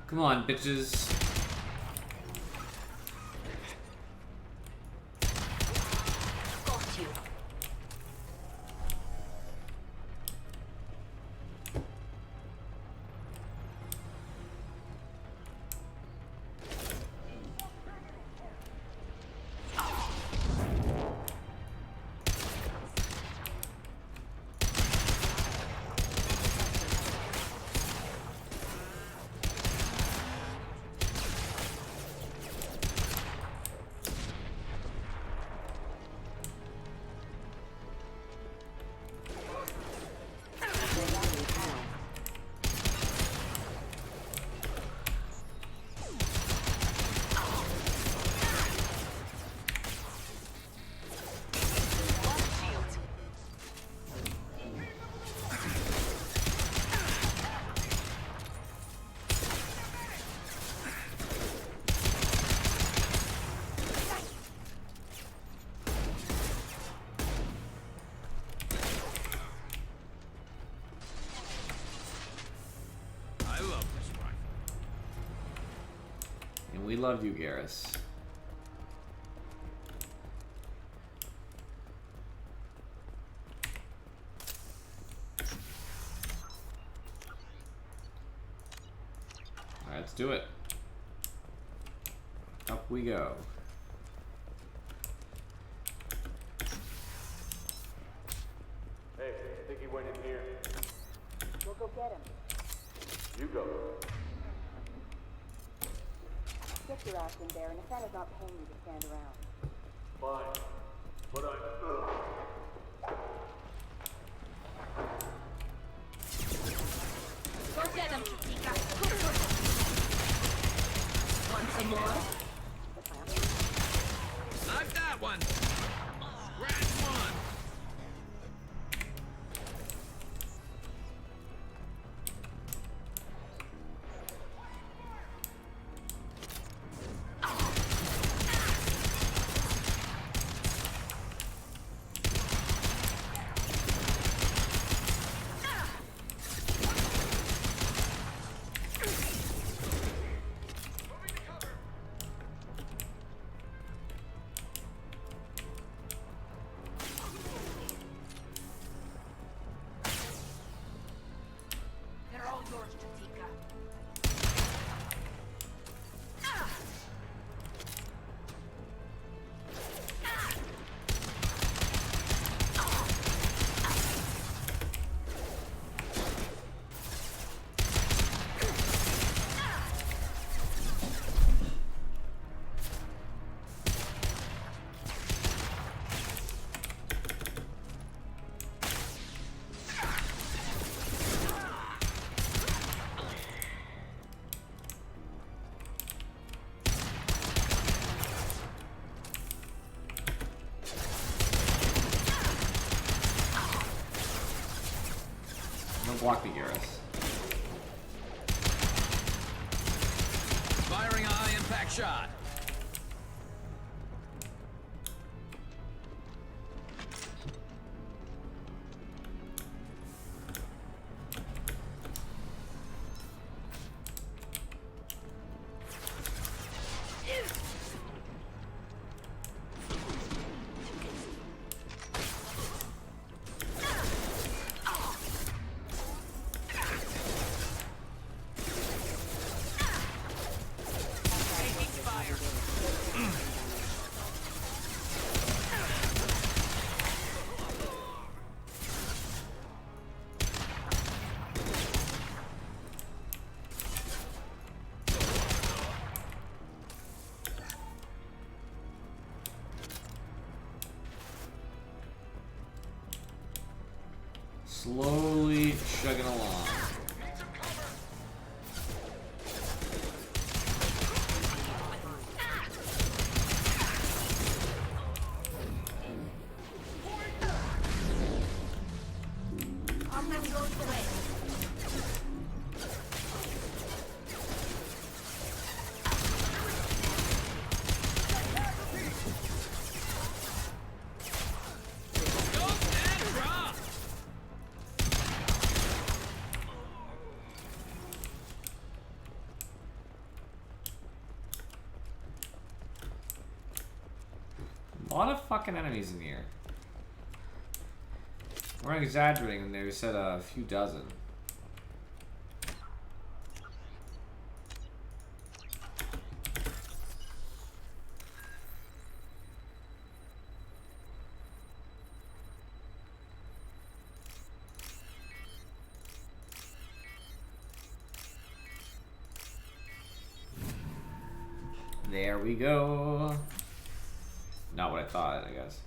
Come on, bitches. Got you. We love you, Garrus. Alright, let's do it. Up we go. point him here. We'll go get him. You go. Get your ass in there, and if Santa's not paying you to stand around. Fine. But Go get him, Chica. Want some more? Like that one! Scratch one! They're all yours, Chica. I'm gonna block the Eurus. Firing a high impact shot. Slowly chugging along. I'm gonna go the way. A lot of fucking enemies in here. We're not exaggerating when they said a few dozen. There we go. Not what I thought, I guess.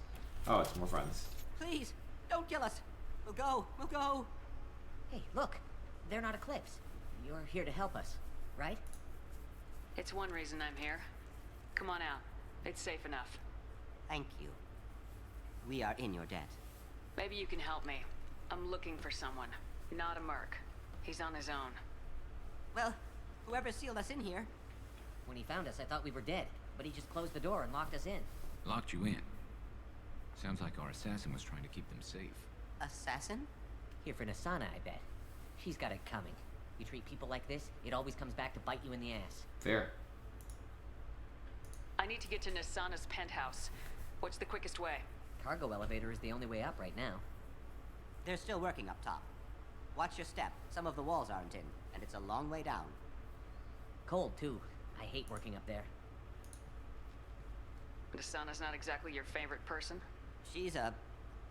Oh, it's more friends. Please, don't kill us. We'll go. We'll go. Hey, look. They're not Eclipse. You're here to help us, right? It's one reason I'm here. Come on out. It's safe enough. Thank you. We are in your debt. Maybe you can help me. I'm looking for someone. Not a merc. He's on his own. Well, whoever sealed us in here. When he found us, I thought we were dead, but he just closed the door and locked us in. Locked you in. Sounds like our assassin was trying to keep them safe. Assassin? Here for Nasana, I bet. She's got it coming. You treat people like this, it always comes back to bite you in the ass. Fair. I need to get to Nasana's penthouse. What's the quickest way? Cargo elevator is the only way up right now. They're still working up top. Watch your step. Some of the walls aren't in, and it's a long way down. Cold, too. I hate working up there. Nasana's not exactly your favorite person? She's a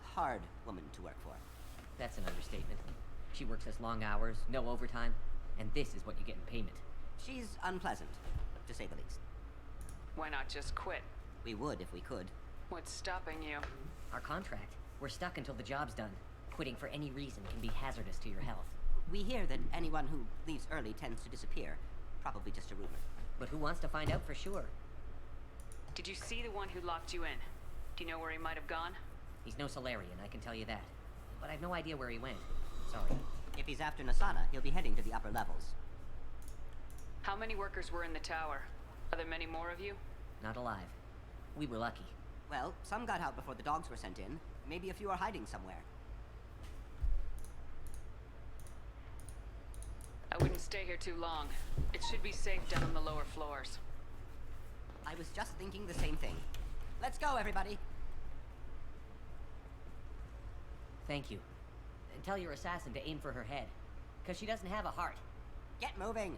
hard woman to work for. That's an understatement. She works as long hours, no overtime, and this is what you get in payment. She's unpleasant, to say the least. Why not just quit? We would if we could. What's stopping you? Our contract. We're stuck until the job's done. Quitting for any reason can be hazardous to your health. We hear that anyone who leaves early tends to disappear. Probably just a rumor. But who wants to find out for sure? Did you see the one who locked you in? Do you know where he might have gone? He's no Solarian, I can tell you that. But I've no idea where he went. Sorry. If he's after Nasana, he'll be heading to the upper levels. How many workers were in the tower? Are there many more of you? Not alive. We were lucky. Well, some got out before the dogs were sent in. Maybe a few are hiding somewhere. I wouldn't stay here too long. It should be safe down on the lower floors. I was just thinking the same thing. Let's go, everybody! Thank you. And tell your assassin to aim for her head. Because she doesn't have a heart. Get moving!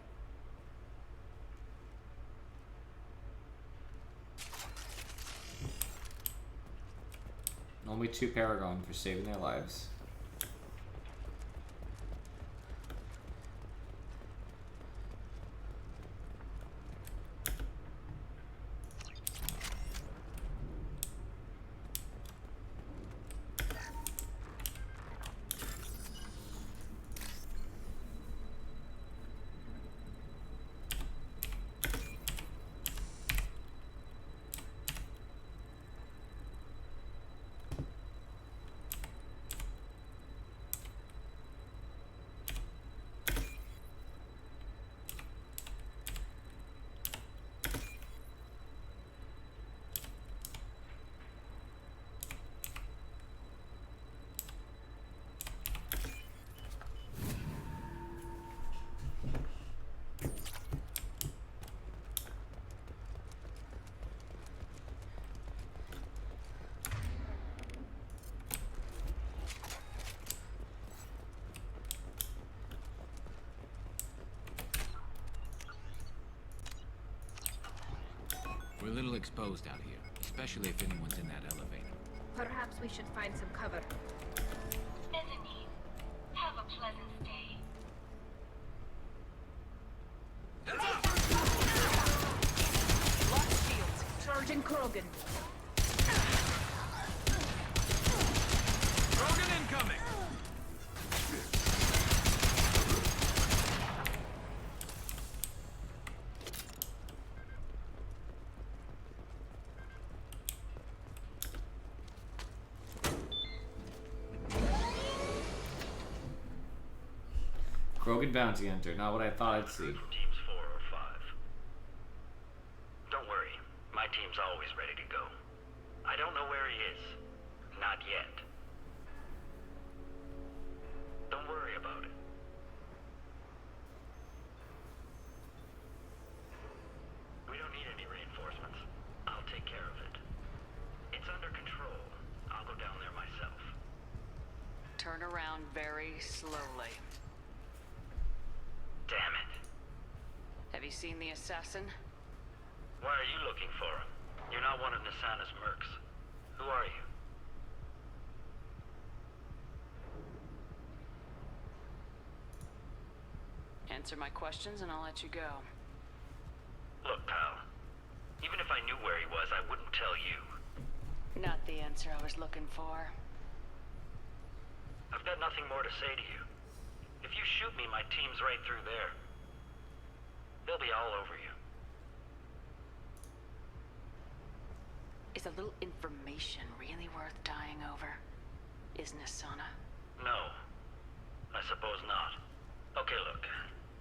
Only 2 Paragon for saving their lives. We're a little exposed out here, especially if anyone's in that elevator. Perhaps we should find some cover. Mezzanine, have a pleasant day. Lock shields. Sergeant Krogan. Krogan incoming! Krogan Bounty Hunter, not what I thought I'd see. Teams 4 or 5. Don't worry, my team's always ready to go. I don't know where he is. Not yet. Don't worry about it. We don't need any reinforcements. I'll take care of it. It's under control. I'll go down there myself. Turn around very slowly. Damn it. Have you seen the assassin? Why are you looking for him? You're not one of Nasana's mercs. Who are you? Answer my questions and I'll let you go. Look, pal. Even if I knew where he was, I wouldn't tell you. Not the answer I was looking for. I've got nothing more to say to you. If you shoot me, my team's right through there. They'll be all over you. Is a little information really worth dying over? Is Nasana? No. I suppose not. Okay, look.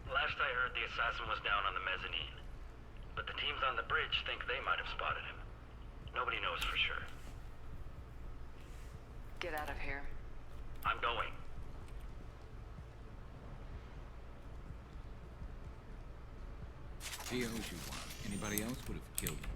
Last I heard, the assassin was down on the mezzanine. But the teams on the bridge think they might have spotted him. Nobody knows for sure. Get out of here. I'm going. He owes you one. Anybody else would have killed him.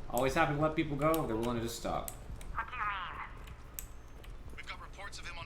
Always happy to let people go if they're willing to just stop. What do you mean? We've got reports of him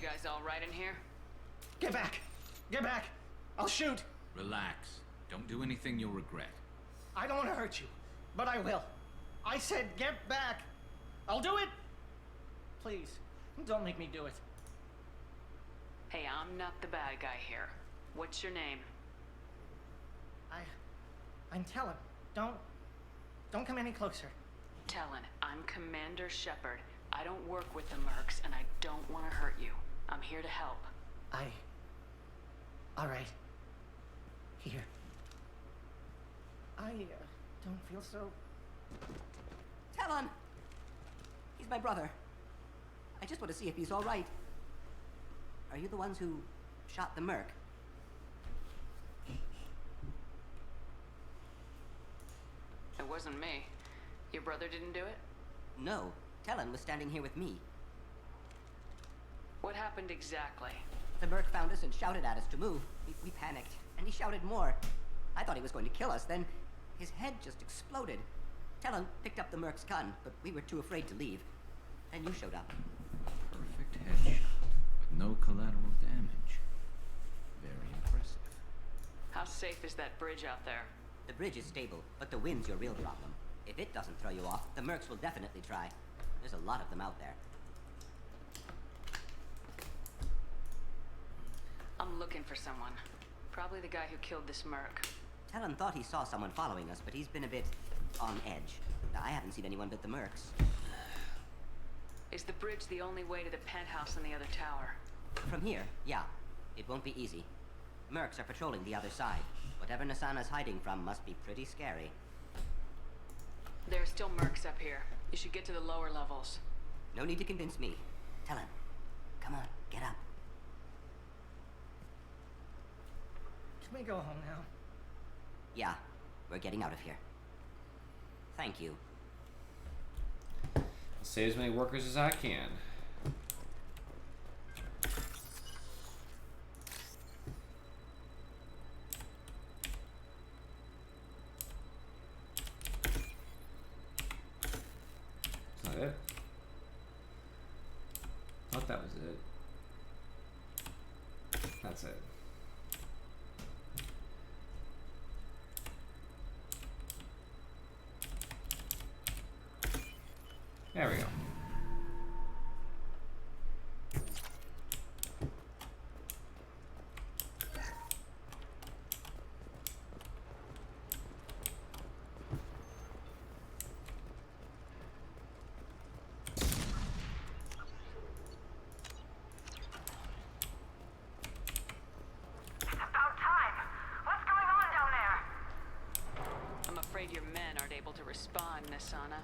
You guys all right in here? Get back! Get back! I'll shoot! Relax. Don't do anything you'll regret. I don't want to hurt you, but I will. I said get back! I'll do it! Please, don't make me do it. Hey, I'm not the bad guy here. What's your name? I'm Talon. Don't come any closer. Talon, I'm Commander Shepard. I don't work with the Mercs, and I don't want to hurt you. I'm here to help. All right. Here. I don't feel so... Talon! He's my brother. I just want to see if he's all right. Are you the ones who shot the Merc? It wasn't me. Your brother didn't do it? No. Talon was standing here with me. What happened exactly? The Merc found us and shouted at us to move. We panicked, and he shouted more. I thought he was going to kill us, then his head just exploded. Talon picked up the Merc's gun, but we were too afraid to leave. Then you showed up. Perfect headshot, with no collateral damage. Very impressive. How safe is that bridge out there? The bridge is stable, but the wind's your real problem. If it doesn't throw you off, the Mercs will definitely try. There's a lot of them out there. I'm looking for someone. Probably the guy who killed this Merc. Talon thought he saw someone following us, but he's been a bit on edge. I haven't seen anyone but the Mercs. Is the bridge the only way to the penthouse in the other tower? From here, yeah. It won't be easy. Mercs are patrolling the other side. Whatever Nasana's hiding from must be pretty scary. There are still Mercs up here. You should get to the lower levels. No need to convince me. Talon, come on, get up. Can we go home now? Yeah, we're getting out of here. Thank you. I'll save as many workers as I can. Is that it? Thought that was it. That's it. There we go. I'm afraid your men aren't able to respond, Nasana.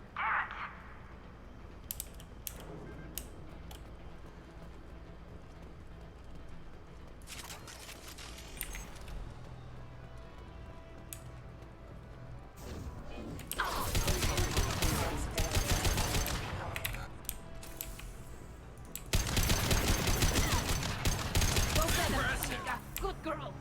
Good girls.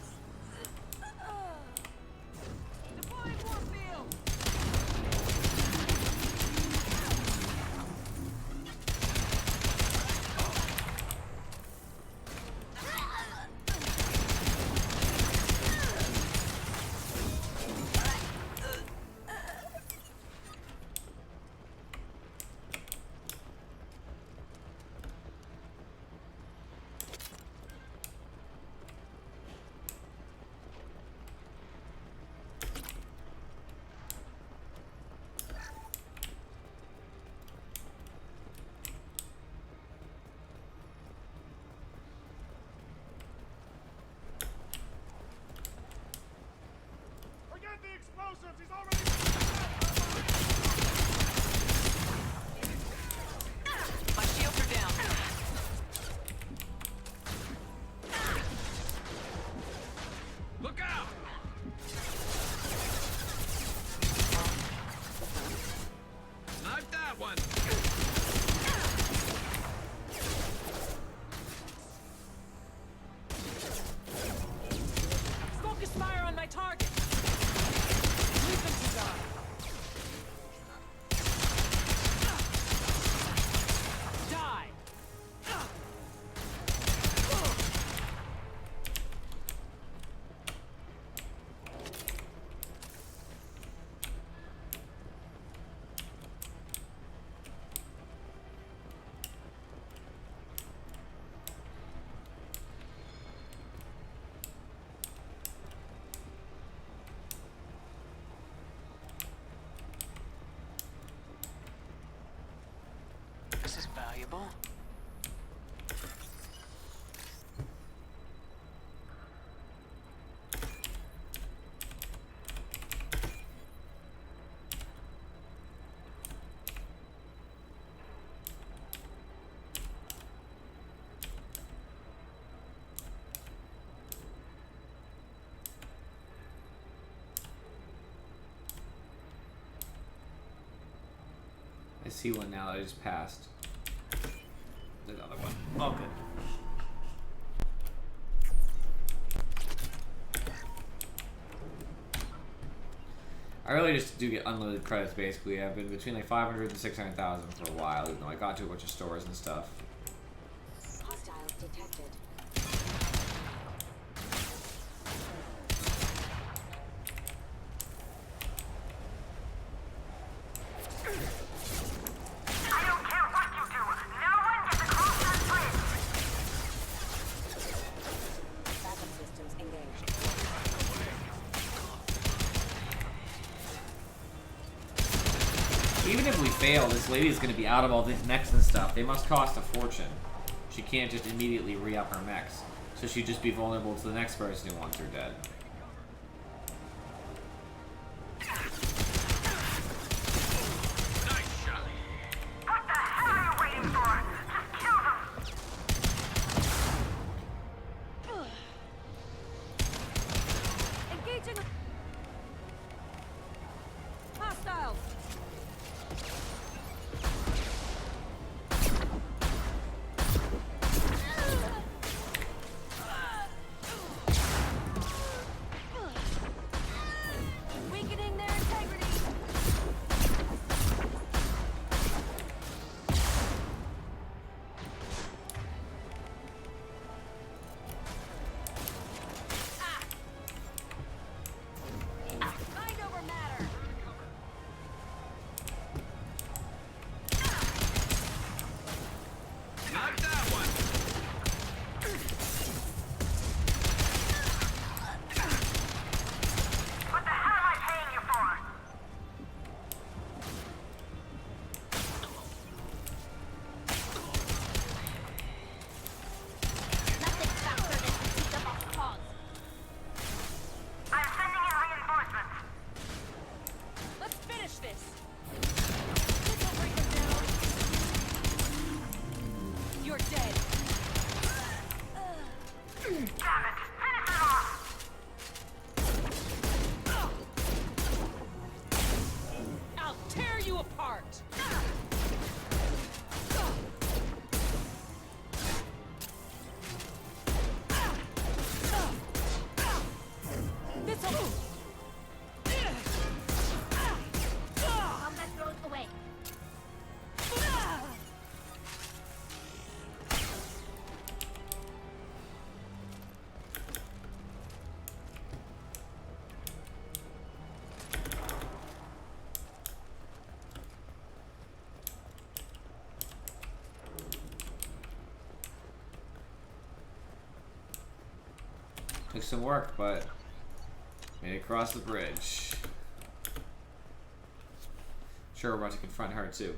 This is valuable. I see one now that I just passed. There's another one. Oh, good. I really just do get unlimited credits, basically. I've been between like 500 and 600,000 for a while, even though I got to a bunch of stores and stuff. Hostiles detected. Even if we fail, this lady is going to be out of all these mechs and stuff. They must cost a fortune. She can't just immediately re-up her mechs. So she'd just be vulnerable to the next person who wants her dead. Engaging. Hostiles. Weakening their integrity. Mind over matter. Knock that one. What the hell am I paying you for? Nothing faster than to keep them off cause. I'm sending in reinforcements. Let's finish this. This'll bring them down. You're dead. Damn it! Finish it off! I'll tear you apart. This'll. Combat throws away. Took some work, but made it across the bridge. Sure, we're about to confront her too.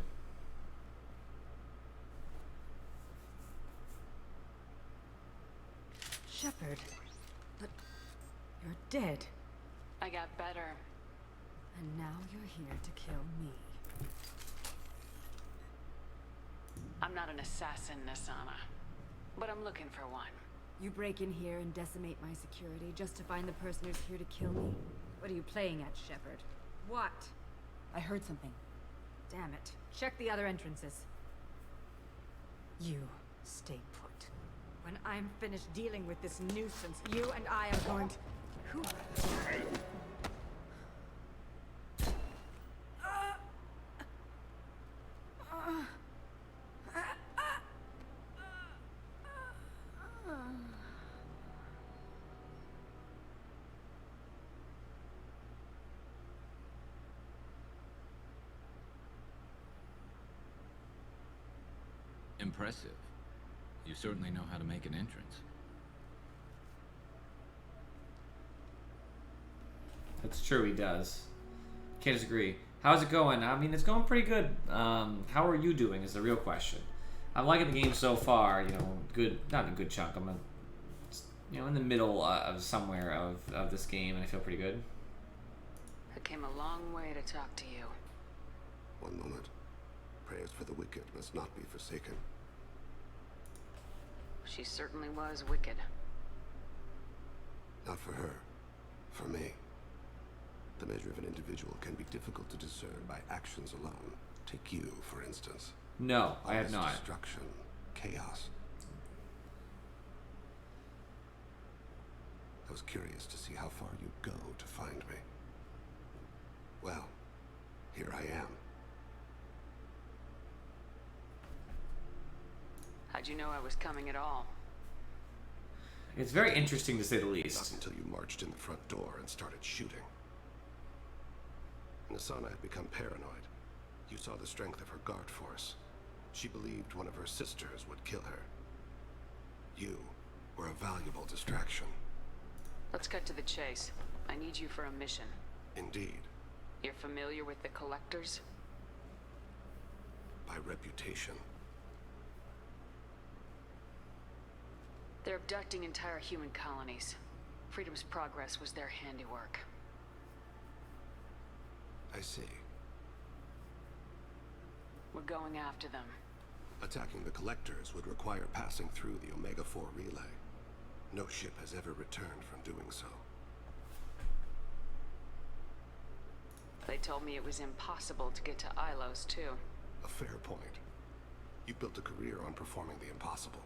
Shepard. But you're dead. I got better. And now you're here to kill me. I'm not an assassin, Nasana. But I'm looking for one. You break in here and decimate my security just to find the person who's here to kill me? What are you playing at, Shepard? What? I heard something. Damn it. Check the other entrances. You stay put. When I'm finished dealing with this nuisance, you and I are going to... Who? Impressive. You certainly know how to make an entrance. That's true, he does. Can't disagree. How's it going? I mean, it's going pretty good. How are you doing is the real question. I'm liking the game so far, you know, good, not a good chunk. I'm, in the middle of somewhere of this game, and I feel pretty good. I came a long way to talk to you. One moment. Prayers for the wicked must not be forsaken. She certainly was wicked. Not for her. For me. The measure of an individual can be difficult to discern by actions alone. Take you, for instance. No, I have not. Destruction, chaos. I was curious to see how far you'd go to find me. Well, here I am. How'd you know I was coming at all? It's very interesting to say the least. Not until you marched in the front door and started shooting. Nassana had become paranoid. You saw the strength of her guard force. She believed one of her sisters would kill her. You were a valuable distraction. Let's cut to the chase. I need you for a mission. Indeed. You're familiar with the Collectors? By reputation. They're abducting entire human colonies. Freedom's Progress was their handiwork. I see. We're going after them. Attacking the Collectors would require passing through the Omega-4 relay. No ship has ever returned from doing so. They told me it was impossible to get to Ilos, too. A fair point. You built a career on performing the impossible.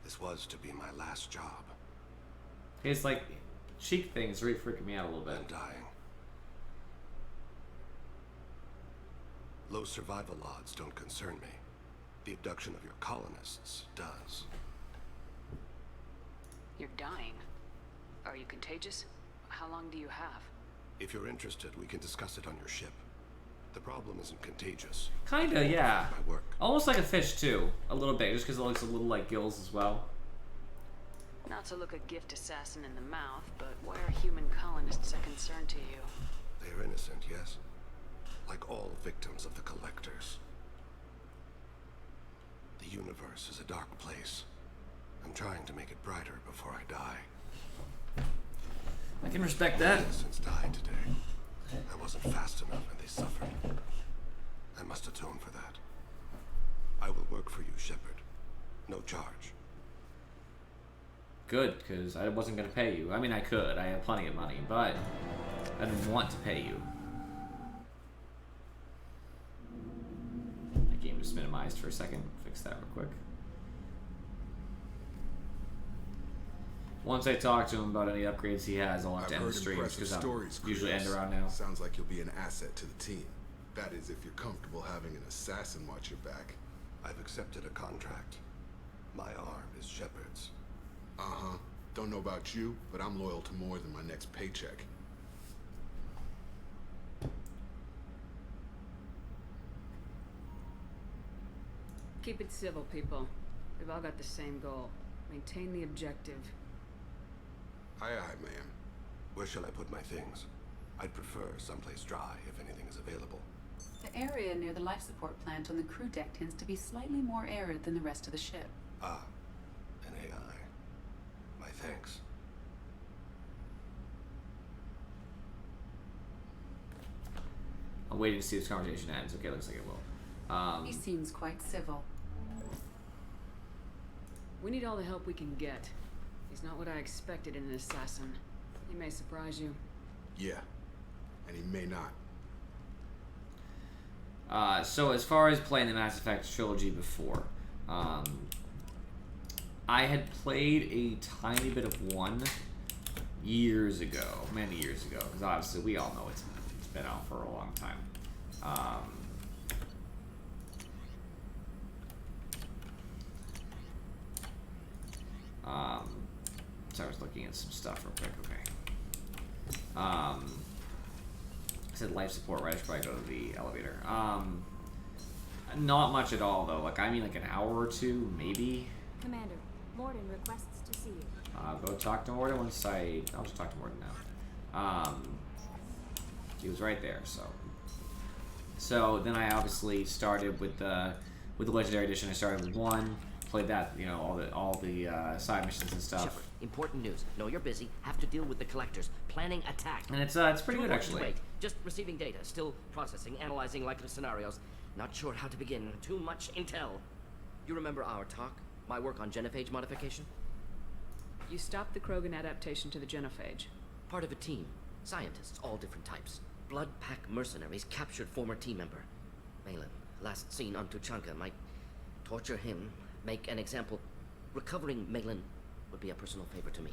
This was to be my last job. His, like, cheek thing's really freaking me out a little bit. I'm dying. Low survival odds don't concern me. The abduction of your colonists does. You're dying. Are you contagious? How long do you have? If you're interested, we can discuss it on your ship. The problem isn't contagious. Kinda, yeah. My work. Almost like a fish, too. A little bit, just because it looks a little like gills as well. Not to look a gift assassin in the mouth, but why are human colonists a concern to you? They are innocent, yes. Like all victims of the Collectors. The universe is a dark place. I'm trying to make it brighter before I die. I can respect that. Innocents died today. I wasn't fast enough and they suffered. I must atone for that. I will work for you, Shepard. No charge. Good, because I wasn't going to pay you. I mean, I could. I have plenty of money, but I didn't want to pay you. My game just minimized for a second. Fix that real quick. Once I talk to him about any upgrades he has, I'll have to end the stream because I'll usually end around now. Sounds like you'll be an asset to the team. That is, if you're comfortable having an assassin watch your back. I've accepted a contract. My arm is Shepard's. Uh-huh. Don't know about you, but I'm loyal to more than my next paycheck. Keep it civil, people. We've all got the same goal. Maintain the objective. Aye, aye, ma'am. Where shall I put my things? I'd prefer someplace dry if anything is available. The area near the life support plant on the crew deck tends to be slightly more arid than the rest of the ship. Ah, an AI. My thanks. I'm waiting to see if this conversation ends. Okay, looks like it will. He seems quite civil. We need all the help we can get. He's not what I expected in an assassin. He may surprise you. Yeah, and he may not. So as far as playing the Mass Effect trilogy before, I had played a tiny bit of 1 years ago, many years ago, because obviously we all know it's been out for a long time. So I was looking at some stuff real quick. Okay. I said life support right before I go to the elevator. Not much at all though. Like I mean, like an hour or two, maybe. Commander, Morden requests to see you. Go talk to Morden once I'll just talk to Morden now. He was right there. So then I obviously started with the Legendary Edition. I started with 1, played that, you know, all the side missions and stuff. Shepard, important news. Know you're busy. Have to deal with the collectors. Planning attack. And it's pretty good actually. Wait, just receiving data. Still processing, analyzing likely scenarios. Not sure how to begin. Too much intel. You remember our talk? My work on genophage modification? You stopped the Krogan adaptation to the genophage. Part of a team. Scientists, all different types. Blood Pack mercenaries captured former team member. Malin, last seen on Tuchanka, might torture him, make an example. Recovering Malin would be a personal favor to me.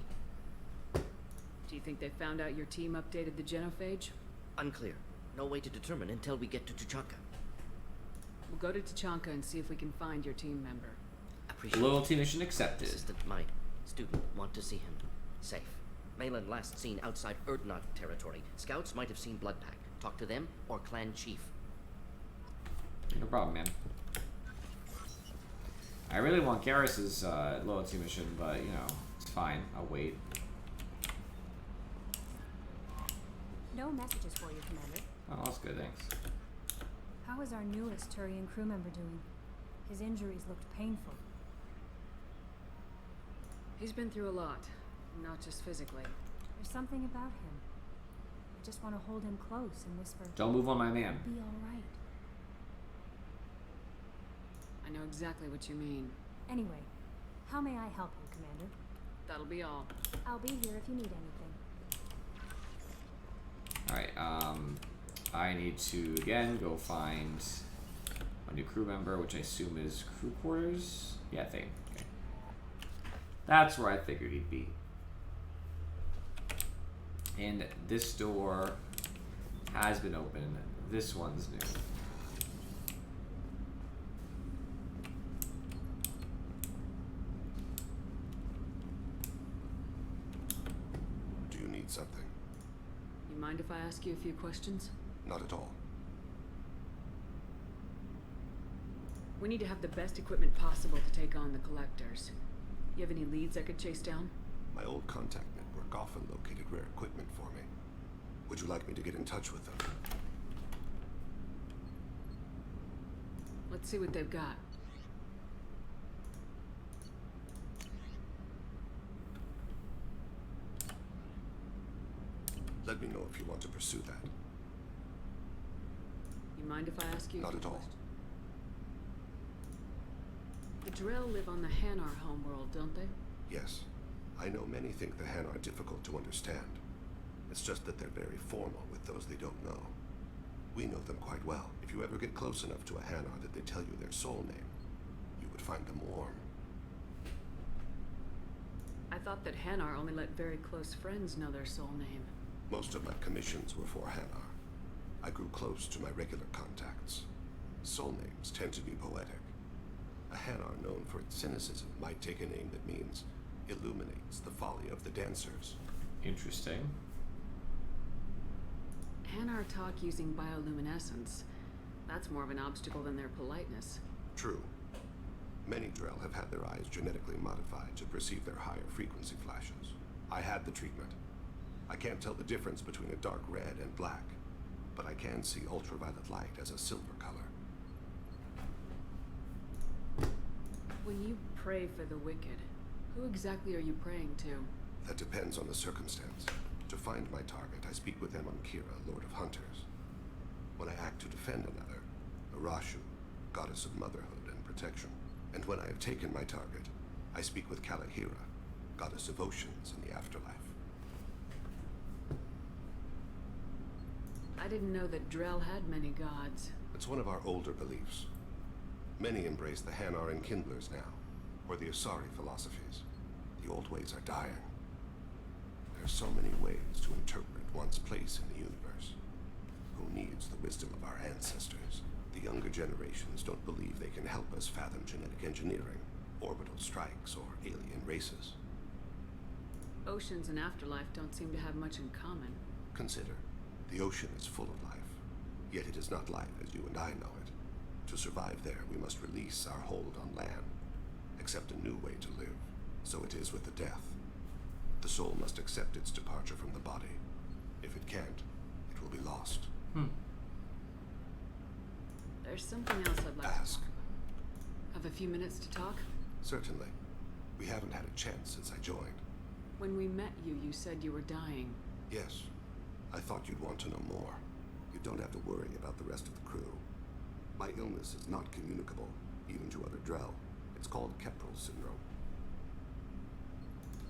Do you think they found out your team updated the genophage? Unclear. No way to determine until we get to Tuchanka. We'll go to Tuchanka and see if we can find your team member. Appreciate Loyalty mission accepted. Assistant might. Student want to see him. Safe. Malin last seen outside Erdnot territory. Scouts might have seen Bloodpack. Talk to them or clan chief. No problem, man. I really want Garrus's loyalty mission, but you know, it's fine. I'll wait. No messages for you, Commander. Oh, that's good, thanks. How is our newest Turian crew member doing? His injuries looked painful. He's been through a lot, not just physically. There's something about him. I just want to hold him close and whisper, Don't move on my man. "Be all right." I know exactly what you mean. Anyway, how may I help you, Commander? That'll be all. I'll be here if you need anything. Alright, I need to, again, go find a new crew member, which I assume is crew quarters? Yeah, I think. Okay. That's where I figured he'd be. And this door has been open. This one's new. Do you need something? You mind if I ask you a few questions? Not at all. We need to have the best equipment possible to take on the collectors. You have any leads I could chase down? My old contact network often located rare equipment for me. Would you like me to get in touch with them? Let's see what they've got. Let me know if you want to pursue that. You mind if I ask you? Not at all. The Drell live on the Hanar homeworld, don't they? Yes. I know many think the Han are difficult to understand. It's just that they're very formal with those they don't know. We know them quite well. If you ever get close enough to a Hanar that they tell you their soul name, you would find them warm. I thought that Hanar only let very close friends know their soul name. Most of my commissions were for Hanar. I grew close to my regular contacts. Soul names tend to be poetic. A Hanar known for its cynicism might take a name that means illuminates the folly of the dancers. Interesting. Hanar talk using bioluminescence. That's more of an obstacle than their politeness. True. Many Drell have had their eyes genetically modified to perceive their higher frequency flashes. I had the treatment. I can't tell the difference between a dark red and black, but I can see ultraviolet light as a silver color. When you pray for the wicked, who exactly are you praying to? That depends on the circumstance. To find my target, I speak with them on Kira, Lord of Hunters. When I act to defend another, Arashu, goddess of motherhood and protection. And when I have taken my target, I speak with Kalahira, goddess of oceans and the afterlife. I didn't know that Drell had many gods. It's one of our older beliefs. Many embrace the Hanar and Kindlers now, or the Asari philosophies. The old ways are dying. There are so many ways to interpret one's place in the universe. Who needs the wisdom of our ancestors? The younger generations don't believe they can help us fathom genetic engineering, orbital strikes, or alien races. Oceans and afterlife don't seem to have much in common. Consider, the ocean is full of life, yet it is not life as you and I know it. To survive there, we must release our hold on land, accept a new way to live. So it is with the death. The soul must accept its departure from the body, If it can't, it will be lost. There's something else I'd like Ask. to talk about. Have a few minutes to talk? Certainly. We haven't had a chance since I joined. When we met you, you said you were dying. Yes. I thought you'd want to know more. You don't have to worry about the rest of the crew. My illness is not communicable, even to other Drell. It's called Keprel syndrome.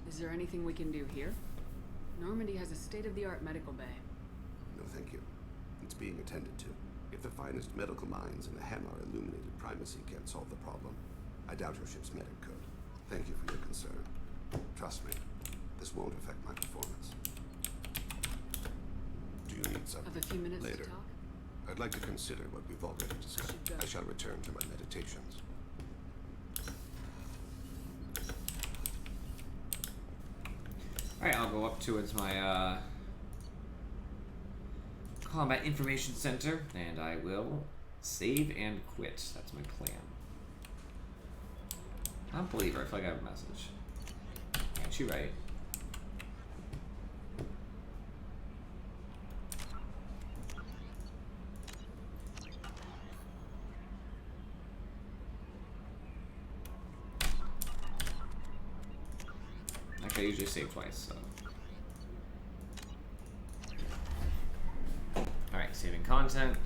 Is there anything we can do here? Normandy has a state-of-the-art medical bay. No, thank you. It's being attended to. If the finest medical minds in the Hanar Illuminated Primacy can't solve the problem, I doubt your ship's medic could. Thank you for your concern. Trust me, this won't affect my performance. Do you need something? Have a few minutes later? to talk? I'd like to consider what we've already discussed. I shall return to my meditations. Alright, I'll go up towards my Combat Information Center, and I will save and quit. That's my plan. I don't believe her. I feel like I have a message. Ain't she right? Like I usually save twice, so. Alright, saving content.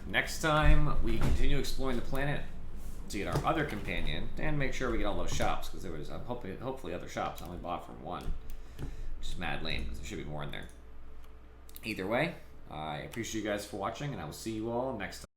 Next time, we continue exploring the planet to get our other companion and make sure we get all those shops, because there was hopefully other shops. I only bought from one, which is mad lame because there should be more in there. Either way, I appreciate you guys for watching, and I will see you all next time.